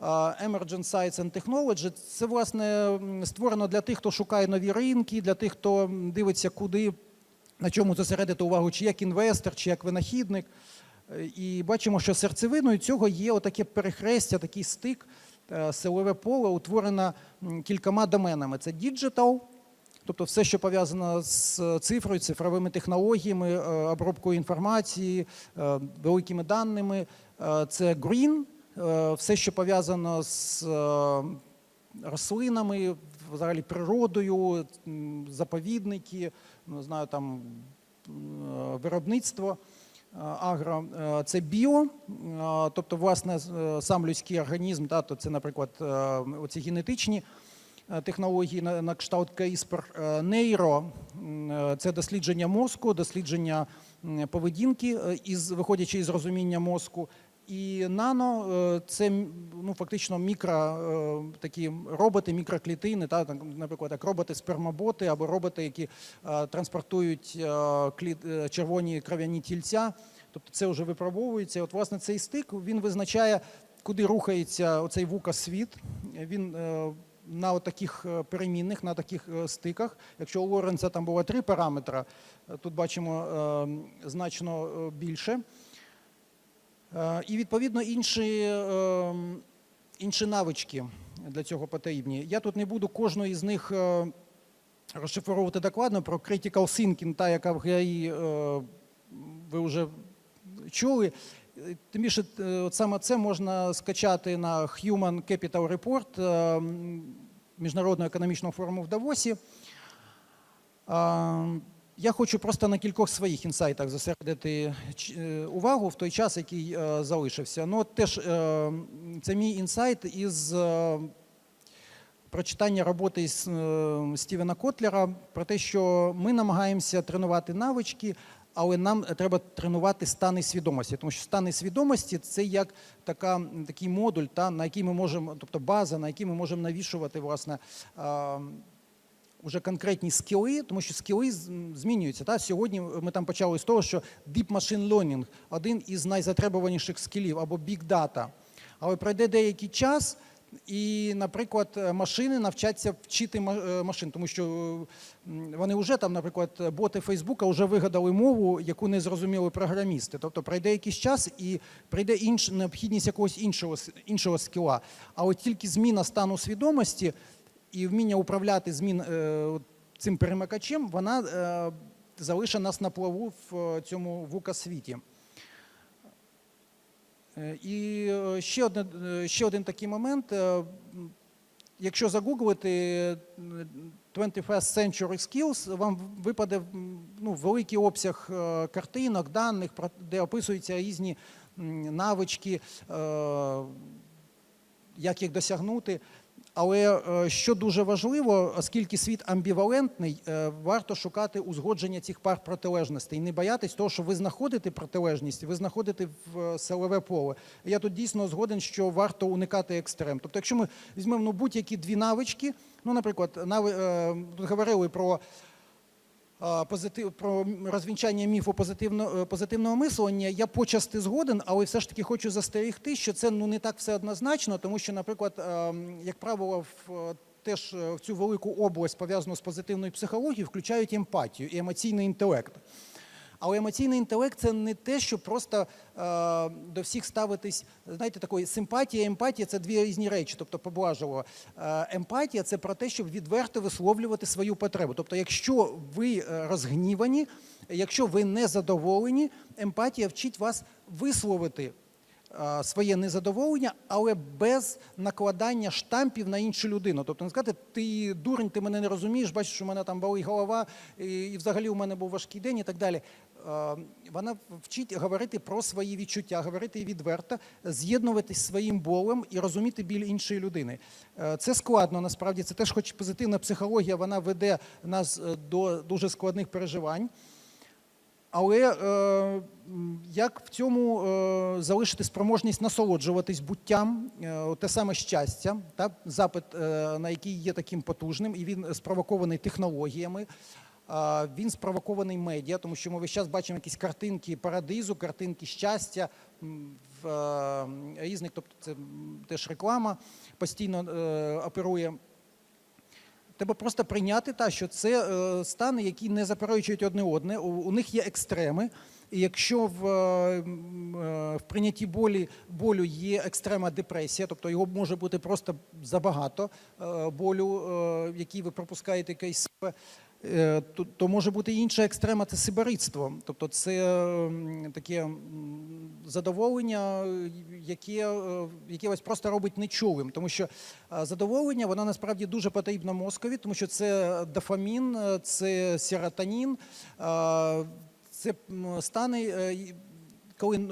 Emergent Science and Technology – це, власне, створено для тих, хто шукає нові ринки, для тих, хто дивиться, куди, на чому зосередити увагу, чи як інвестор, чи як винахідник. І бачимо, що серцевиною цього є отаке перехрестя, такий стик, силове поле, утворене кількома доменами. Це digital, тобто все, що пов'язано з цифрою, цифровими технологіями, обробкою інформації, великими даними. Це green, все, що пов'язано з рослинами, взагалі природою, заповідники, не знаю, там виробництво. Агро – це біо, тобто, власне, сам людський організм, то це, наприклад, оці генетичні технології на кшталт CRISPR. Нейро – це дослідження мозку, дослідження поведінки, виходячи із розуміння мозку. І нано – це ну, фактично такі роботи, мікроклітини, наприклад, як роботи-спермоботи або роботи, які транспортують червоні кров'яні тільця. Тобто це вже випробовується. І от, власне, цей стик, він визначає, куди рухається оцей вука-світ. Він на таких перемінних, на таких стиках. Якщо у Лоренца там було 3 параметри, тут бачимо значно більше. І, відповідно, інші навички для цього потрібні. Я тут не буду кожну із них розшифровувати докладно про critical thinking, та, яка в ГАІ ви вже чули. Тим більше, саме це можна скачати на Human Capital Report Міжнародного економічного форуму в Давосі. Я хочу просто на кількох своїх інсайтах зосередити увагу в той час, який залишився. Ну, теж це мій інсайт із прочитання роботи Стівена Котлера про те, що ми намагаємося тренувати навички, але нам треба тренувати стани свідомості. Тому що стани свідомості – це як такий модуль, на який ми можемо, тобто база, на який ми можемо навішувати, власне, уже конкретні скіли, тому що скіли змінюються. Сьогодні ми там почали з того, що Deep Machine Learning – один із найзатребуваніших скілів, або Big Data. Але пройде деякий час, І, наприклад, машини навчаться вчити машин, тому що вони вже там, наприклад, боти Фейсбука вже вигадали мову, яку не зрозуміли програмісти. Тобто пройде якийсь час і прийде необхідність якогось іншого скіла. А от тільки зміна стану свідомості і вміння управляти цим перемикачем, вона залишить нас на плаву в цьому VUCA-світі. І ще один такий момент. Якщо загуглити 21st Century Skills, вам випаде великий обсяг картинок, даних, де описуються різні навички, як їх досягнути. Але що дуже важливо, оскільки світ амбівалентний, варто шукати узгодження цих пар протилежностей. І не боятись того, що ви знаходите протилежність, ви знаходите в силове поле. Я тут дійсно згоден, що варто уникати екстрем. Тобто, якщо ми візьмемо будь-які дві навички, наприклад, тут говорили про розвінчання міфу позитивного мислення, я почасти згоден, але все ж таки хочу застерігти, що це не так все однозначно, тому що, наприклад, як правило, теж в цю велику область, пов'язану з позитивною психологією, включають емпатію і емоційний інтелект. Але емоційний інтелект – це не те, що просто до всіх ставитись, знаєте, такої симпатія і емпатія – це дві різні речі, тобто поблажливо. Емпатія – це про те, щоб відверто висловлювати свою потребу. Тобто, якщо ви розгнівані, якщо ви незадоволені, емпатія вчить вас висловити своє незадоволення, але без накладання штампів на іншу людину. Тобто не сказати, ти дурень, ти мене не розумієш, бачиш, що в мене там болить голова, і взагалі у мене був важкий день і так далі. Вона вчить говорити про свої відчуття, говорити відверто, з'єднуватись своїм болем і розуміти біль іншої людини. Це складно, насправді, це теж, хоч позитивна психологія, вона веде нас до дуже складних переживань. Але як в цьому залишити спроможність насолоджуватись буттям, те саме щастя, запит на який є таким потужним, і він спровокований технологіями, він спровокований медіа, тому що ми весь час бачимо якісь картинки парадизу, картинки щастя, різних, тобто це теж реклама постійно оперує. Треба просто прийняти, що це стани, які не заперечують одне одне, у них є екстреми, і якщо в прийнятті болю є екстрема депресія, тобто його може бути просто забагато болю, який ви пропускаєте крізь себе, то може бути інша екстрема – це сибирицтво. Тобто це таке задоволення, яке вас просто робить нечулим. Тому що задоволення, воно насправді дуже потрібно мозкові, тому що це дофамін, це серотонін, це стани, коли,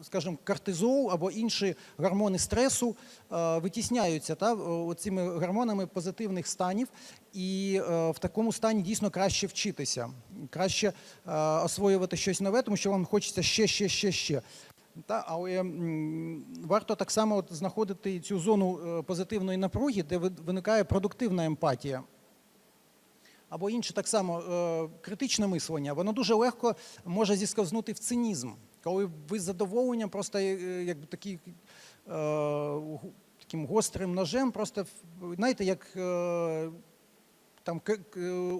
скажімо, кортизол або інші гормони стресу витісняються цими гормонами позитивних станів, і в такому стані дійсно краще вчитися, краще освоювати щось нове, тому що вам хочеться ще. Але варто так само знаходити цю зону позитивної напруги, де виникає продуктивна емпатія. Або інше так само критичне мислення, воно дуже легко може зісковзнути в цинізм. Коли ви з задоволенням просто якби таким гострим ножем, просто, знаєте, як там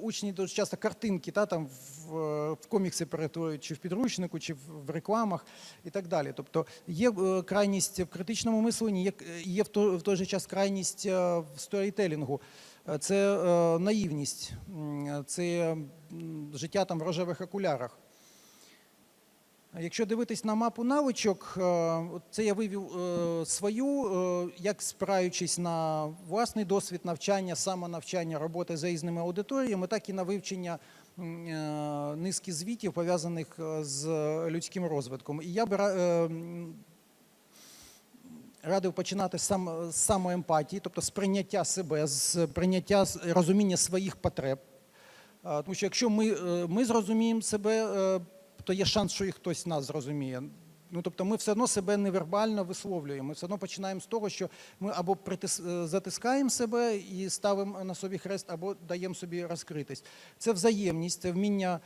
учні дуже часто картинки там в комікси перетворюють, чи в підручнику, чи в рекламах і так далі. Тобто є крайність в критичному мисленні, є в той же час крайність в сторітелінгу. Це наївність, це життя там в рожевих окулярах. Якщо дивитись на мапу навичок, це я вивів свою, як спираючись на власний досвід навчання, самонавчання, роботи з різними аудиторіями, так і на вивчення низки звітів, пов'язаних з людським розвитком. І я б радив починати з самоемпатії, тобто з прийняття себе, з прийняття розуміння своїх потреб. Тому що якщо ми зрозуміємо себе, то є шанс, що і хтось нас зрозуміє. Тобто ми все одно себе невербально висловлюємо. Ми все одно починаємо з того, що ми або затискаємо себе і ставимо на собі хрест, або даємо собі розкритись. Це взаємність, це вміння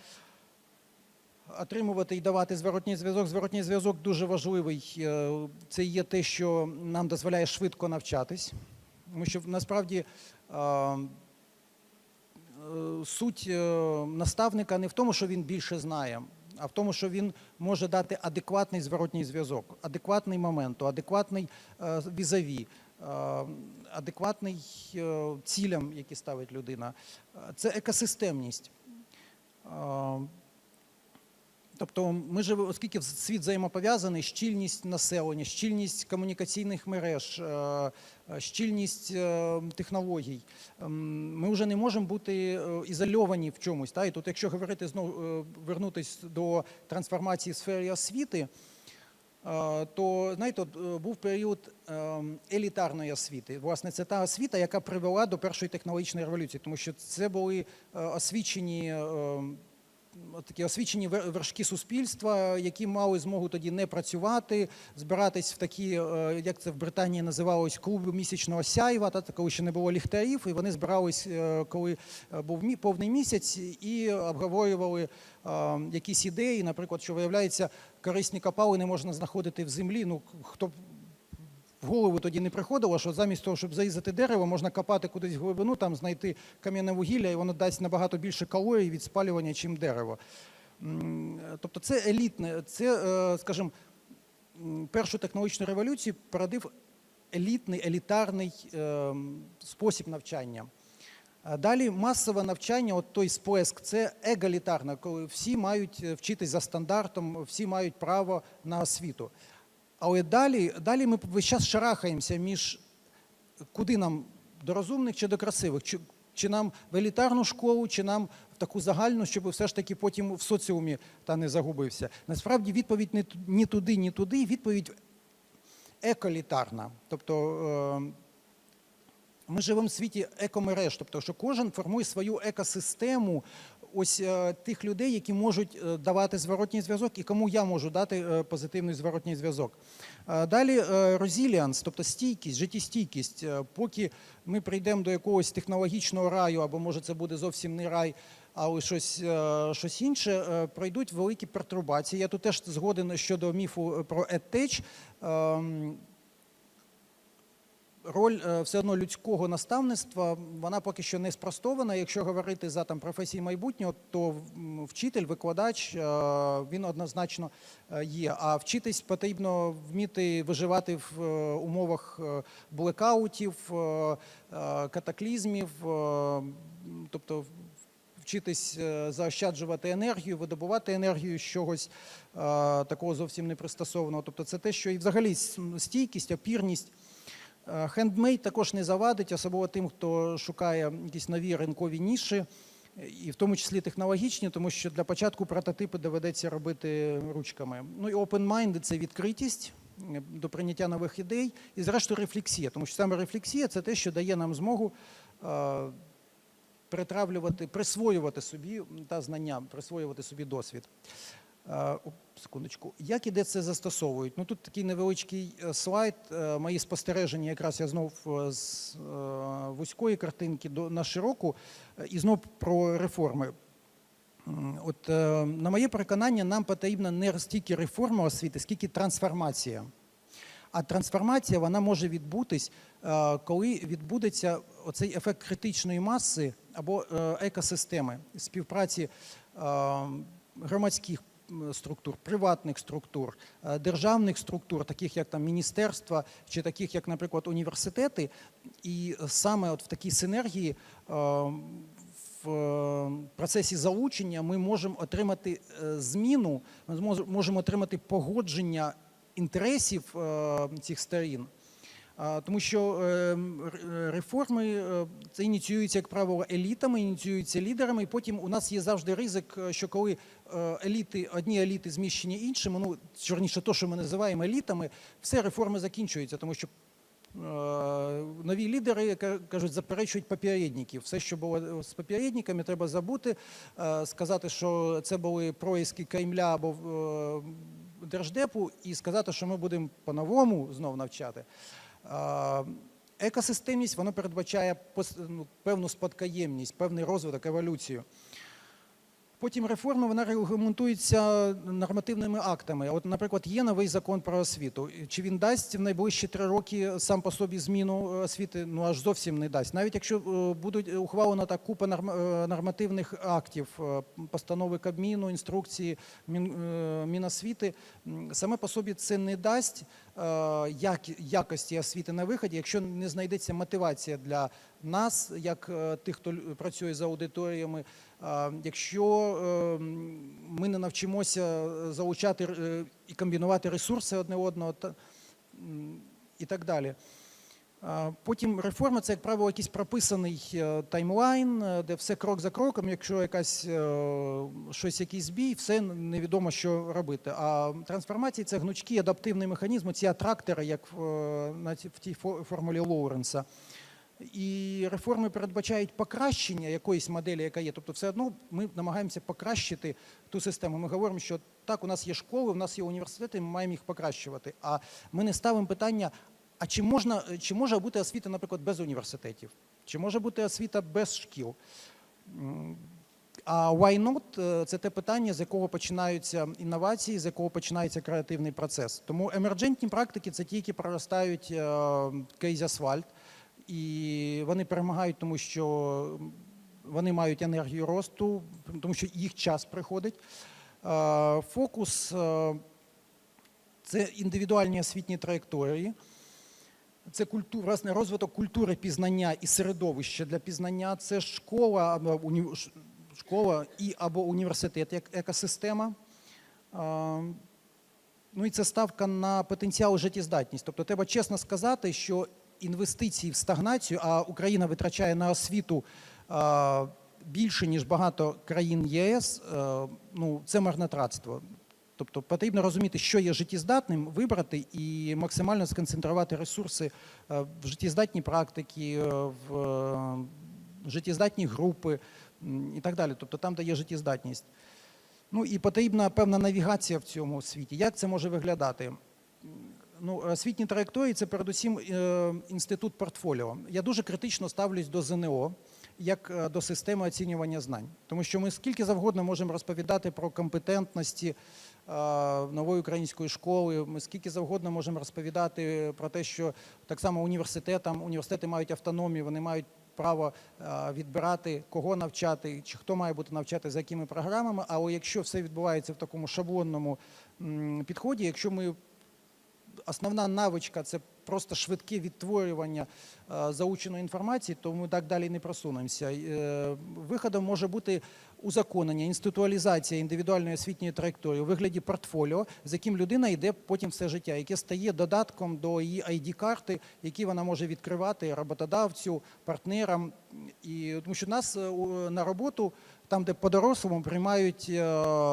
отримувати і давати зворотній зв'язок. Зворотній зв'язок дуже важливий. Це є те, що нам дозволяє швидко навчатись. Тому що насправді суть наставника не в тому, що він більше знає, а в тому, що він може дати адекватний зворотній зв'язок, адекватний моменту, адекватний візаві, адекватний цілям, які ставить людина. Це екосистемність. Тобто ми живемо, оскільки світ взаємопов'язаний, щільність населення, щільність комунікаційних мереж, щільність технологій, ми вже не можемо бути ізольовані в чомусь. І тут, якщо говорити знову, вернутися до трансформації в сфері освіти, то, знаєте, був період елітарної освіти. Власне, це та освіта, яка привела до першої технологічної революції, тому що це були такі освічені вершки суспільства, які мали змогу тоді не працювати, збиратись в такі, як це в Британії називалось, клуби місячного сяйва, коли ще не було ліхтарів, і вони збирались, коли був повний місяць, і обговорювали якісь ідеї, наприклад, що, виявляється, корисні копалини можна знаходити в землі. Ну, хто в голову тоді не приходило, що замість того, щоб зарізати дерево, можна копати кудись в глибину, там знайти кам'яне вугілля, і воно дасть набагато більше калорій від спалювання, чим дерево. Тобто це елітне, це, скажімо, першу технологічну революцію породив елітарний спосіб навчання. Далі масове навчання, от той сплеск, це егалітарне, коли всі мають вчитись за стандартом, всі мають право на освіту. Але далі ми весь час шарахаємося між куди нам, до розумних чи до красивих, чи нам в елітарну школу, чи нам в таку загальну, щоб все ж таки потім в соціумі не загубився. Насправді відповідь ні туди, ні туди, відповідь еколітарна. Тобто ми живемо в світі екомереж, тобто що кожен формує свою екосистему, ось тих людей, які можуть давати зворотній зв'язок і кому я можу дати позитивний зворотній зв'язок. Далі resilience, тобто стійкість, життєстійкість. Поки ми прийдемо до якогось технологічного раю, або може це буде зовсім не рай, але щось інше, пройдуть великі пертурбації. Я тут теж згоден щодо міфу про EdTech. Роль все одно людського наставництва, вона поки що не спростована. Якщо говорити за професії майбутнього, то вчитель, викладач, він однозначно є. А вчитись потрібно вміти виживати в умовах блекаутів, катаклізмів, тобто вчитись заощаджувати енергію, видобувати енергію з чогось такого зовсім не пристосованого. Тобто це те, що і взагалі стійкість, опірність. Хендмейд також не завадить, особливо тим, хто шукає якісь нові ринкові ніші, і в тому числі технологічні, тому що для початку прототипи доведеться робити ручками. Ну і open mind – це відкритість до прийняття нових ідей, і зрештою рефлексія, тому що саме рефлексія – це те, що дає нам змогу присвоювати собі знання, присвоювати собі досвід. Секундочку. Як і де це застосовують? Ну, тут такий невеличкий слайд, мої спостереження, якраз я знов з вузької картинки на широку, і знов про реформи. От, на моє переконання, нам потрібна не стільки реформа освіти, скільки трансформація. А трансформація, вона може відбутись, коли відбудеться оцей ефект критичної маси або екосистеми, співпраці громадських структур, приватних структур, державних структур, таких як міністерства, чи таких як, наприклад, університети. І саме от в такій синергії в процесі залучення ми можемо отримати зміну, ми можемо отримати погодження інтересів цих сторін. Тому що реформи це ініціюються, як правило, елітами, ініціюються лідерами, і потім у нас є завжди ризик, що коли одні еліти зміщені іншими, ну, вірніше, то, що ми називаємо елітами, все, реформи закінчуються, тому що нові лідери, кажуть, заперечують попередників. Все, що було з попередниками, треба забути, сказати, що це були происки Кремля або Держдепу, і сказати, що ми будемо по-новому знов навчати. Екосистемність, воно передбачає певну спадкоємність, певний розвиток, еволюцію. Потім реформа, вона регламентується нормативними актами. От, наприклад, є новий закон про освіту. Чи він дасть в найближчі 3 роки сам по собі зміну освіти? Ну, аж зовсім не дасть. Навіть якщо будуть ухвалена так купа нормативних актів, постанови Кабміну, інструкції Міносвіти, саме по собі це не дасть якості освіти на виході, якщо не знайдеться мотивація для нас, як тих, хто працює за аудиторіями, якщо ми не навчимося залучати і комбінувати ресурси одне одного і так далі. Потім реформа – це, як правило, якийсь прописаний таймлайн, де все крок за кроком, якщо якийсь збій, все невідомо, що робити. А трансформації – це гнучкі, адаптивний механізм, ці атрактори, як в тій формулі Лоуренса. І реформи передбачають покращення якоїсь моделі, яка є. Тобто все одно ми намагаємося покращити ту систему. Ми говоримо, що так, у нас є школи, у нас є університети, ми маємо їх покращувати. А ми не ставимо питання, а чи може бути освіта, наприклад, без університетів? Чи може бути освіта без шкіл? А why not – це те питання, з якого починаються інновації, з якого починається креативний процес. Тому емерджентні практики – це ті, які проростають крізь асфальт. І вони перемагають, тому що вони мають енергію росту, тому що їх час приходить. Фокус – це індивідуальні освітні траєкторії, це власне, розвиток культури пізнання і середовища для пізнання, це школа або університет як екосистема. Ну і це ставка на потенціал життєздатність. Тобто треба чесно сказати, що інвестиції в стагнацію, а Україна витрачає на освіту більше, ніж багато країн ЄС, ну, це марнотратство. Тобто потрібно розуміти, що є життєздатним, вибрати і максимально сконцентрувати ресурси в життєздатні практики, в життєздатні групи і так далі. Тобто там, де є життєздатність. Ну і потрібна певна навігація в цьому світі. Як це може виглядати? Ну, освітні траєкторії – це передусім інститут портфоліо. Я дуже критично ставлюсь до ЗНО, як до системи оцінювання знань. Тому що ми скільки завгодно можемо розповідати про компетентності нової української школи, ми скільки завгодно можемо розповідати про те, що так само університети мають автономію, вони мають право відбирати, кого навчати, чи хто має бути навчати, за якими програмами, але якщо все відбувається в такому шаблонному підході, якщо ми основна навичка – це просто швидке відтворювання заученої інформації, то ми так далі не просунемося. Виходом може бути узаконення, інституалізація індивідуальної освітньої траєкторії у вигляді портфоліо, з яким людина йде потім все життя, яке стає додатком до її ID-карти, які вона може відкривати роботодавцю, партнерам. Тому що нас на роботу, там, де по-дорослому приймають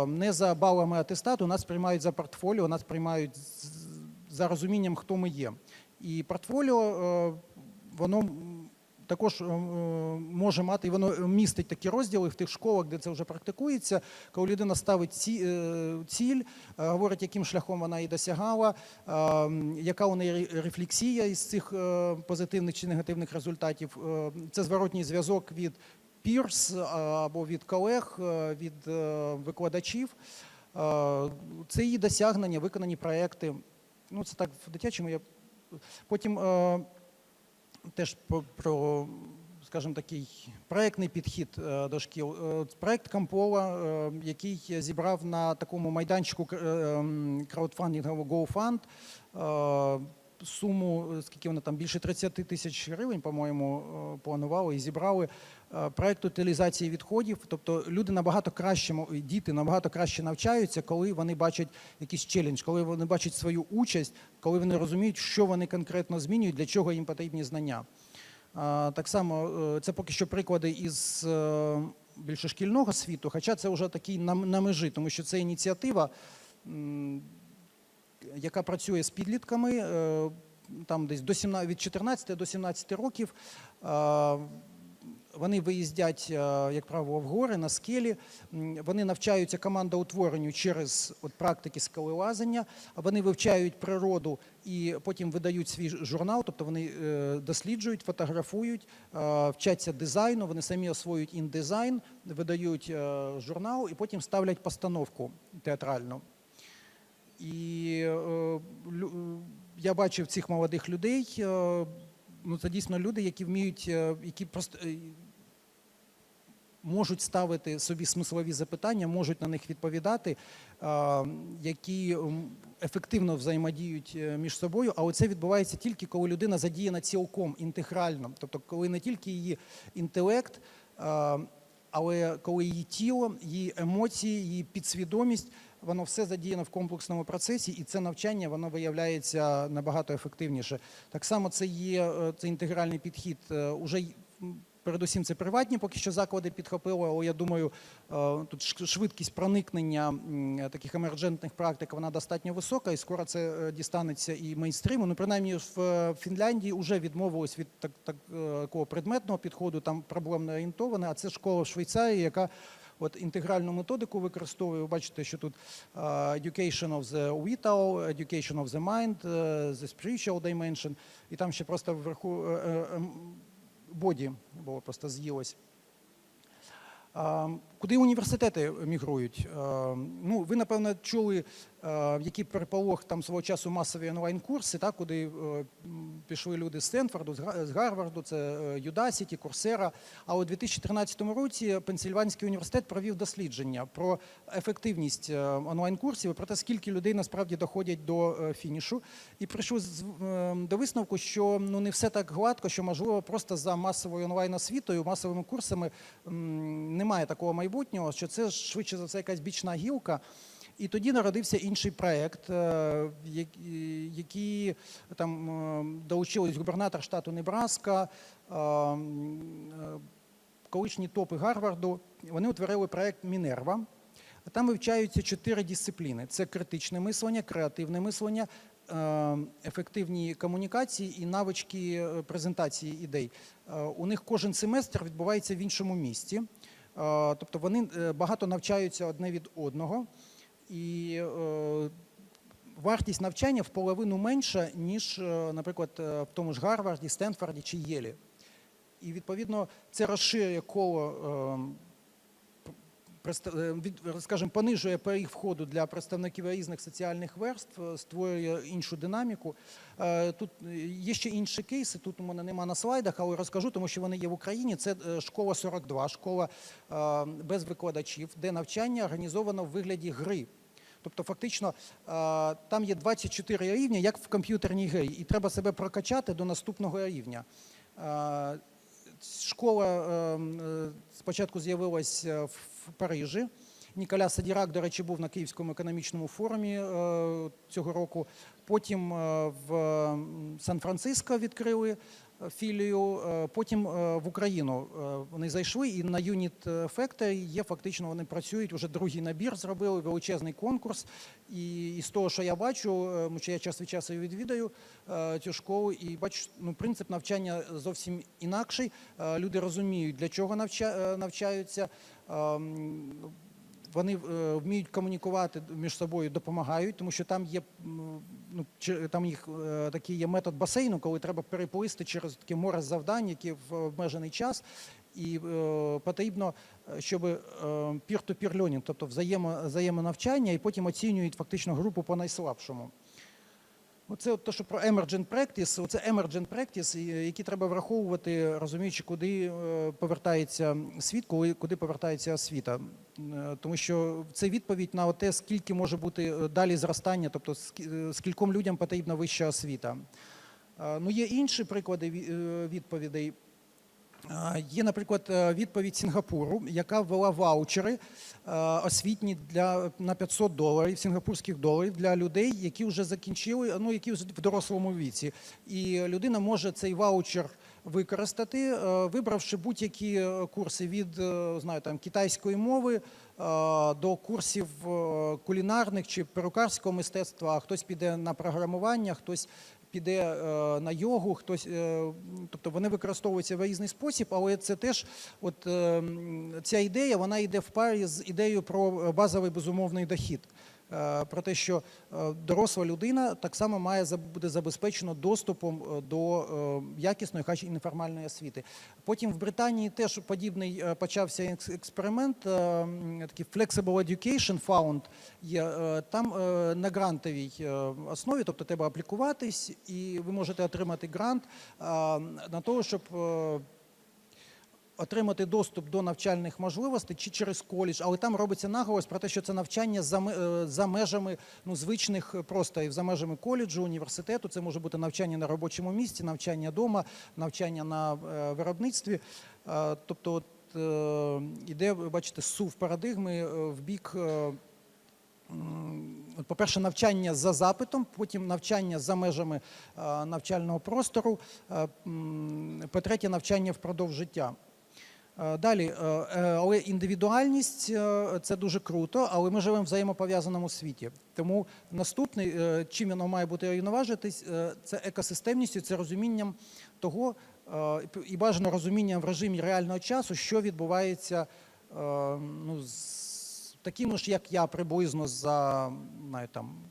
не за балами атестату, нас приймають за портфоліо, нас приймають за розумінням, хто ми є. І портфоліо, воно також може мати, і воно містить такі розділи в тих школах, де це вже практикується, коли людина ставить ціль, говорить, яким шляхом вона її досягала, яка у неї рефлексія із цих позитивних чи негативних результатів. Це зворотній зв'язок від peers або від колег, від викладачів. Це її досягнення, виконані проекти. Ну, це так в дитячому. Потім теж про, скажімо, такий проєктний підхід до шкіл. Проєкт Кампола, який зібрав на такому майданчику краудфандингового GoFund суму, скільки вона там, більше 30 тисяч гривень, по-моєму, планували і зібрали проєкт утилізації відходів. Тобто люди набагато краще, діти набагато краще навчаються, коли вони бачать якийсь челендж, коли вони бачать свою участь, коли вони розуміють, що вони конкретно змінюють, для чого їм потрібні знання. Так само, це поки що приклади із більше шкільного світу, хоча це вже такий на межі, тому що це ініціатива, яка працює з підлітками, там десь від 14 до 17 років. Вони виїздять, як правило, в гори, на скелі, вони навчаються командоутворенню через практики скелелазання, вони вивчають природу і потім видають свій журнал, тобто вони досліджують, фотографують, вчаться дизайну, вони самі освоюють індизайн, видають журнал і потім ставлять постановку театральну. І я бачив цих молодих людей, це дійсно люди, які вміють, які просто можуть ставити собі смислові запитання, можуть на них відповідати, які ефективно взаємодіють між собою, але це відбувається тільки, коли людина задіяна цілком, інтегрально. Тобто, коли не тільки її інтелект, але коли її тіло, її емоції, її підсвідомість, воно все задіяно в комплексному процесі, і це навчання, воно виявляється набагато ефективніше. Так само це інтегральний підхід. Уже передусім це приватні поки що заклади підхопили, але я думаю, тут швидкість проникнення таких емерджентних практик, вона достатньо висока, і скоро це дістанеться і мейнстріму. Ну, принаймні, в Фінляндії вже відмовились від такого предметного підходу, там проблемно орієнтоване, а це школа в Швейцарії, яка інтегральну методику використовує. Ви бачите, що тут education of the vital, education of the mind, the spiritual dimension, і там ще просто вверху боді було просто з'їлось. Куди університети мігрують? Ну, ви, напевно, чули, який переполох там свого часу масові онлайн-курси, куди пішли люди з Стенфорду, з Гарварду, це Udacity, Coursera. А у 2013 році Пенсильванський університет провів дослідження про ефективність онлайн-курсів і про те, скільки людей насправді доходять до фінішу. І прийшли до висновку, що не все так гладко, що, можливо, просто за масовою онлайн-освітою, масовими курсами немає такого майбутнього, що це швидше за все якась бічна гілка. І тоді народився інший проєкт, який там долучились губернатор штату Небраска, колишні топи Гарварду. Вони утворили проєкт «Мінерва». Там вивчаються 4 дисципліни. Це критичне мислення, креативне мислення, ефективні комунікації і навички презентації ідей. У них кожен семестр відбувається в іншому місті. Тобто вони багато навчаються одне від одного. І вартість навчання в половину менша, ніж, наприклад, в тому ж Гарварді, Стенфорді чи Єлі. І, відповідно, це розширює коло, скажімо, понижує поріг входу для представників різних соціальних верств, створює іншу динаміку. Тут є ще інші кейси, тут у мене нема на слайдах, але розкажу, тому що вони є в Україні. Це школа 42, школа без викладачів, де навчання організовано в вигляді гри. Тобто, фактично, там є 24 рівня, як в комп'ютерній грі, і треба себе прокачати до наступного рівня. Школа спочатку з'явилася в Парижі. Ніколя Садірак, до речі, був на Київському економічному форумі цього року. Потім в Сан-Франциско відкрили філію, потім в Україну вони зайшли, і на Unit Factory є фактично, вони працюють, вже другий набір зробили, величезний конкурс. І з того, що я бачу, що я час від часу відвідаю цю школу, і бачу, принцип навчання зовсім інакший. Люди розуміють, для чого навчаються, вони вміють комунікувати між собою, допомагають, тому що там є, там їх такий є метод басейну, коли треба переплисти через таке море завдань, які в обмежений час, і потрібно, щоб peer-to-peer learning, тобто взаємонавчання, і потім оцінюють фактично групу по найслабшому. Оце те, що про emergent practice, оце emergent practice, які треба враховувати, розуміючи, куди повертається світ, куди повертається освіта. Тому що це відповідь на те, скільки може бути далі зростання, тобто скільком людям потрібна вища освіта. Є інші приклади відповідей. Є, наприклад, відповідь Сінгапуру, яка ввела ваучери освітні на $500, сінгапурських доларів, для людей, які вже закінчили, які в дорослому віці. І людина може цей ваучер використати, вибравши будь-які курси від, китайської мови до курсів кулінарних чи перукарського мистецтва, а хтось піде на програмування, хтось піде на йогу, хтось, тобто вони використовуються в різний спосіб, але це теж, от ця ідея, вона йде в парі з ідеєю про базовий безумовний дохід. Про те, що доросла людина так само буде забезпечено доступом до якісної, хоч і неформальної освіти. Потім в Британії теж подібний почався експеримент, такий Flexible Education Fund є, там на грантовій основі, тобто треба аплікуватись, і ви можете отримати грант на те, щоб отримати доступ до навчальних можливостей чи через коледж, але там робиться наголос про те, що це навчання за межами звичних просторів, за межами коледжу, університету. Це може бути навчання на робочому місці, навчання вдома, навчання на виробництві. Тобто іде, бачите, сув парадигми в бік, по-перше, навчання за запитом, потім навчання за межами навчального простору, по-третє, навчання впродовж життя. Далі, але індивідуальність – це дуже круто, але ми живемо в взаємопов'язаному світі. Тому наступний, чим воно має бути рівноважитись, це екосистемністю, це розумінням того, і бажано розумінням в режимі реального часу, що відбувається з такими ж, як я, приблизно за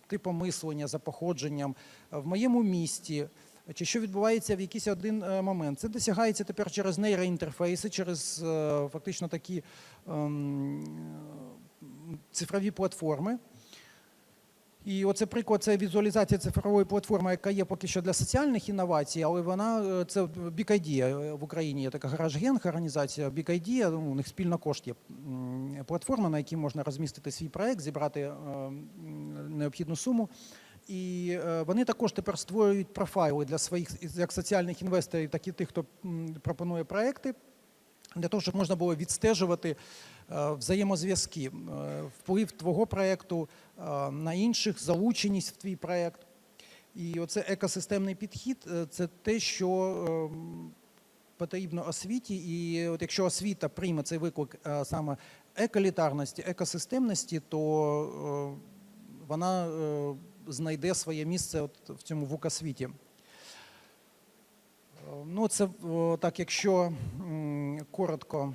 типом мислення, за походженням, в моєму місті, чи що відбувається в якийсь один момент. Це досягається тепер через нейроінтерфейси, через фактично такі цифрові платформи. І оце приклад, це візуалізація цифрової платформи, яка є поки що для соціальних інновацій, але вона, це Big Idea в Україні, є така GarageGen, організація Big Idea, у них спільно кошт є платформа, на якій можна розмістити свій проект, зібрати необхідну суму. І вони також тепер створюють профайли для своїх, як соціальних інвесторів, так і тих, хто пропонує проекти, для того, щоб можна було відстежувати взаємозв'язки, вплив твого проєкту на інших, залученість в твій проєкт. І оце екосистемний підхід – це те, що потрібно освіті. І от якщо освіта прийме цей виклик саме еколітарності, екосистемності, то вона знайде своє місце в цьому вукосвіті. Ну, це так, якщо коротко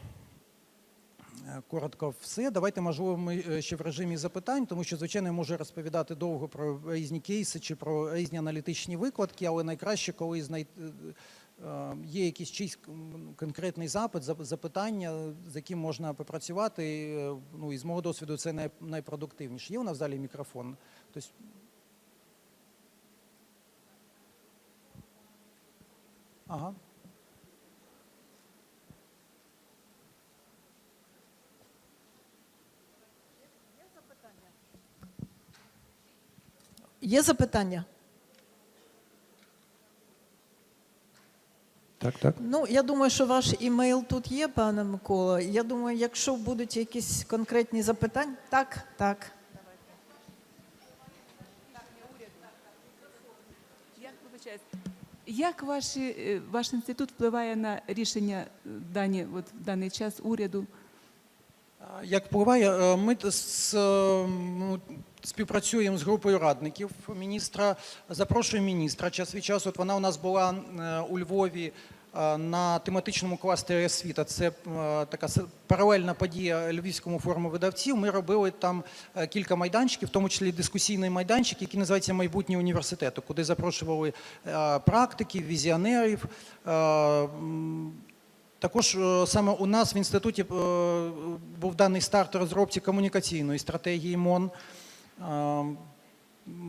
все. Давайте, можливо, ми ще в режимі запитань, тому що, звичайно, я можу розповідати довго про різні кейси чи про різні аналітичні викладки, але найкраще, коли є якийсь чийсь конкретний запит, запитання, з яким можна попрацювати. Ну, і з мого досвіду це найпродуктивніше. Є у нас в залі мікрофон? Тобто, ага. Є запитання? Так. Ну, я думаю, що ваш імейл тут є, пане Микола. Я думаю, якщо будуть якісь конкретні запитання. Так. Як ваш інститут впливає на рішення в даний час уряду? Як впливає? Ми співпрацюємо з групою радників міністра, запрошуємо міністра час від часу. От вона у нас була у Львові на тематичному кластері освіта. Це така паралельна подія Львівському форуму видавців. Ми робили там кілька майданчиків, в тому числі дискусійний майданчик, який називається «Майбутнє університету», куди запрошували практиків, візіонерів. Також саме у нас в інституті був даний старт розробці комунікаційної стратегії МОН.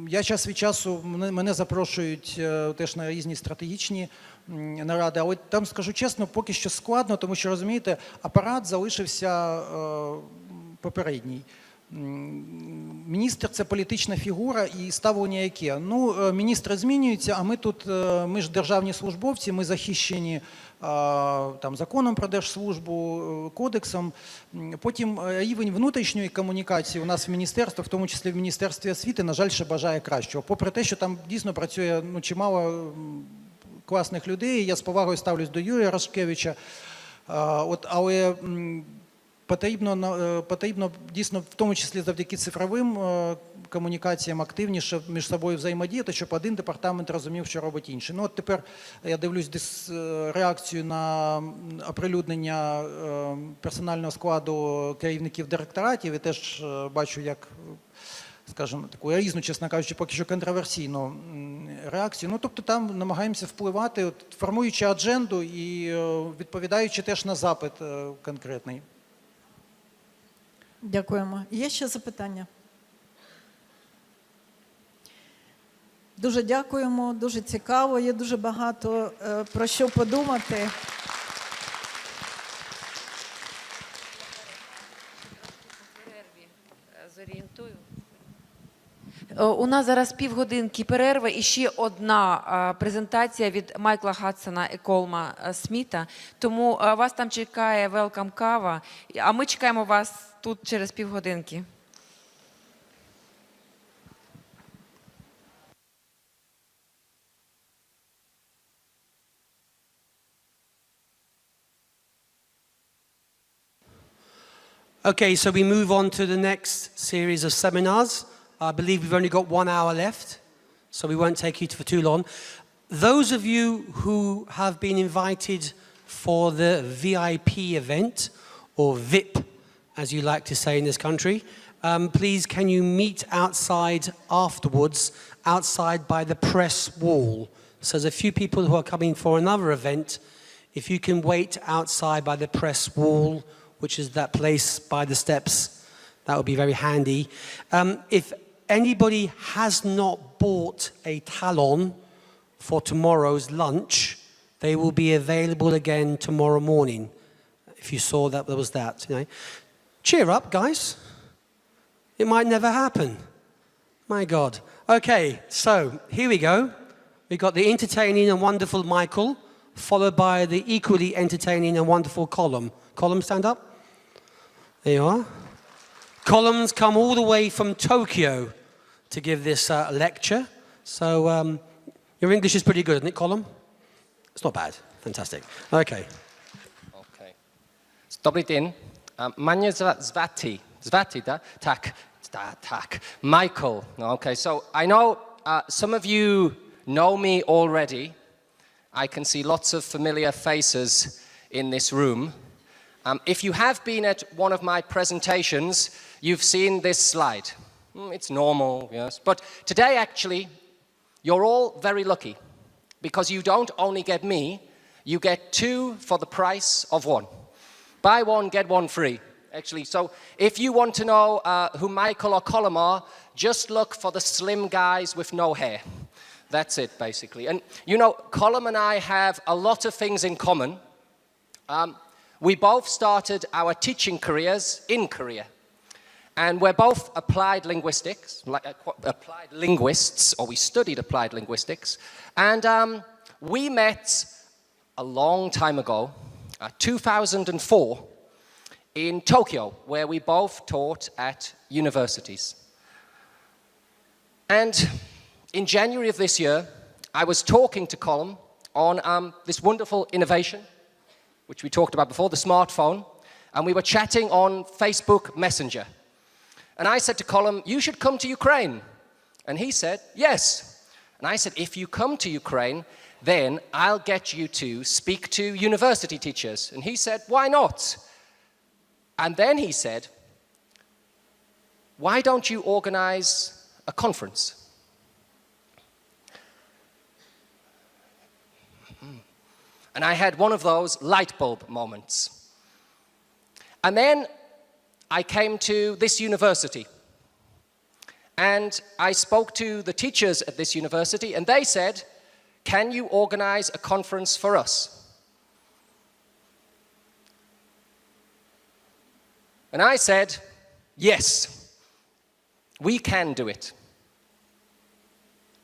Я час від часу, мене запрошують теж на різні стратегічні наради, але там, скажу чесно, поки що складно, тому що, розумієте, апарат залишився попередній. Міністр – це політична фігура, і ставлення яке? Ну, міністри змінюються, а ми ж державні службовці, ми захищені там законом про держслужбу, кодексом. Потім рівень внутрішньої комунікації у нас в міністерстві, в тому числі в Міністерстві освіти, на жаль, ще бажає кращого. Попри те, що там дійсно працює чимало класних людей, я з повагою ставлюсь до Юрія Рашкевича, але Потрібно дійсно, в тому числі завдяки цифровим комунікаціям, активніше між собою взаємодіяти, щоб один департамент розумів, що робить інший. Ну от тепер я дивлюсь реакцію на оприлюднення персонального складу керівників директоратів і теж бачу, як, скажімо, таку різну, чесно кажучи, поки що контроверсійну реакцію. Ну, тобто там намагаємося впливати, от, формуючи адженду і відповідаючи теж на запит конкретний. Дякуємо. Є ще запитання? Дуже дякуємо, дуже цікаво, є дуже багато про що подумати. Зорієнтую. У нас зараз півгодинки перерви і ще одна презентація від Майкла Хадсона і Колма Сміта. Тому вас там чекає welcome кава, а ми чекаємо вас тут через півгодинки. Okay, so we move on to the next series of seminars. I believe we've only got 1 hour left, so we won't take you for too long. Those of you who have been invited for the VIP event, or VIP, as you like to say in this country, please can you meet outside afterwards, outside by the press wall. So there's a few people who are coming for another event. If you can wait outside by the press wall, which is that place by the steps, that would be very handy. If anybody has not bought a talon for tomorrow's lunch, they will be available again tomorrow morning. If you saw that, there was that. You know. Cheer up, guys. It might never happen. My God. Okay, so here we go. We've got the entertaining and wonderful Michael, followed by the equally entertaining and wonderful Colm. Colm, stand up. There you are. Colm's come all the way from Tokyo to give this lecture. So your English is pretty good, isn't it, Colm? It's not bad. Fantastic. Okay. Okay. Dobrý den. Mnie zvati. Zvati, da? Tak. Tak. Michael. Okay, so I know some of you know me already. I can see lots of familiar faces in this room. If you have been at one of my presentations, you've seen this slide. It's normal, yes. But today, actually, you're all very lucky because you don't only get me, you get 2 for the price of 1. Buy 1, get 1 free, actually. So if you want to know who Michael or Colm are, just look for the slim guys with no hair. That's it, basically. And, you know, Colm and I have a lot of things in common. We both started our teaching careers in Korea. And we're both applied linguists, or we studied applied linguistics. And we met a long time ago, 2004, in Tokyo, where we both taught at universities. And in January of this year, I was talking to Colm on this wonderful innovation, which we talked about before, the smartphone, and we were chatting on Facebook Messenger. And I said to Colm, you should come to Ukraine. And he said, yes. And I said, if you come to Ukraine, then I'll get you to speak to university teachers. And he said, why not? And then he said, why don't you organize a conference? And I had one of those light bulb moments. And then I came to this university. And I spoke to the teachers at this university, and they said, can you organize a conference for us? And I said, yes, we can do it.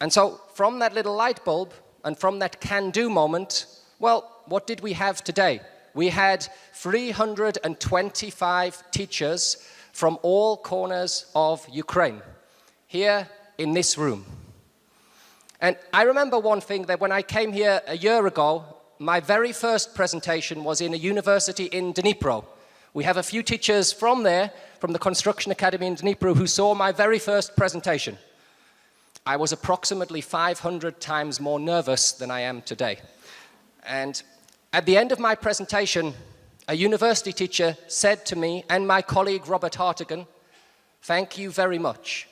And so from that little light bulb and from that can-do moment, well, what did we have today? We had 325 teachers from all corners of Ukraine here in this room. And I remember one thing, that when I came here a year ago, my very first presentation was in a university in Dnipro, We have a few teachers from there, from the Construction Academy in Dnipro, who saw my very first presentation. I was approximately 500 times more nervous than I am today. And at the end of my presentation, a university teacher said to me and my colleague Robert Hartigan, "Thank you very much,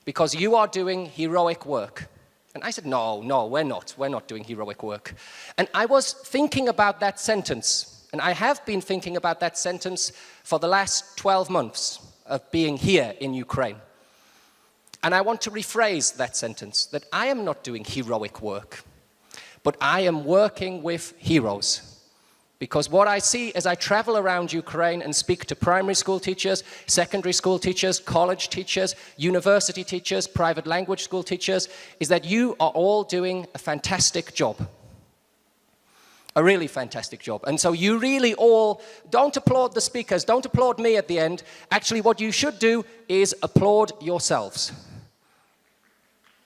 because you are doing heroic work." And I said, no, we're not doing heroic work. And I was thinking about that sentence, and I have been thinking about that sentence for the last 12 months of being here in Ukraine. And I want to rephrase that sentence, that I am not doing heroic work, but I am working with heroes. Because what I see as I travel around Ukraine and speak to primary school teachers, secondary school teachers, college teachers, university teachers, private language school teachers, is that you are all doing a fantastic job. A really fantastic job. And so you really all, don't applaud the speakers, don't applaud me at the end. Actually, what you should do is applaud yourselves.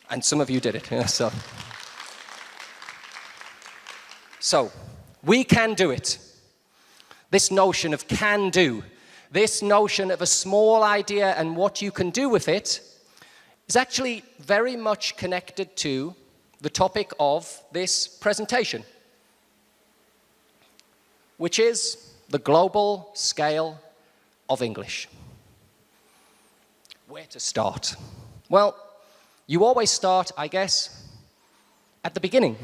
And some of you did it. So, we can do it. This notion of can do, this notion of a small idea and what you can do with it, is actually very much connected to the topic of this presentation, which is the global scale of English. Where to start? Well, you always start, I guess, at the beginning.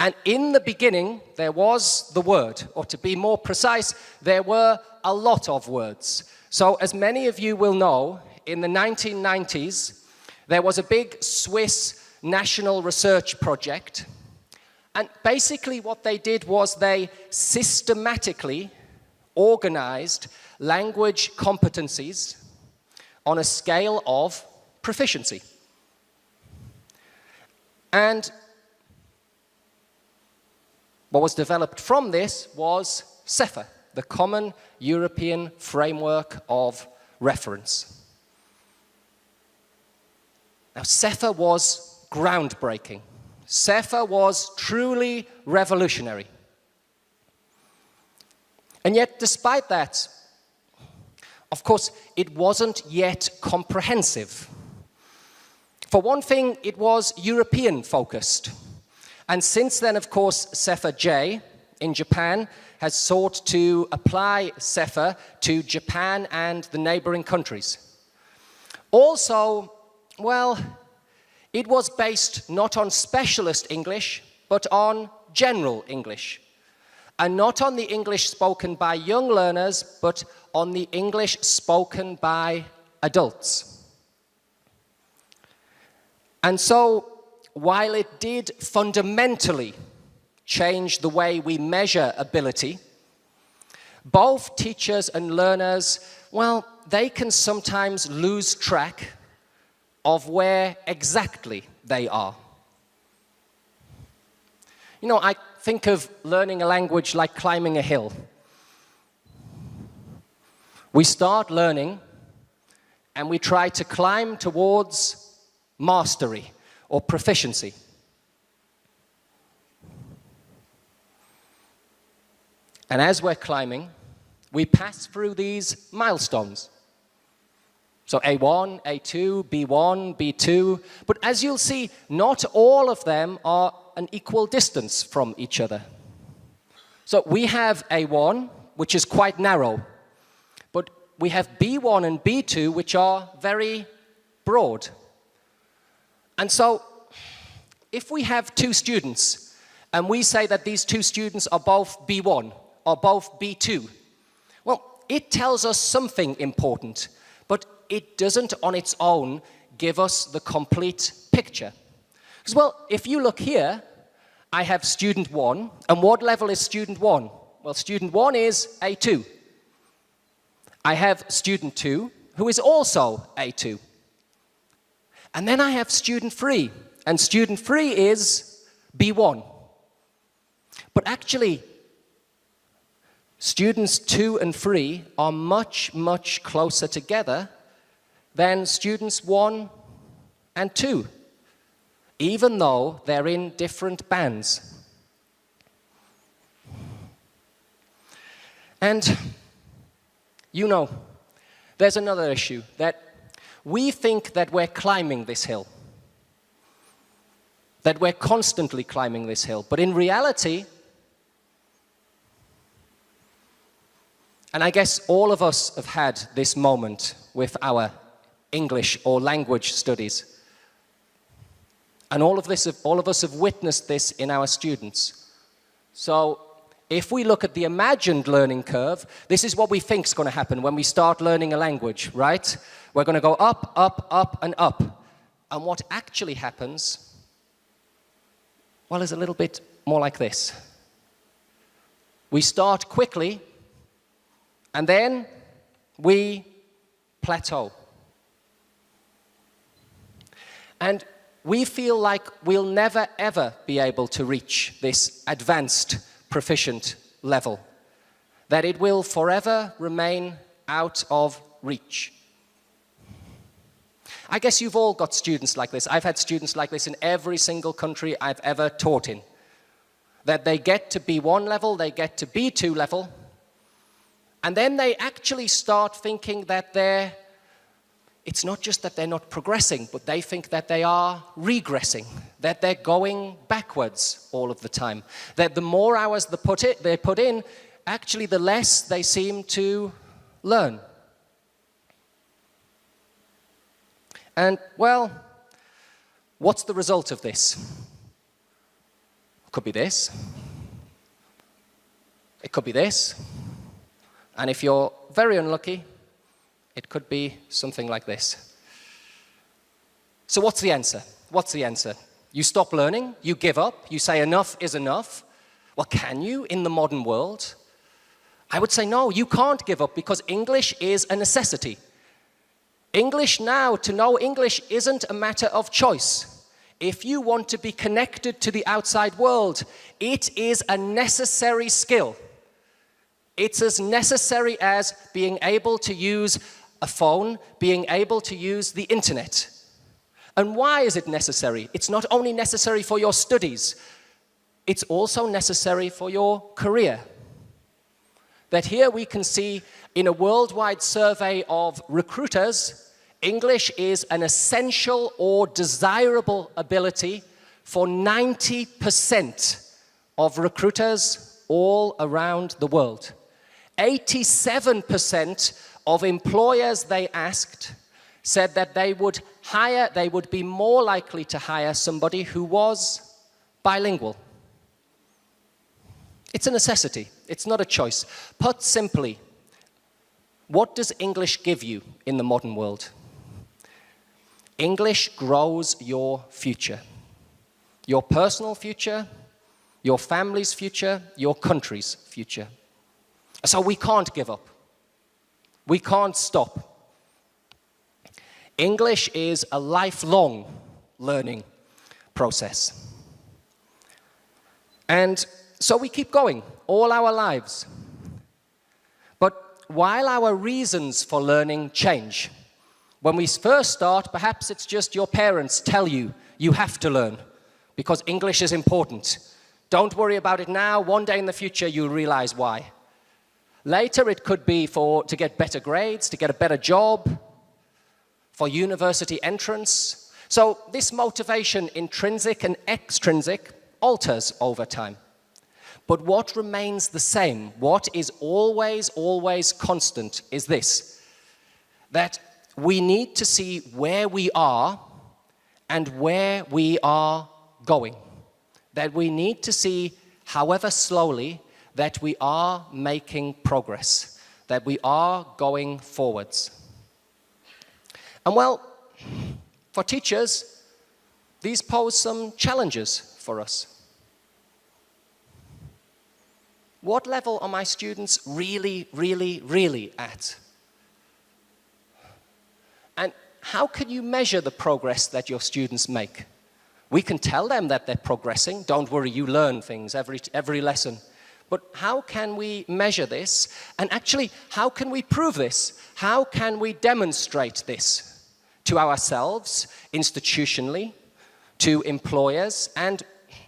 And in the beginning, there was the word, or to be more precise, there were a lot of words. So as many of you will know, in the 1990s, there was a big Swiss national research project. And basically what they did was they systematically organized language competencies on a scale of proficiency. And what was developed from this was CEFA, the Common European Framework of Reference. Now, CEFA was groundbreaking. CEFA was truly revolutionary. And yet, despite that, of course, it wasn't yet comprehensive. For one thing, it was European-focused. And since then, of course, CEFA J in Japan has sought to apply CEFA to Japan and the neighboring countries. Also, well, it was based not on specialist English, but on general English. And not on the English spoken by young learners, but on the English spoken by adults. And so, while it did fundamentally change the way we measure ability, both teachers and learners, well, they can sometimes lose track of where exactly they are. You know, I think of learning a language like climbing a hill. We start learning and we try to climb towards mastery or proficiency. And as we're climbing, we pass through these milestones. So A1, A2, B1, B2. But as you'll see, not all of them are an equal distance from each other. So we have A1, which is quite narrow. But we have B1 and B2, which are very broad. And so, if we have two students, and we say that these two students are both B1, or both B2, well, it tells us something important, but it doesn't on its own give us the complete picture. Because, well, if you look here, I have student 1, and what level is student 1? Well, student 1 is A2. I have student 2, who is also A2. And then I have student 3, and student 3 is B1. But actually, students 2 and 3 are much, much closer together than students 1 and 2, even though they're in different bands. And, you know, there's another issue, that we think that we're climbing this hill, that we're constantly climbing this hill. But in reality, and I guess all of us have had this moment with our English or language studies. And all of us have witnessed this in our students. So if we look at the imagined learning curve, this is what we think is going to happen when we start learning a language, right? We're going to go up, up, up, and up. And what actually happens, well, is a little bit more like this. We start quickly, and then we plateau. And we feel like we'll never, ever be able to reach this advanced, proficient level, that it will forever remain out of reach. I guess you've all got students like this. I've had students like this in every single country I've ever taught in, that they get to B1 level, they get to B2 level, and then they actually start thinking that it's not just that they're not progressing, but they think that they are regressing, that they're going backwards all of the time, that the more hours they put in, actually the less they seem to learn. And, well, what's the result of this? It could be this. It could be this. And if you're very unlucky, it could be something like this. So what's the answer? What's the answer? You stop learning, you give up, you say enough is enough. Well, can you in the modern world? I would say no, you can't give up, because English is a necessity. English now, to know English isn't a matter of choice. If you want to be connected to the outside world, it is a necessary skill. It's as necessary as being able to use a phone, being able to use the internet. And why is it necessary? It's not only necessary for your studies, it's also necessary for your career. That here we can see in a worldwide survey of recruiters, English is an essential or desirable ability for 90% of recruiters all around the world. 87% of employers they asked said that they would be more likely to hire somebody who was bilingual. It's a necessity, it's not a choice. Put simply, what does English give you in the modern world? English grows your future. Your personal future, your family's future, your country's future. So we can't give up. We can't stop. English is a lifelong learning process. And so we keep going all our lives. But while our reasons for learning change, when we first start, perhaps it's just your parents tell you, you have to learn because English is important. Don't worry about it now. One day in the future, you'll realize why. Later, it could be to get better grades, to get a better job, for university entrance. So this motivation, intrinsic and extrinsic, alters over time. But what remains the same, what is always, always constant, is this, that we need to see where we are and where we are going. That we need to see, however slowly, that we are making progress, that we are going forwards. And well, for teachers, these pose some challenges for us. What level are my students really, really, really at? And how can you measure the progress that your students make? We can tell them that they're progressing. Don't worry, you learn things every lesson. But how can we measure this? And actually, how can we prove this? How can we demonstrate this to ourselves, institutionally, to employers, and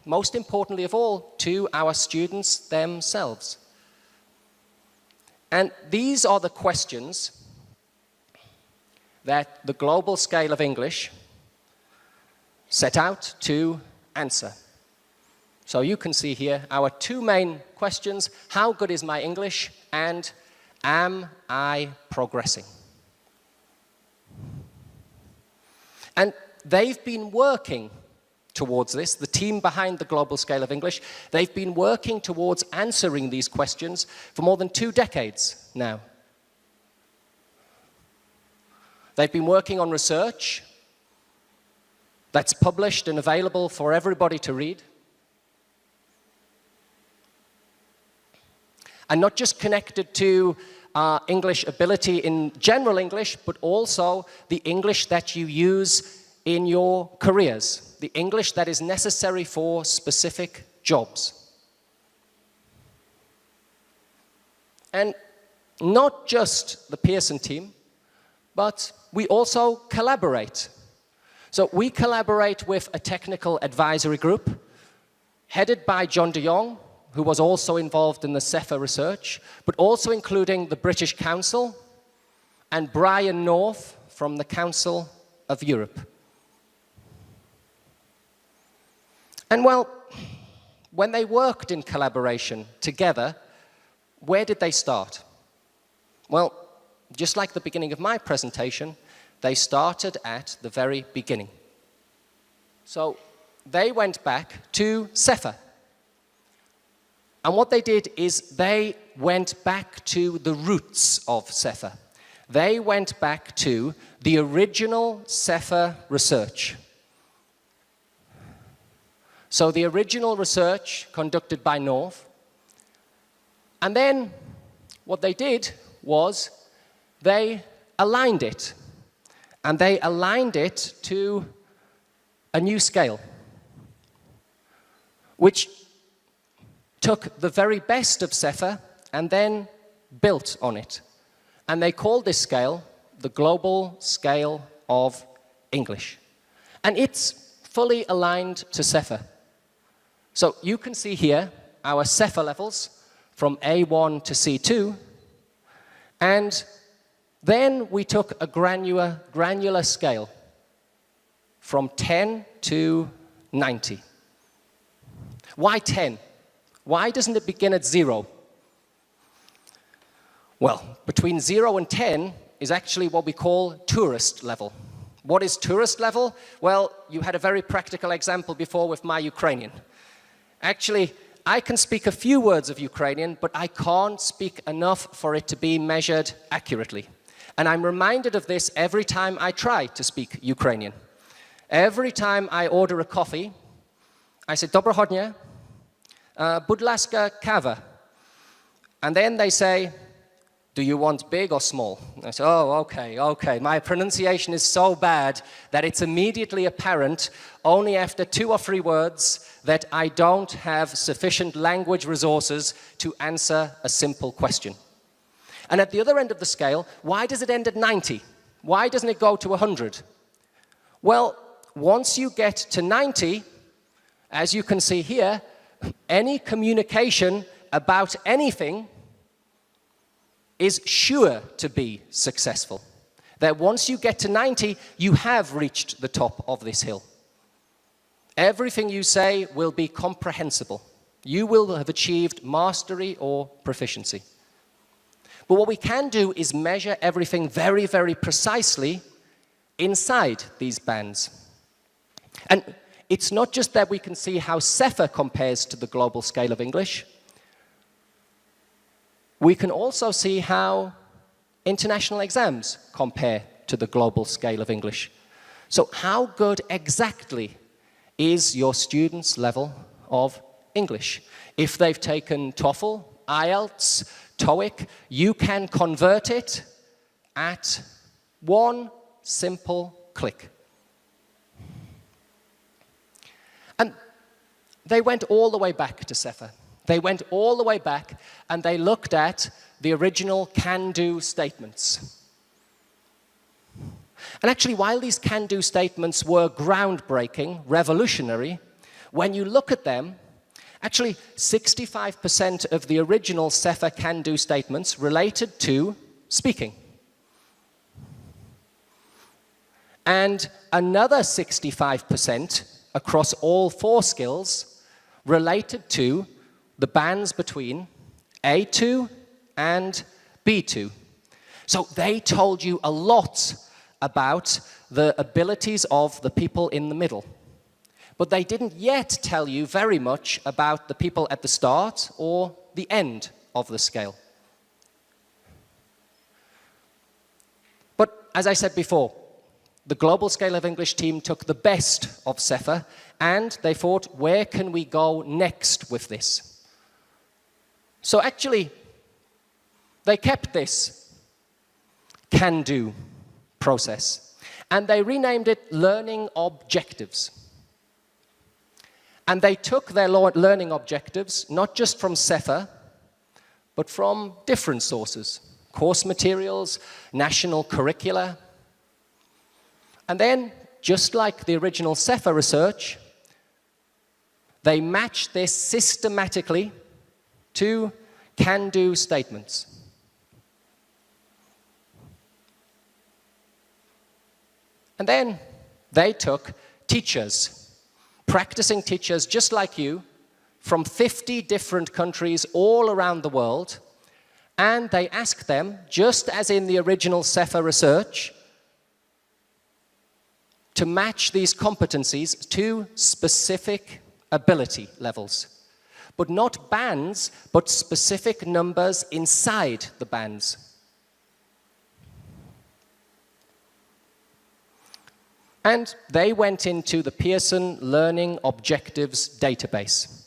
most importantly of all, to our students themselves? And these are the questions that the global scale of English set out to answer. So you can see here our two main questions: how good is my English, and am I progressing? And they've been working towards this, the team behind the global scale of English, they've been working towards answering these questions for more than 2 decades now. They've been working on research that's published and available for everybody to read. And not just connected to English ability in general English, but also the English that you use in your careers, the English that is necessary for specific jobs. And not just the Pearson team, but we also collaborate. So we collaborate with a technical advisory group headed by John de Jong, who was also involved in the CEFA research, but also including the British Council and Brian North from the Council of Europe. And well, when they worked in collaboration together, where did they start? Well, just like the beginning of my presentation, they started at the very beginning. So they went back to CEFA. And what they did is they went back to the roots of CEFA. They went back to the original CEFA research. So the original research conducted by North. And then what they did was they aligned it. And they aligned it to a new scale, which took the very best of CEFA and then built on it. And they called this scale the Global Scale of English. And it's fully aligned to CEFA. So you can see here our CEFA levels from A1 to C2. And then we took a granular scale from 10 to 90. Why 10? Why doesn't it begin at 0? Well, between 0 and 10 is actually what we call tourist level. What is tourist level? Well, you had a very practical example before with my Ukrainian. Actually, I can speak a few words of Ukrainian, but I can't speak enough for it to be measured accurately. And I'm reminded of this every time I try to speak Ukrainian. Every time I order a coffee, I say, Доброго дня, будь ласка, кава. And then they say, do you want big or small? I say, oh, okay. My pronunciation is so bad that it's immediately apparent only after 2 or 3 words that I don't have sufficient language resources to answer a simple question. And at the other end of the scale, why does it end at 90? Why doesn't it go to 100? Well, once you get to 90, as you can see here, any communication about anything is sure to be successful. That once you get to 90, you have reached the top of this hill. Everything you say will be comprehensible. You will have achieved mastery or proficiency. But what we can do is measure everything very, very precisely inside these bands. And it's not just that we can see how CEFA compares to the global scale of English. We can also see how international exams compare to the global scale of English. So how good exactly is your student's level of English? If they've taken TOEFL, IELTS, TOEIC, you can convert it at one simple click. And they went all the way back to CEFA. They went all the way back and they looked at the original can-do statements. And actually, while these can-do statements were groundbreaking, revolutionary, when you look at them, Actually, 65% of the original SEFA can-do statements related to speaking. And another 65% across all 4 skills related to the bands between A2 and B2. So they told you a lot about the abilities of the people in the middle. But they didn't yet tell you very much about the people at the start or the end of the scale. But as I said before, the Global Scale of English team took the best of SEFA and they thought, where can we go next with this? So actually, they kept this can-do process and they renamed it learning objectives. And they took their learning objectives not just from SEFA, but from different sources, course materials, national curricula. And then, just like the original SEFA research, they matched this systematically to can-do statements. And then they took teachers, practicing teachers just like you, from 50 different countries all around the world, and they asked them, just as in the original SEFA research, to match these competencies to specific ability levels. But not bands, but specific numbers inside the bands. And they went into the Pearson Learning Objectives database.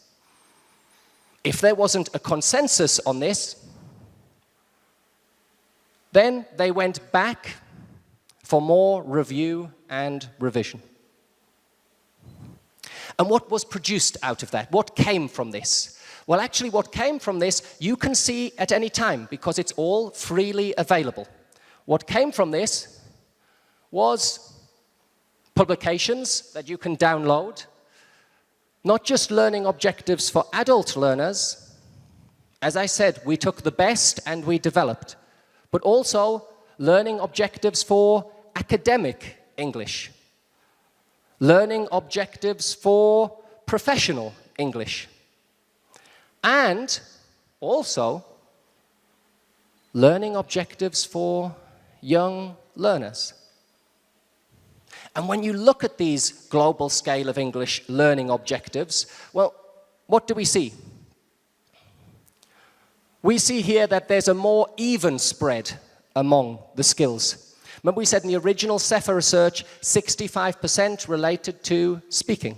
If there wasn't a consensus on this, then they went back for more review and revision. And what was produced out of that? What came from this? Well, actually, what came from this, you can see at any time because it's all freely available. What came from this was publications that you can download, not just learning objectives for adult learners. As I said, we took the best and we developed, but also learning objectives for academic English, learning objectives for professional English, and also learning objectives for young learners. And when you look at these global scale of English learning objectives, well, what do we see? We see here that there's a more even spread among the skills. Remember we said in the original SEFA research, 65% related to speaking.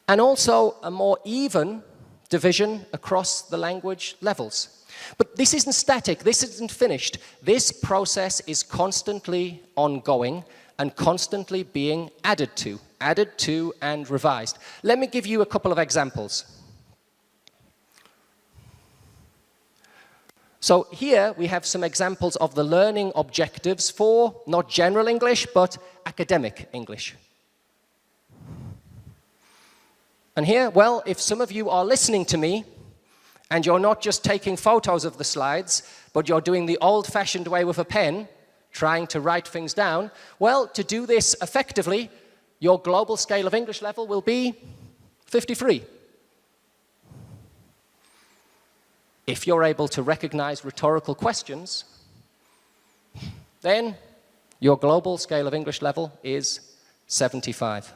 And also a more even division across the language levels. But this isn't static, this isn't finished. This process is constantly ongoing and constantly being added to and revised. Let me give you a couple of examples. So here we have some examples of the learning objectives for not general English, but academic English. And here, well, if some of you are listening to me, and you're not just taking photos of the slides, but you're doing the old-fashioned way with a pen, trying to write things down, well, to do this effectively, your global scale of English level will be 53. If you're able to recognize rhetorical questions, then your global scale of English level is 75.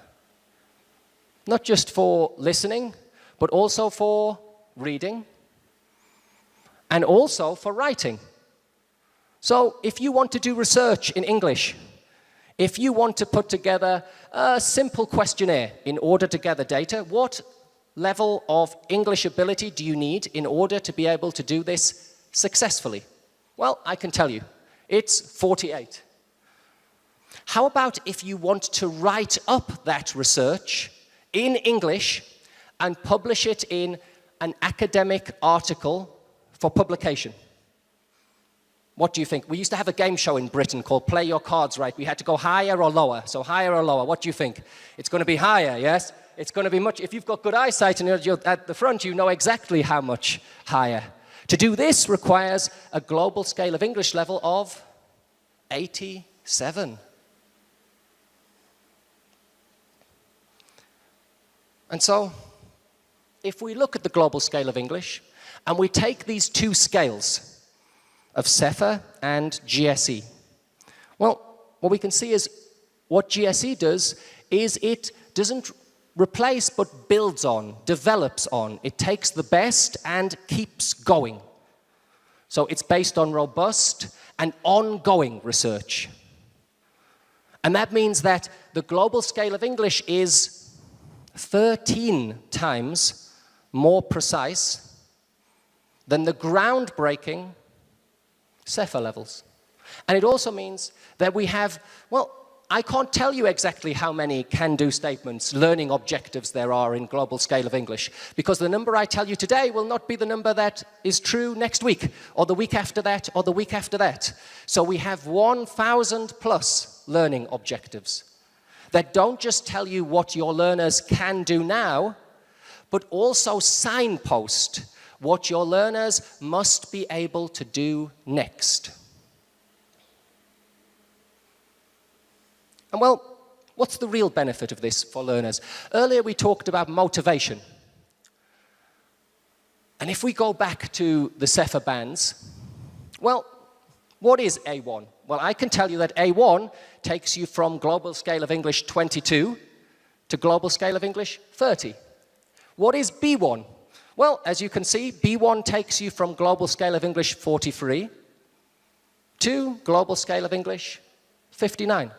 Not just for listening, but also for reading, and also for writing. So if you want to do research in English, if you want to put together a simple questionnaire in order to gather data, what level of English ability do you need in order to be able to do this successfully? Well, I can tell you, it's 48. How about if you want to write up that research in English and publish it in an academic article for publication? What do you think? We used to have a game show in Britain called Play Your Cards Right. We had to go higher or lower. So higher or lower. What do you think? It's going to be higher, yes? It's going to be much. If you've got good eyesight and you're at the front, you know exactly how much higher. To do this requires a global scale of English level of 87. And so, if we look at the global scale of English, and we take these two scales of CEFA and GSE, well, what we can see is what GSE does is it doesn't replace but builds on, develops on. It takes the best and keeps going. So it's based on robust and ongoing research. And that means that the global scale of English is 13 times more precise than the groundbreaking CEFA levels. And it also means that we have, well, I can't tell you exactly how many can-do statements, learning objectives there are in global scale of English, because the number I tell you today will not be the number that is true next week, or the week after that, or the week after that. So we have 1,000 plus learning objectives that don't just tell you what your learners can do now, but also signpost what your learners must be able to do next. And well, what's the real benefit of this for learners? Earlier we talked about motivation. And if we go back to the CEFA bands, well, what is A1? Well, I can tell you that A1 takes you from global scale of English 22 to global scale of English 30. What is B1? Well, as you can see, B1 takes you from global scale of English 43 to global scale of English 59.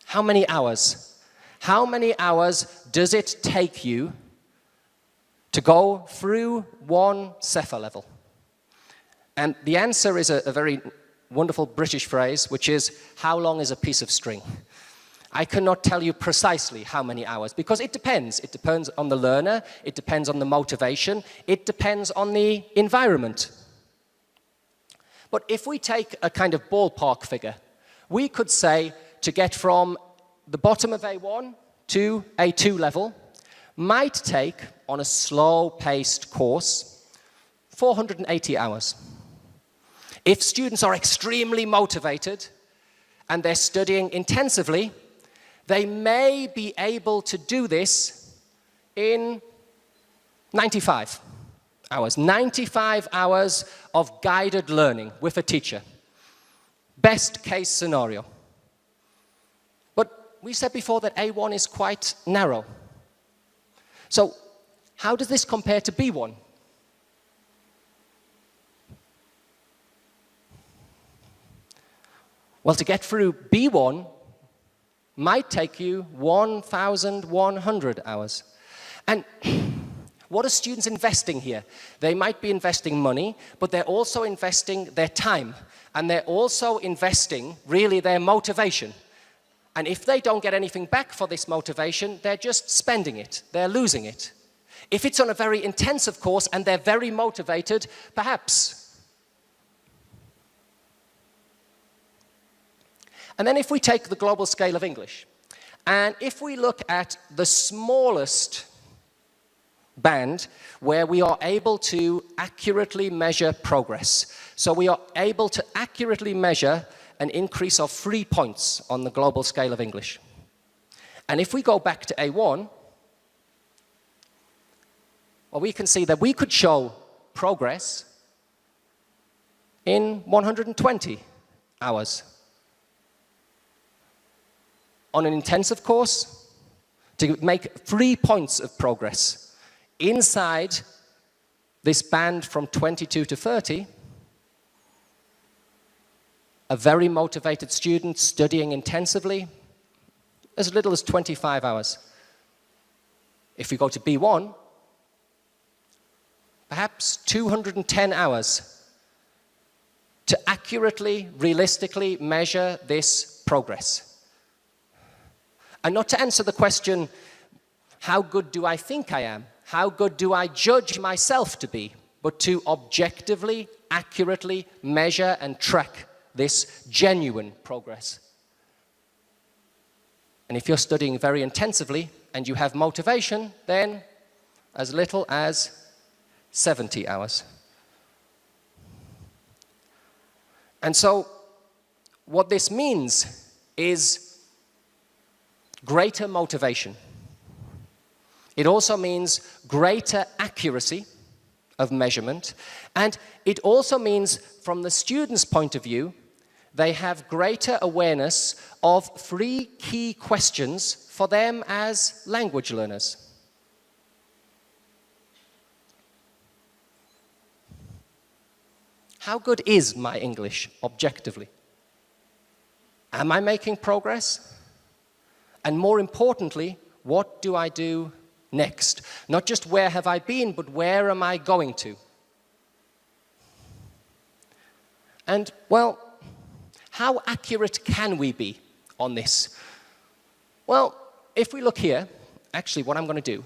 How many hours? How many hours does it take you to go through one CEFA level? And the answer is a very wonderful British phrase, which is, how long is a piece of string? I cannot tell you precisely how many hours, because it depends. It depends on the learner, it depends on the motivation, it depends on the environment. But if we take a kind of ballpark figure, we could say to get from the bottom of A1 to A2 level might take, on a slow-paced course, 480 hours. If students are extremely motivated and they're studying intensively, they may be able to do this in 95 hours. 95 hours of guided learning with a teacher. Best case scenario. But we said before that A1 is quite narrow. So how does this compare to B1? Well, to get through B1 might take you 1,100 hours. And what are students investing here? They might be investing money, but they're also investing their time. And they're also investing, really, their motivation. And if they don't get anything back for this motivation, they're just spending it. They're losing it. If it's on a very intensive course and they're very motivated, perhaps. And then if we take the global scale of English, and if we look at the smallest band where we are able to accurately measure progress. So we are able to accurately measure an increase of 3 points on the global scale of English. And if we go back to A1, well, we can see that we could show progress in 120 hours. On an intensive course, to make 3 points of progress inside this band from 22 to 30, a very motivated student studying intensively, as little as 25 hours. If we go to B1, perhaps 210 hours to accurately, realistically measure this progress. And not to answer the question, how good do I think I am? How good do I judge myself to be? but to objectively, accurately measure and track this genuine progress. And if you're studying very intensively and you have motivation, then as little as 70 hours. And so what this means is greater motivation. It also means greater accuracy of measurement, and it also means, from the student's point of view, they have greater awareness of 3 key questions for them as language learners. How good is my English objectively? Am I making progress? And more importantly, what do I do next? Not just where have I been, but where am I going to? And, well, how accurate can we be on this? Well, if we look here, actually what I'm going to do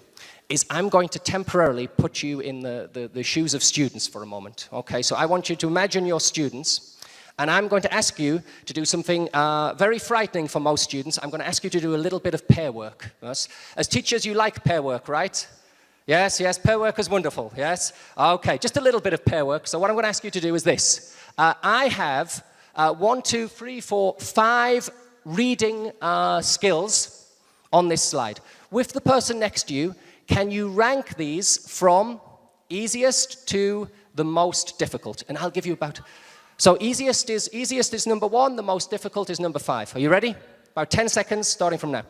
is I'm going to temporarily put you in the shoes of students for a moment. Okay, so I want you to imagine you're students, and I'm going to ask you to do something very frightening for most students. I'm going to ask you to do a little bit of pair work. Yes? As teachers, you like pair work, right? Yes, yes, pair work is wonderful, yes? Okay, just a little bit of pair work. So what I'm going to ask you to do is this. I have 1, 2, 3, 4, 5 reading skills on this slide. With the person next to you, can you rank these from easiest to the most difficult? And I'll give you about... So easiest is number 1, the most difficult is number 5. Are you ready? About 10 seconds starting from now.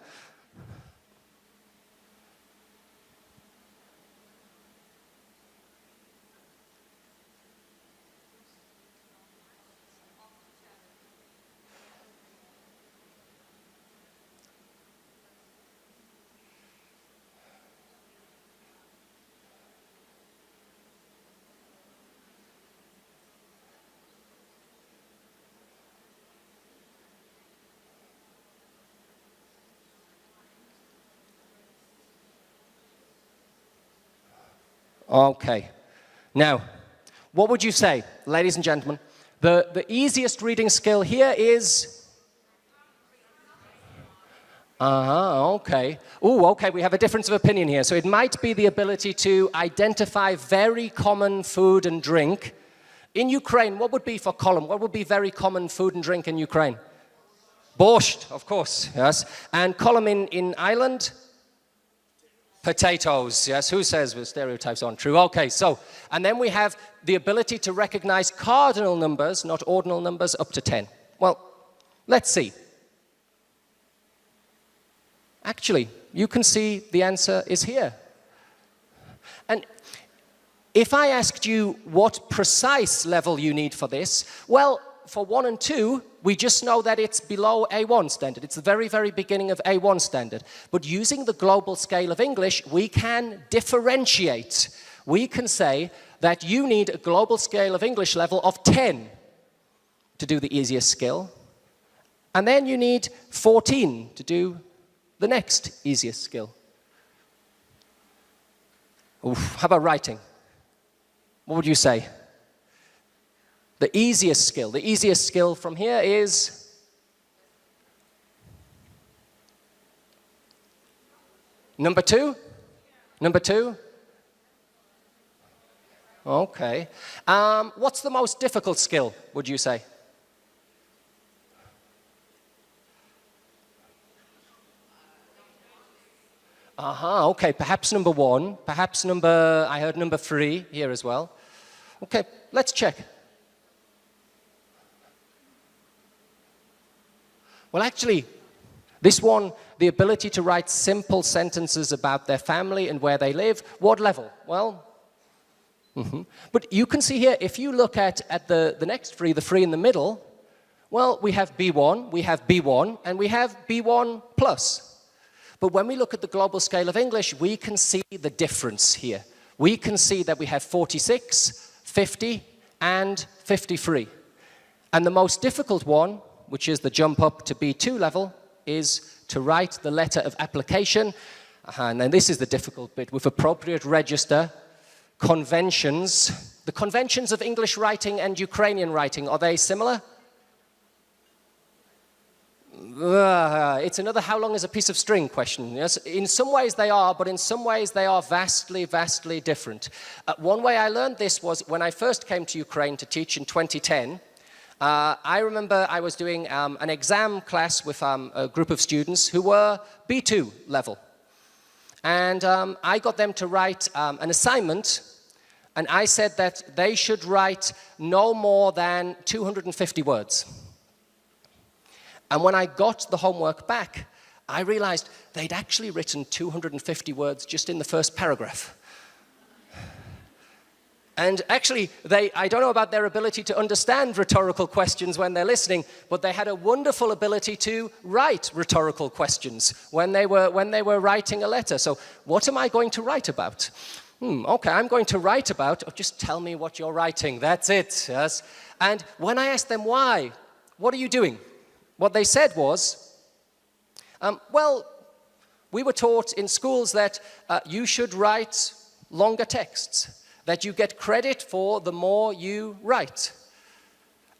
Okay. Now, what would you say, ladies and gentlemen? The easiest reading skill here is... okay. Ooh, okay, we have a difference of opinion here. So it might be the ability to identify very common food and drink. In Ukraine, what would be for Colin? What would be very common food and drink in Ukraine? Borscht, of course, yes. And Colin in Ireland? Potatoes, yes. Who says the stereotypes aren't true? Okay, so, and then we have the ability to recognize cardinal numbers, not ordinal numbers, up to 10. Well, let's see. Actually, you can see the answer is here. And if I asked you what precise level you need for this, well, for 1 and 2, we just know that it's below A1 standard. It's the very, very beginning of A1 standard. But using the global scale of English, we can differentiate. We can say that you need a global scale of English level of 10 to do the easiest skill. And then you need 14 to do the next easiest skill. Oof, how about writing? What would you say? The easiest skill from here is number 2? Number 2? Okay. What's the most difficult skill, would you say? Okay, perhaps number 1, perhaps I heard number 3 here as well. Okay, let's check. Well, actually, this one, the ability to write simple sentences about their family and where they live, what level? Well, but you can see here, if you look at the next 3, the 3 in the middle, well, we have B1, we have B1, and we have B1 plus. But when we look at the global scale of English, we can see the difference here. We can see that we have 46, 50, and 53. And the most difficult one, which is the jump up to B2 level, is to write the letter of application. And then this is the difficult bit, with appropriate register, conventions, the conventions of English writing and Ukrainian writing, are they similar? It's another how long is a piece of string question. Yes, in some ways they are, but in some ways they are vastly, vastly different. One way I learned this was when I first came to Ukraine to teach in 2010. I remember I was doing an exam class with a group of students who were B2 level. And I got them to write an assignment, and I said that they should write no more than 250 words. And when I got the homework back, I realized they'd actually written 250 words just in the first paragraph. And actually, I don't know about their ability to understand rhetorical questions when they're listening, but they had a wonderful ability to write rhetorical questions when they were writing a letter. So what am I going to write about? Okay, I'm going to write about, just tell me what you're writing, that's it. Yes. And when I asked them why, what are you doing? What they said was, well, we were taught in schools that you should write longer texts, that you get credit for the more you write.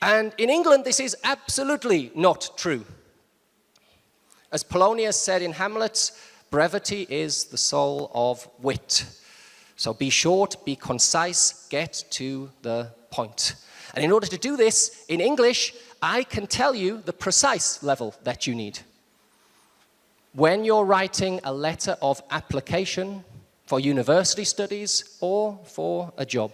And in England, this is absolutely not true. As Polonius said in Hamlet, brevity is the soul of wit. So be short, be concise, get to the point. And in order to do this in English, I can tell you the precise level that you need. When you're writing a letter of application for university studies or for a job.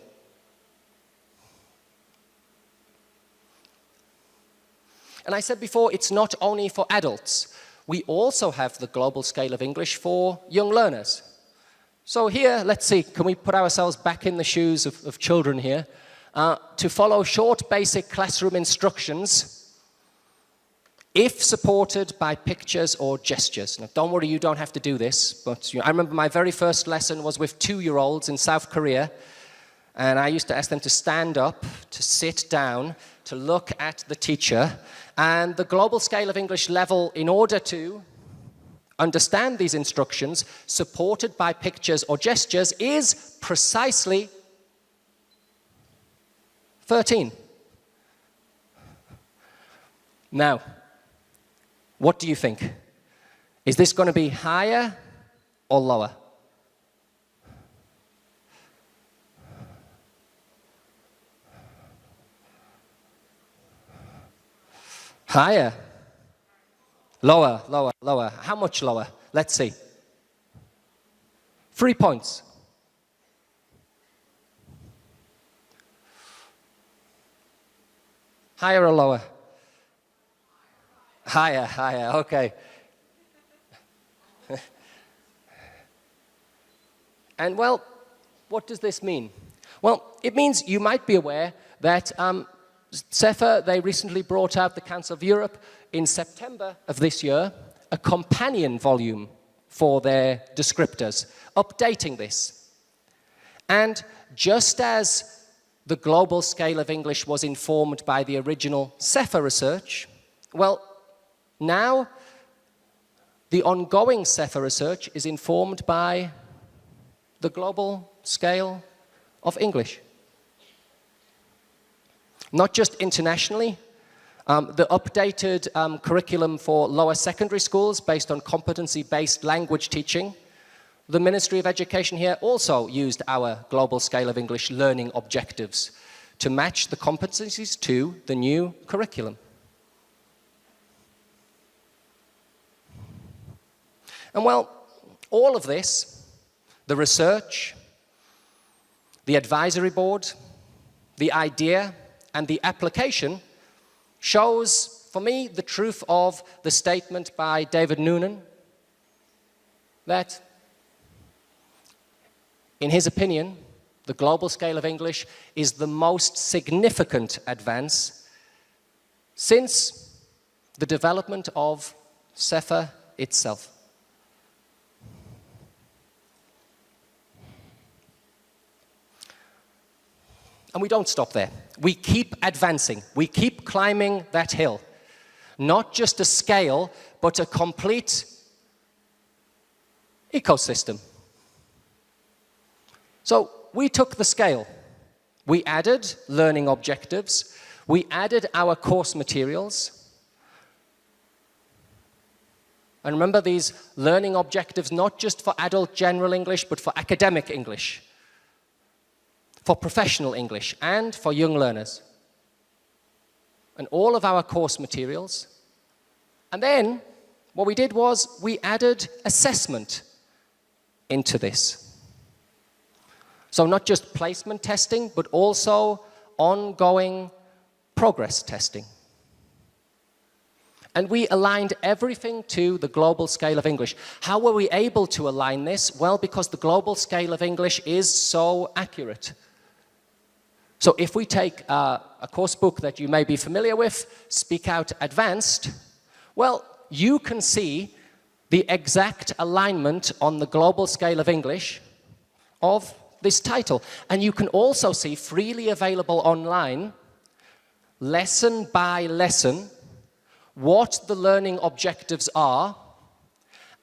And I said before, it's not only for adults. We also have the global scale of English for young learners. So here, let's see, can we put ourselves back in the shoes of children here? To follow short, basic classroom instructions, if supported by pictures or gestures. Now, don't worry, you don't have to do this, but I remember my very first lesson was with 2-year-olds in South Korea, and I used to ask them to stand up, to sit down, to look at the teacher, and the global scale of English level, in order to understand these instructions, supported by pictures or gestures, is precisely 13. Now, what do you think? Is this going to be higher or lower? Higher. Lower, lower, lower. How much lower? Let's see. 3 points. Higher or lower? Higher, higher, okay. And well, what does this mean? Well, it means you might be aware that CEFA, they recently brought out, the Council of Europe, in September of this year, a companion volume for their descriptors, updating this. And just as the global scale of English was informed by the original CEFA research, well, now the ongoing CEFA research is informed by the global scale of English. Not just internationally, the updated curriculum for lower secondary schools based on competency-based language teaching, the Ministry of Education here also used our global scale of English learning objectives to match the competencies to the new curriculum. And well, all of this, the research, the advisory board, the idea, and the application shows, for me, the truth of the statement by David Noonan that, in his opinion, the global scale of English is the most significant advance since the development of CEFA itself. And we don't stop there. We keep advancing. We keep climbing that hill. Not just a scale, but a complete ecosystem. So we took the scale. We added learning objectives. We added our course materials. And remember these learning objectives, not just for adult general English, but for academic English, for professional English, and for young learners. And all of our course materials. And then what we did was we added assessment into this. So not just placement testing, but also ongoing progress testing. And we aligned everything to the global scale of English. How were we able to align this? Well, because the global scale of English is so accurate. So if we take a course book that you may be familiar with, Speak Out Advanced, well, you can see the exact alignment on the global scale of English of this title. And you can also see freely available online, lesson by lesson, what the learning objectives are,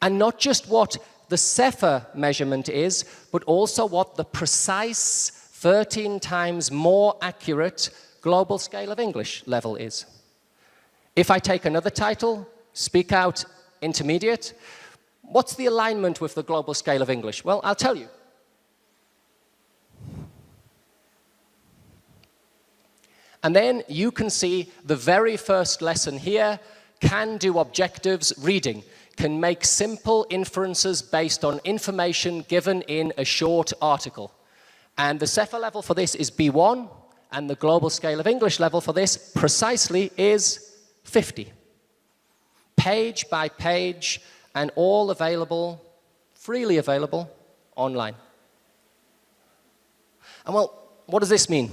and not just what the CEFA measurement is, but also what the precise 13 times more accurate global scale of English level is. If I take another title, Speak Out Intermediate, what's the alignment with the global scale of English? Well, I'll tell you. And then you can see the very first lesson here, can-do objectives, reading, can make simple inferences based on information given in a short article. And the CEFA level for this is B1, and the global scale of English level for this precisely is 50. Page by page, and all available, freely available, online. And well, what does this mean?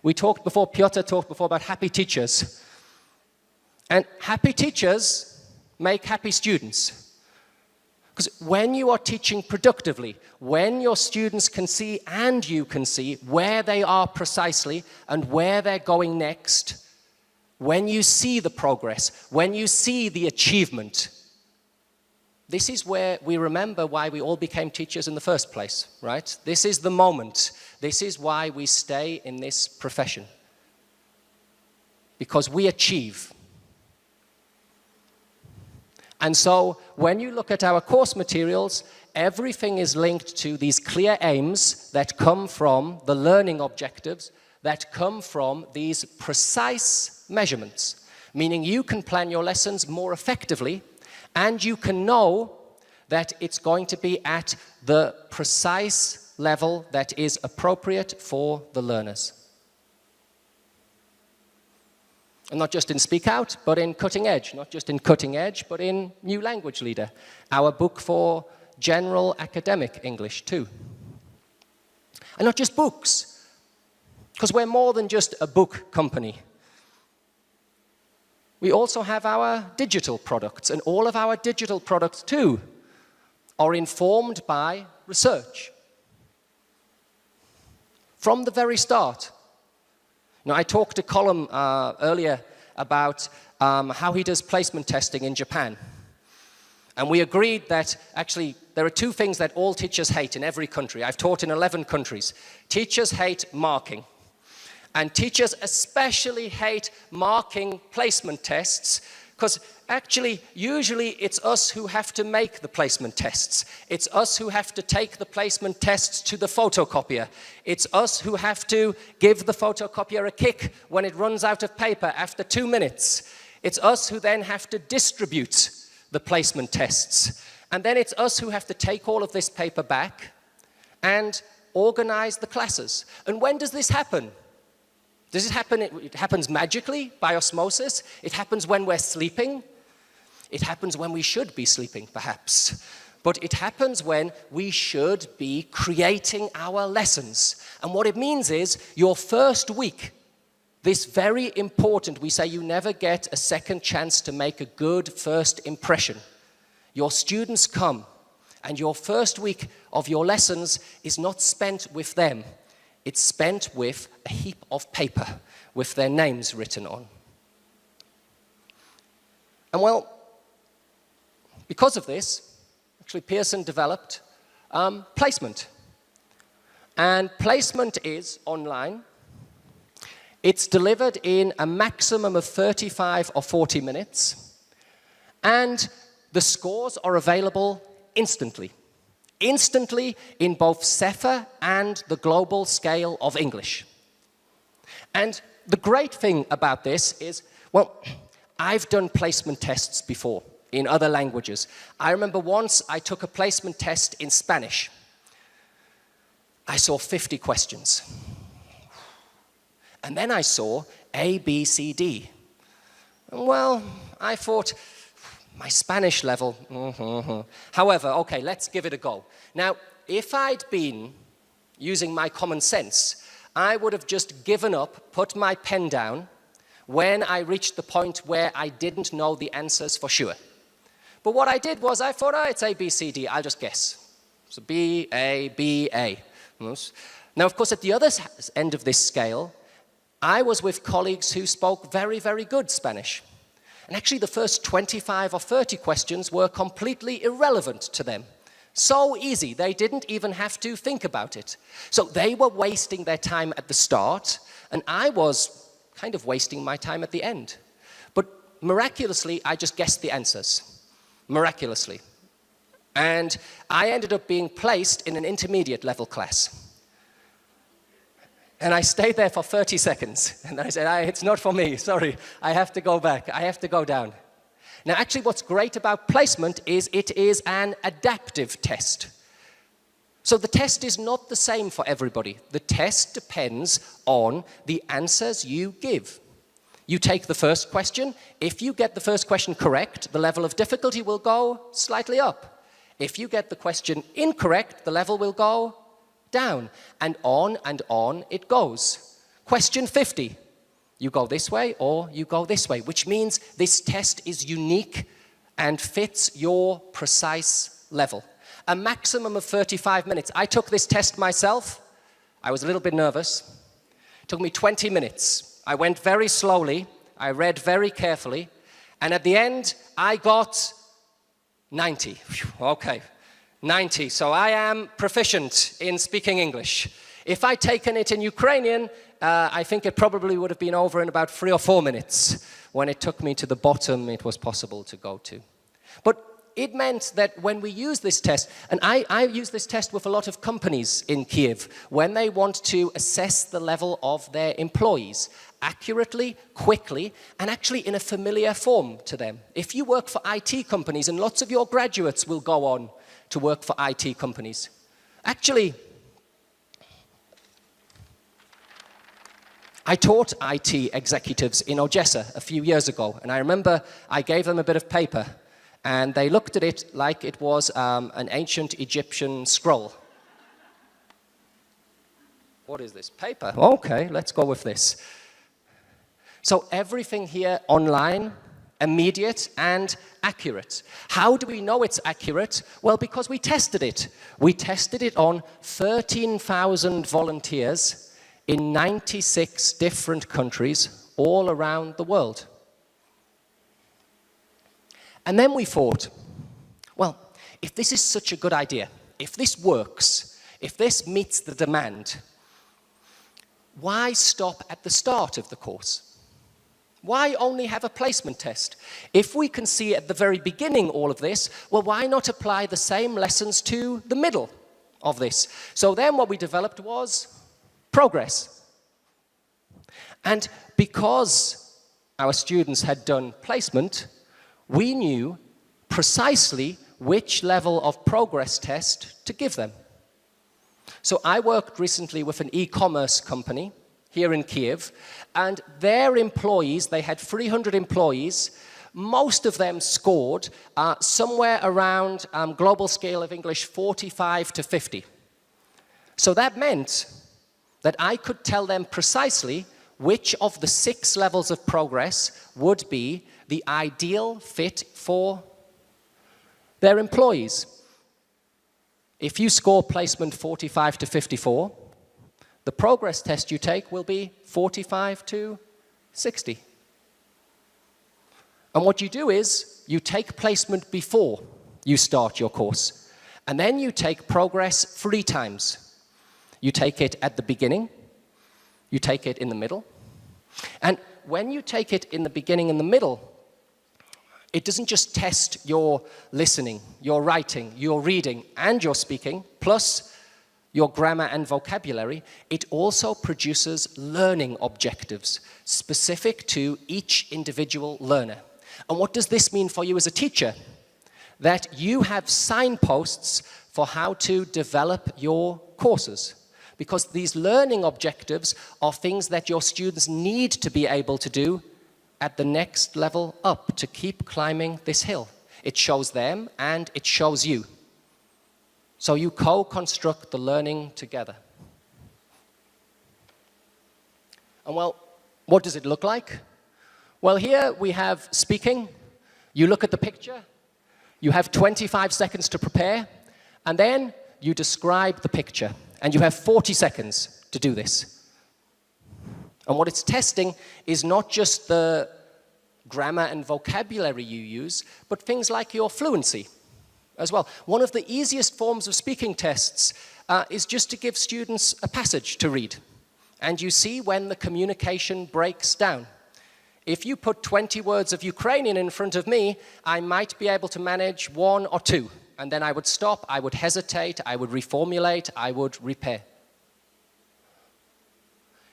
We talked before, Piotr talked before about happy teachers. And happy teachers make happy students. Because when you are teaching productively, when your students can see and you can see where they are precisely and where they're going next, when you see the progress, when you see the achievement, this is where we remember why we all became teachers in the first place, right? This is the moment. This is why we stay in this profession. Because we achieve. And so when you look at our course materials, everything is linked to these clear aims that come from the learning objectives, that come from these precise measurements, meaning you can plan your lessons more effectively, and you can know that it's going to be at the precise level that is appropriate for the learners. And not just in Speak Out, but in Cutting Edge. Not just in Cutting Edge, but in New Language Leader, our book for general academic English too. And not just books, because we're more than just a book company. We also have our digital products, and all of our digital products too are informed by research. From the very start. You know, I talked to Colm earlier about how he does placement testing in Japan. And we agreed that actually there are two things that all teachers hate in every country. I've taught in 11 countries. Teachers hate marking. And teachers especially hate marking placement tests because actually, usually it's us who have to make the placement tests. It's us who have to take the placement tests to the photocopier. It's us who have to give the photocopier a kick when it runs out of paper after 2 minutes. It's us who then have to distribute the placement tests. And then it's us who have to take all of this paper back and organize the classes. And when does this happen? Does it happen? It happens magically, by osmosis. It happens when we're sleeping. It happens when we should be sleeping, perhaps. But it happens when we should be creating our lessons. And what it means is your first week, this very important, we say you never get a second chance to make a good first impression. Your students come, and your first week of your lessons is not spent with them. It's spent with a heap of paper with their names written on. And well, because of this, actually Pearson developed placement. And placement is online. It's delivered in a maximum of 35 or 40 minutes. And the scores are available instantly. Instantly in both CEFA and the global scale of English. And the great thing about this is, well, I've done placement tests before in other languages. I remember once I took a placement test in Spanish. I saw 50 questions. And then I saw A, B, C, D. Well, I thought, my Spanish level, However, okay, let's give it a go. Now, if I'd been using my common sense, I would have just given up, put my pen down, when I reached the point where I didn't know the answers for sure. But what I did was I thought, it's A, B, C, D, I'll just guess. So B, A, B, A. Now, of course, at the other end of this scale, I was with colleagues who spoke very, very good Spanish. And actually, the first 25 or 30 questions were completely irrelevant to them. So easy, they didn't even have to think about it. So they were wasting their time at the start, and I was kind of wasting my time at the end. But miraculously, I just guessed the answers. Miraculously. And I ended up being placed in an intermediate level class. And I stayed there for 30 seconds. And I said, it's not for me, sorry. I have to go back, I have to go down. Now, actually, what's great about placement is it is an adaptive test. So the test is not the same for everybody. The test depends on the answers you give. You take the first question. If you get the first question correct, the level of difficulty will go slightly up. If you get the question incorrect, the level will go down. And on it goes. Question 50. You go this way or you go this way, which means this test is unique and fits your precise level. A maximum of 35 minutes. I took this test myself. I was a little bit nervous. It took me 20 minutes. I went very slowly. I read very carefully. And at the end, I got 90. Okay, 90. So I am proficient in speaking English. If I'd taken it in Ukrainian, I think it probably would have been over in about 3 or 4 minutes. When it took me to the bottom, it was possible to go to. But it meant that when we use this test, and I use this test with a lot of companies in Kiev, when they want to assess the level of their employees, accurately, quickly, and actually in a familiar form to them. If you work for IT companies, and lots of your graduates will go on to work for IT companies, actually, I taught IT executives in Odessa a few years ago, and I remember I gave them a bit of paper, and they looked at it like it was an ancient Egyptian scroll. What is this? Paper. Okay, let's go with this. So everything here online, immediate and accurate. How do we know it's accurate? Well, because we tested it. We tested it on 13,000 volunteers in 96 different countries all around the world. And then we thought, well, if this is such a good idea, if this works, if this meets the demand, why stop at the start of the course? Why only have a placement test? If we can see at the very beginning all of this, well, why not apply the same lessons to the middle of this? So then what we developed was progress. And because our students had done placement, we knew precisely which level of progress test to give them. So I worked recently with an e-commerce company here in Kiev, and their employees, they had 300 employees, most of them scored somewhere around global scale of English 45 to 50. So that meant that I could tell them precisely which of the 6 levels of progress would be the ideal fit for their employees. If you score placement 45 to 54, the progress test you take will be 45 to 60. And what you do is, you take placement before you start your course, and then you take progress 3 times. You take it at the beginning, you take it in the middle, And when you take it in the beginning and the middle, it doesn't just test your listening, your writing, your reading, and your speaking, plus your grammar and vocabulary. It also produces learning objectives specific to each individual learner. And what does this mean for you as a teacher? That you have signposts for how to develop your courses. Because these learning objectives are things that your students need to be able to do at the next level up to keep climbing this hill. It shows them and it shows you. So you co-construct the learning together. And well, what does it look like? Well, here we have speaking. You look at the picture. You have 25 seconds to prepare. And then you describe the picture. And you have 40 seconds to do this. And what it's testing is not just the grammar and vocabulary you use, but things like your fluency as well. One of the easiest forms of speaking tests is just to give students a passage to read. And you see when the communication breaks down. If you put 20 words of Ukrainian in front of me, I might be able to manage 1 or 2. And then I would stop, I would hesitate, I would reformulate, I would repair.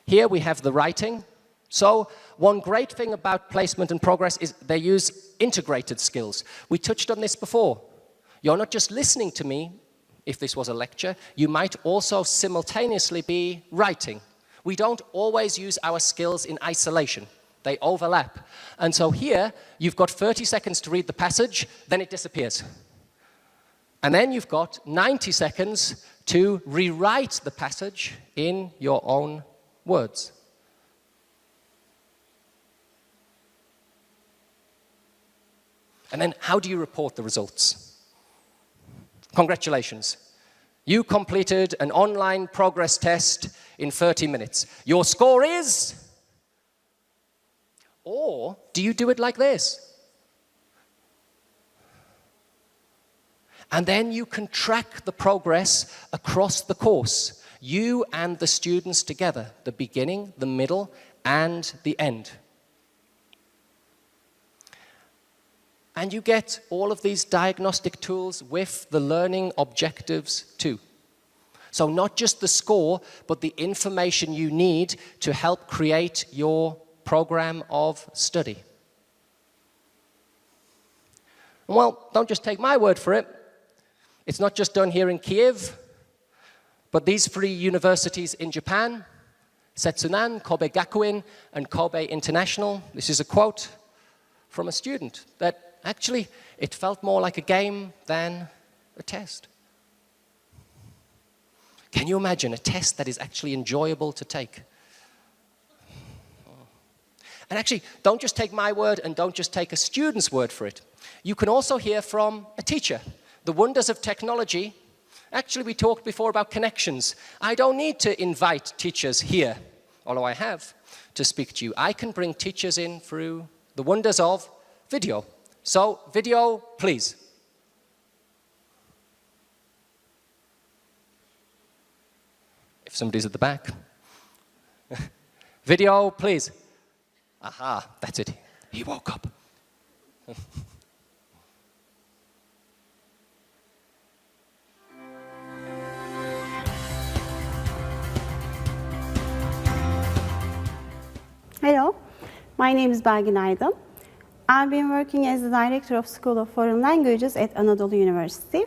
Here we have the writing. So one great thing about placement and progress is they use integrated skills. We touched on this before. You're not just listening to me, if this was a lecture, you might also simultaneously be writing. We don't always use our skills in isolation. They overlap. And so here, you've got 30 seconds to read the passage, then it disappears. And then you've got 90 seconds to rewrite the passage in your own words. And then how do you report the results? Congratulations. You completed an online progress test in 30 minutes. Your score is? Or do you do it like this? And then you can track the progress across the course, you and the students together, the beginning, the middle, and the end. And you get all of these diagnostic tools with the learning objectives too. So not just the score, but the information you need to help create your program of study. Well, don't just take my word for it. It's not just done here in Kiev, but these 3 universities in Japan, Setsunan, Kobe Gakuin, and Kobe International. This is a quote from a student that actually, it felt more like a game than a test. Can you imagine a test that is actually enjoyable to take? And actually, don't just take my word and don't just take a student's word for it. You can also hear from a teacher. The wonders of technology. Actually, we talked before about connections. I don't need to invite teachers here, although I have, to speak to you. I can bring teachers in through the wonders of video. So, video, please. If somebody's at the back. Video, please. Aha, that's it. He woke up. Hello, my name is Belgin Aydın. I've been working as the director of School of Foreign Languages at Anadolu University.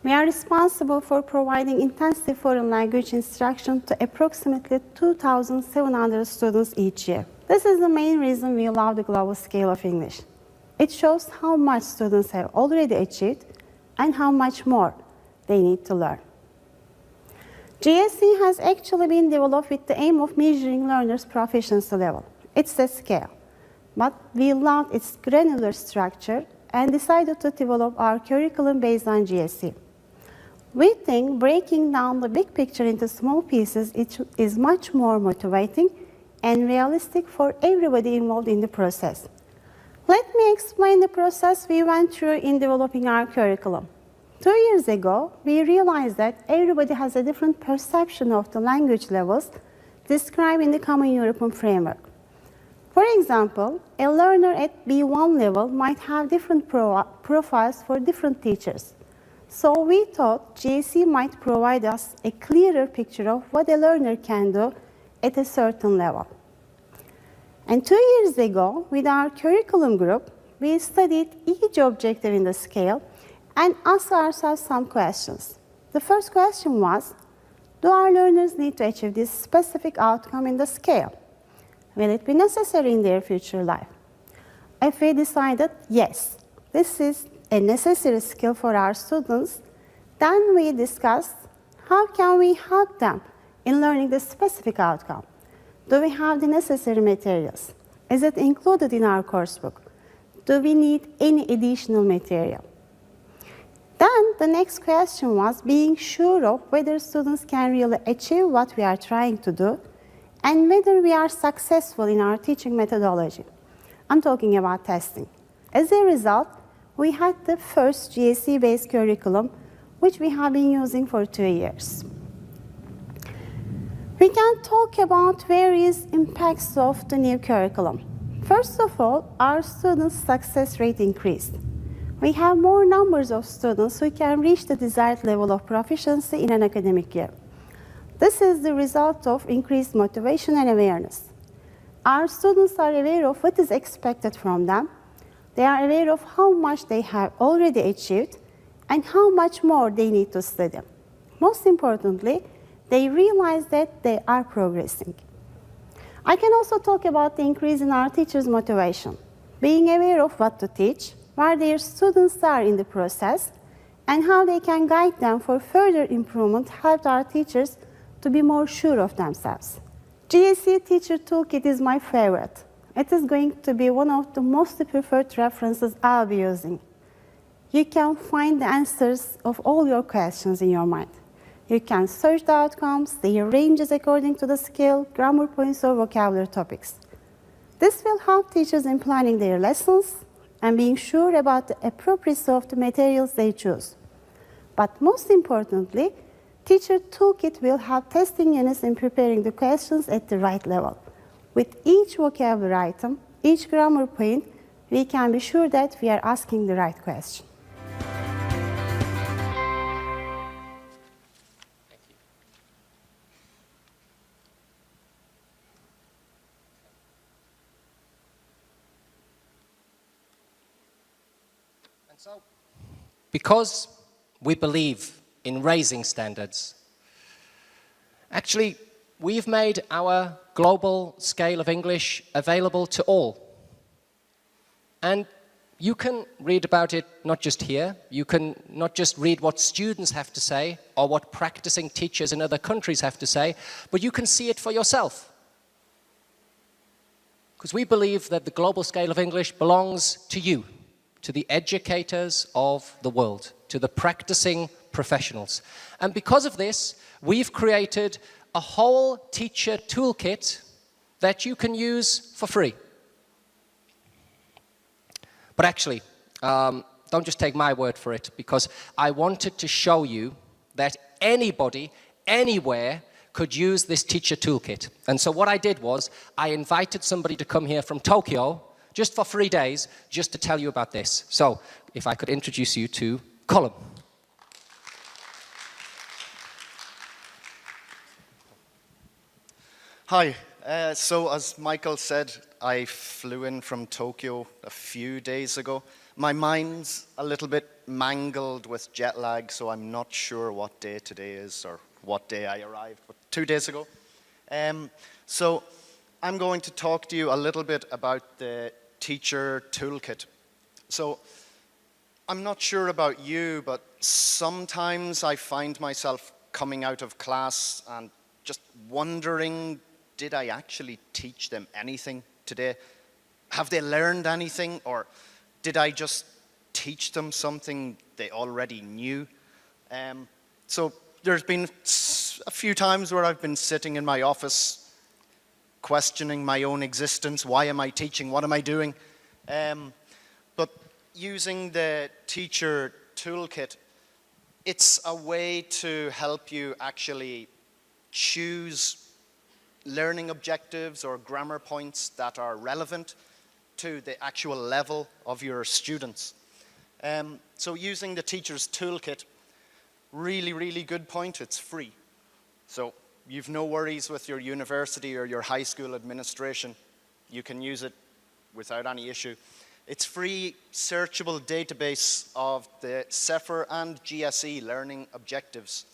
We are responsible for providing intensive foreign language instruction to approximately 2,700 students each year. This is the main reason we love the global scale of English. It shows how much students have already achieved and how much more they need to learn. GSE has actually been developed with the aim of measuring learners' proficiency level. It's a scale, but we loved its granular structure and decided to develop our curriculum based on GSE. We think breaking down the big picture into small pieces is much more motivating and realistic for everybody involved in the process. Let me explain the process we went through in developing our curriculum. 2 years ago, we realized that everybody has a different perception of the language levels described in the Common European Framework. For example, a learner at B1 level might have different profiles for different teachers. So we thought GAC might provide us a clearer picture of what a learner can do at a certain level. And 2 years ago, with our curriculum group, we studied each objective in the scale and asked ourselves some questions. The first question was, do our learners need to achieve this specific outcome in the scale? Will it be necessary in their future life? If we decided, yes, this is a necessary skill for our students, then we discussed how can we help them in learning the specific outcome. Do we have the necessary materials? Is it included in our coursebook? Do we need any additional material? Then the next question was being sure of whether students can really achieve what we are trying to do and whether we are successful in our teaching methodology. I'm talking about testing. As a result, we had the first GAC-based curriculum, which we have been using for 2 years. We can talk about various impacts of the new curriculum. First of all, our students' success rate increased. We have more numbers of students who can reach the desired level of proficiency in an academic year. This is the result of increased motivation and awareness. Our students are aware of what is expected from them. They are aware of how much they have already achieved and how much more they need to study. Most importantly, they realize that they are progressing. I can also talk about the increase in our teachers' motivation, being aware of what to teach, where their students are in the process, and how they can guide them for further improvement helped our teachers to be more sure of themselves. GAC Teacher Toolkit is my favorite. It is going to be one of the most preferred references I'll be using. You can find the answers of all your questions in your mind. You can search the outcomes, their ranges according to the skill, grammar points, or vocabulary topics. This will help teachers in planning their lessons and being sure about the appropriacy of the materials they choose. But most importantly, Teacher Toolkit will help testing units in preparing the questions at the right level. With each vocabulary item, each grammar point, we can be sure that we are asking the right question. Because we believe in raising standards, actually, we've made our global scale of English available to all. And you can read about it not just here, you can not just read what students have to say or what practicing teachers in other countries have to say, but you can see it for yourself. Because we believe that the global scale of English belongs to you, to the educators of the world, to the practicing professionals. And because of this, we've created a whole teacher toolkit that you can use for free. But actually, don't just take my word for it, because I wanted to show you that anybody, anywhere, could use this teacher toolkit. And so what I did was, I invited somebody to come here from Tokyo, just for 3 days, just to tell you about this. So, if I could introduce you to Colin. Hi. So, as Michael said, I flew in from Tokyo a few days ago. My mind's a little bit mangled with jet lag, so I'm not sure what day today is or what day I arrived, but 2 days ago. So, I'm going to talk to you a little bit about the teacher toolkit. So, I'm not sure about you, but sometimes I find myself coming out of class and just wondering, did I actually teach them anything today? Have they learned anything, or did I just teach them something they already knew? So there's been a few times where I've been sitting in my office questioning my own existence. Why am I teaching? What am I doing? But using the teacher toolkit, it's a way to help you actually choose learning objectives or grammar points that are relevant to the actual level of your students. So using the teacher's toolkit, really, really good point, it's free. So you've no worries with your university or your high school administration. You can use it without any issue. It's free, searchable database of the CEFR and GSE learning objectives.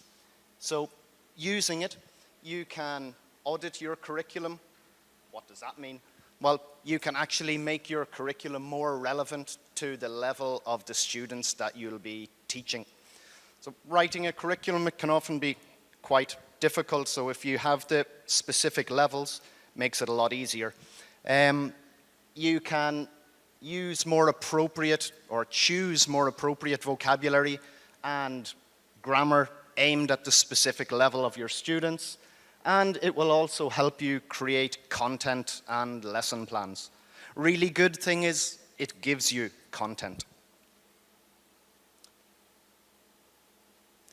So using it, you can audit your curriculum. What does that mean? Well, you can actually make your curriculum more relevant to the level of the students that you'll be teaching. So writing a curriculum, it can often be quite difficult, so if you have the specific levels, it makes it a lot easier. You can use more appropriate or choose more appropriate vocabulary and grammar aimed at the specific level of your students, and it will also help you create content and lesson plans. Really good thing is it gives you content.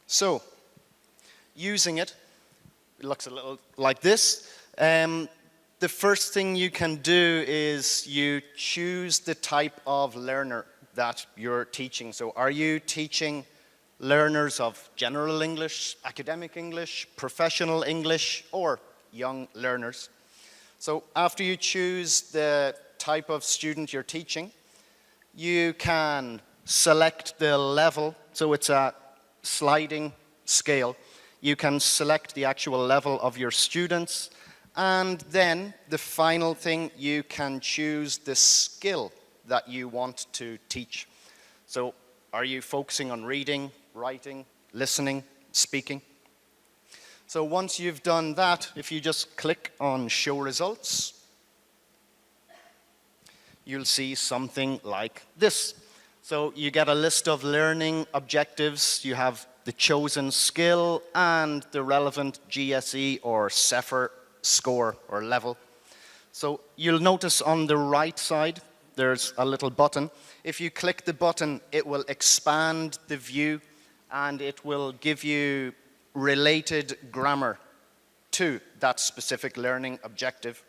So, using it, it looks a little like this. The first thing you can do is you choose the type of learner that you're teaching. So are you teaching learners of general English, academic English, professional English, or young learners? So after you choose the type of student you're teaching, you can select the level. So it's a sliding scale. You can select the actual level of your students, and then the final thing, you can choose the skill that you want to teach. So are you focusing on reading, writing, listening, speaking? So once you've done that, if you just click on Show Results, you'll see something like this. So you get a list of learning objectives. You have the chosen skill and the relevant GSE or CEFR score or level. So you'll notice on the right side, there's a little button. If you click the button, it will expand the view and it will give you related grammar to that specific learning objective.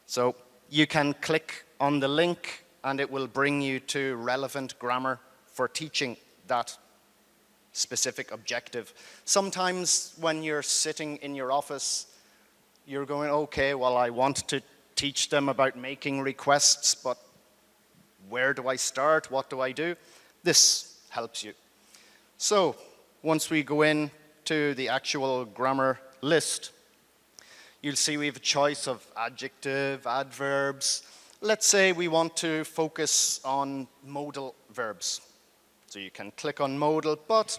So you can click on the link and it will bring you to relevant grammar for teaching that specific objective. Sometimes when you're sitting in your office, you're going, okay, well, I want to teach them about making requests, but where do I start? What do I do? This helps you. So once we go in to the actual grammar list, you'll see we have a choice of adjective, adverbs. Let's say we want to focus on modal verbs. So you can click on modal, but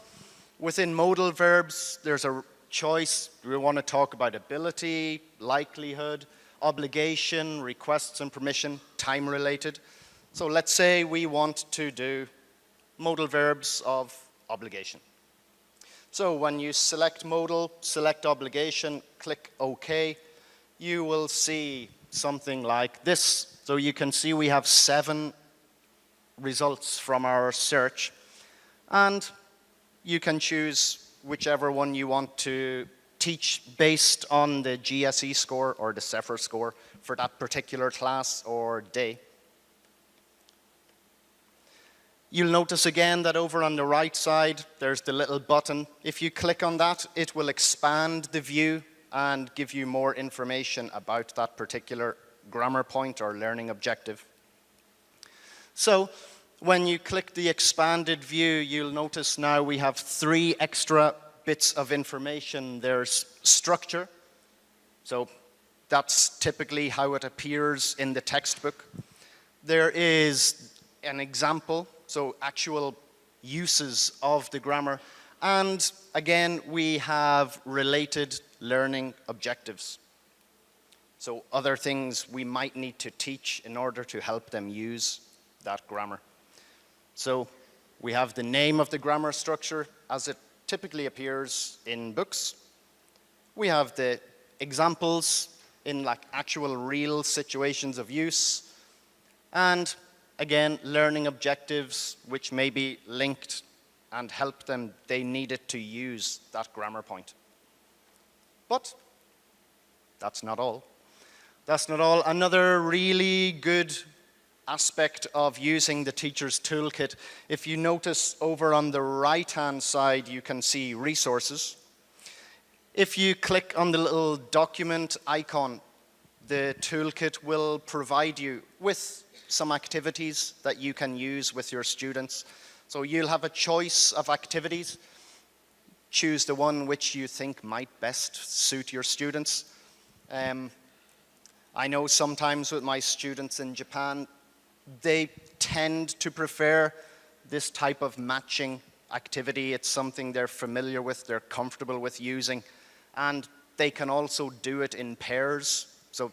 within modal verbs, there's a choice. We want to talk about ability, likelihood, obligation, requests and permission, time related. So let's say we want to do modal verbs of obligation. So when you select modal, select obligation, click OK, you will see something like this. So you can see we have 7 results from our search, and you can choose whichever one you want to teach based on the GSE score or the CEFR score for that particular class or day. You'll notice again that over on the right side, there's the little button. If you click on that, it will expand the view and give you more information about that particular grammar point or learning objective. So when you click the expanded view, you'll notice now we have 3 extra bits of information. There's structure. So that's typically how it appears in the textbook. There is an example, so actual uses of the grammar. And again, we have related learning objectives. So other things we might need to teach in order to help them use that grammar. So we have the name of the grammar structure as it typically appears in books. We have the examples in like actual real situations of use. And again, learning objectives which may be linked and help them, they needed to use that grammar point. But that's not all. That's not all. Another really good aspect of using the teacher's toolkit, if you notice over on the right-hand side, you can see resources. If you click on the little document icon, the toolkit will provide you with some activities that you can use with your students. So you'll have a choice of activities. Choose the one which you think might best suit your students. I know sometimes with my students in Japan, they tend to prefer this type of matching activity. It's something they're familiar with, they're comfortable with using, and they can also do it in pairs. So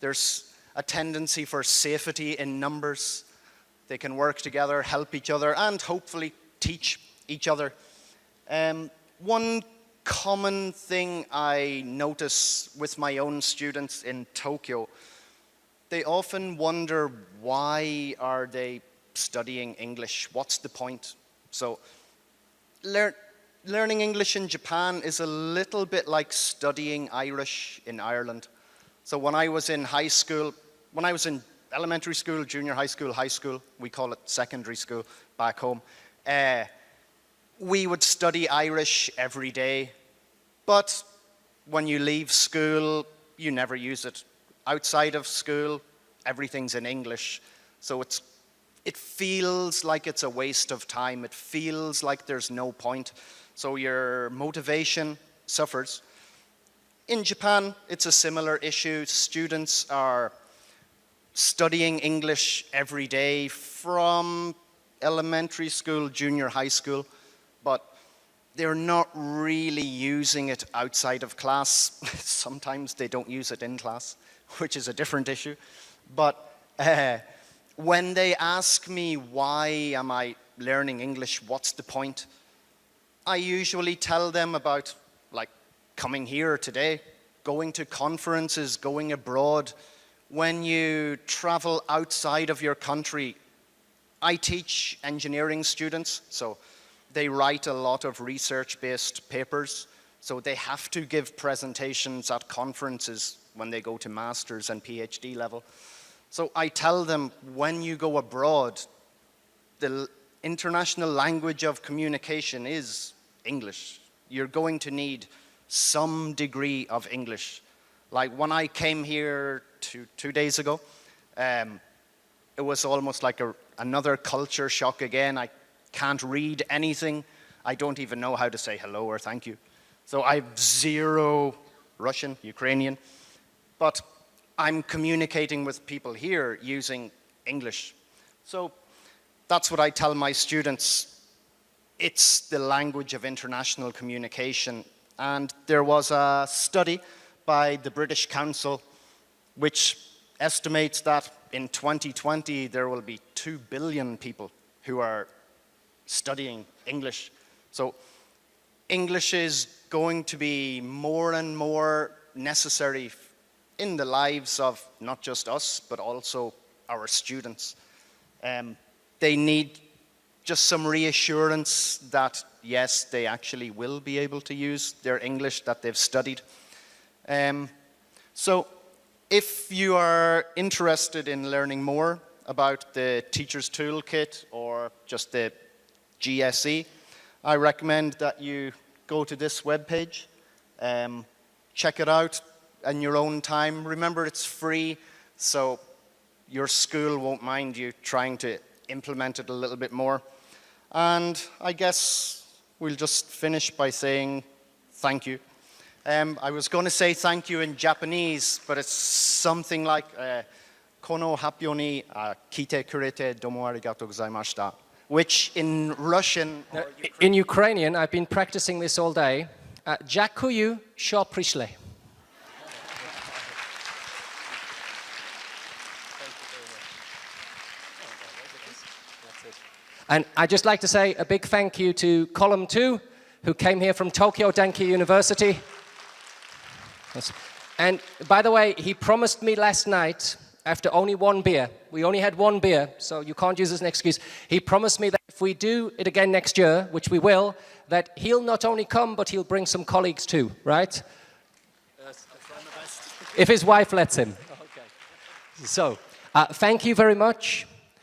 there's a tendency for safety in numbers. They can work together, help each other, and hopefully teach each other. One common thing I notice with my own students in Tokyo, they often wonder, why are they studying English? What's the point? So learning English in Japan is a little bit like studying Irish in Ireland. So when I was in high school, when I was in elementary school, junior high school, we call it secondary school back home, we would study Irish every day. But when you leave school, you never use it. Outside of school, everything's in English. So it feels like it's a waste of time. It feels like there's no point. So your motivation suffers. In Japan, it's a similar issue. Students are studying English every day from elementary school, junior high school, but they're not really using it outside of class. Sometimes they don't use it in class, which is a different issue. But when they ask me, why am I learning English, what's the point? I usually tell them about, like, coming here today, going to conferences, going abroad. When you travel outside of your country, I teach engineering students, so they write a lot of research-based papers, so they have to give presentations at conferences when they go to master's and PhD level. So I tell them, when you go abroad, the international language of communication is English. You're going to need some degree of English. Like when I came here two days ago, it was almost like another culture shock again. I can't read anything. I don't even know how to say hello or thank you. So I have zero Russian, Ukrainian, but I'm communicating with people here using English. So that's what I tell my students. It's the language of international communication. And there was a study by the British Council which estimates that in 2020 there will be 2 billion people who are studying English. So English is going to be more and more necessary in the lives of not just us, but also our students. They need just some reassurance that, yes, they actually will be able to use their English that they've studied. So if you are interested in learning more about the Teacher's Toolkit or just the GSE, I recommend that you go to this webpage, check it out in your own time. Remember, it's free, so your school won't mind you trying to implement it a little bit more. And I guess we'll just finish by saying thank you. I was going to say thank you in Japanese, but it's something like Kono happyo ni kite kurete domo arigatou gozaimashita, which in Russian or in Ukrainian, I've been practicing this all day. Дякую, що прийшли. And I'd just like to say a big thank you to Column 2, who came here from Tokyo Denki University. And by the way, he promised me last night, after only one beer, we only had one beer, so you can't use this as an excuse. He promised me that if we do it again next year, which we will, that he'll not only come, but he'll bring some colleagues too, right? If his wife lets him. Okay. So, thank you very much.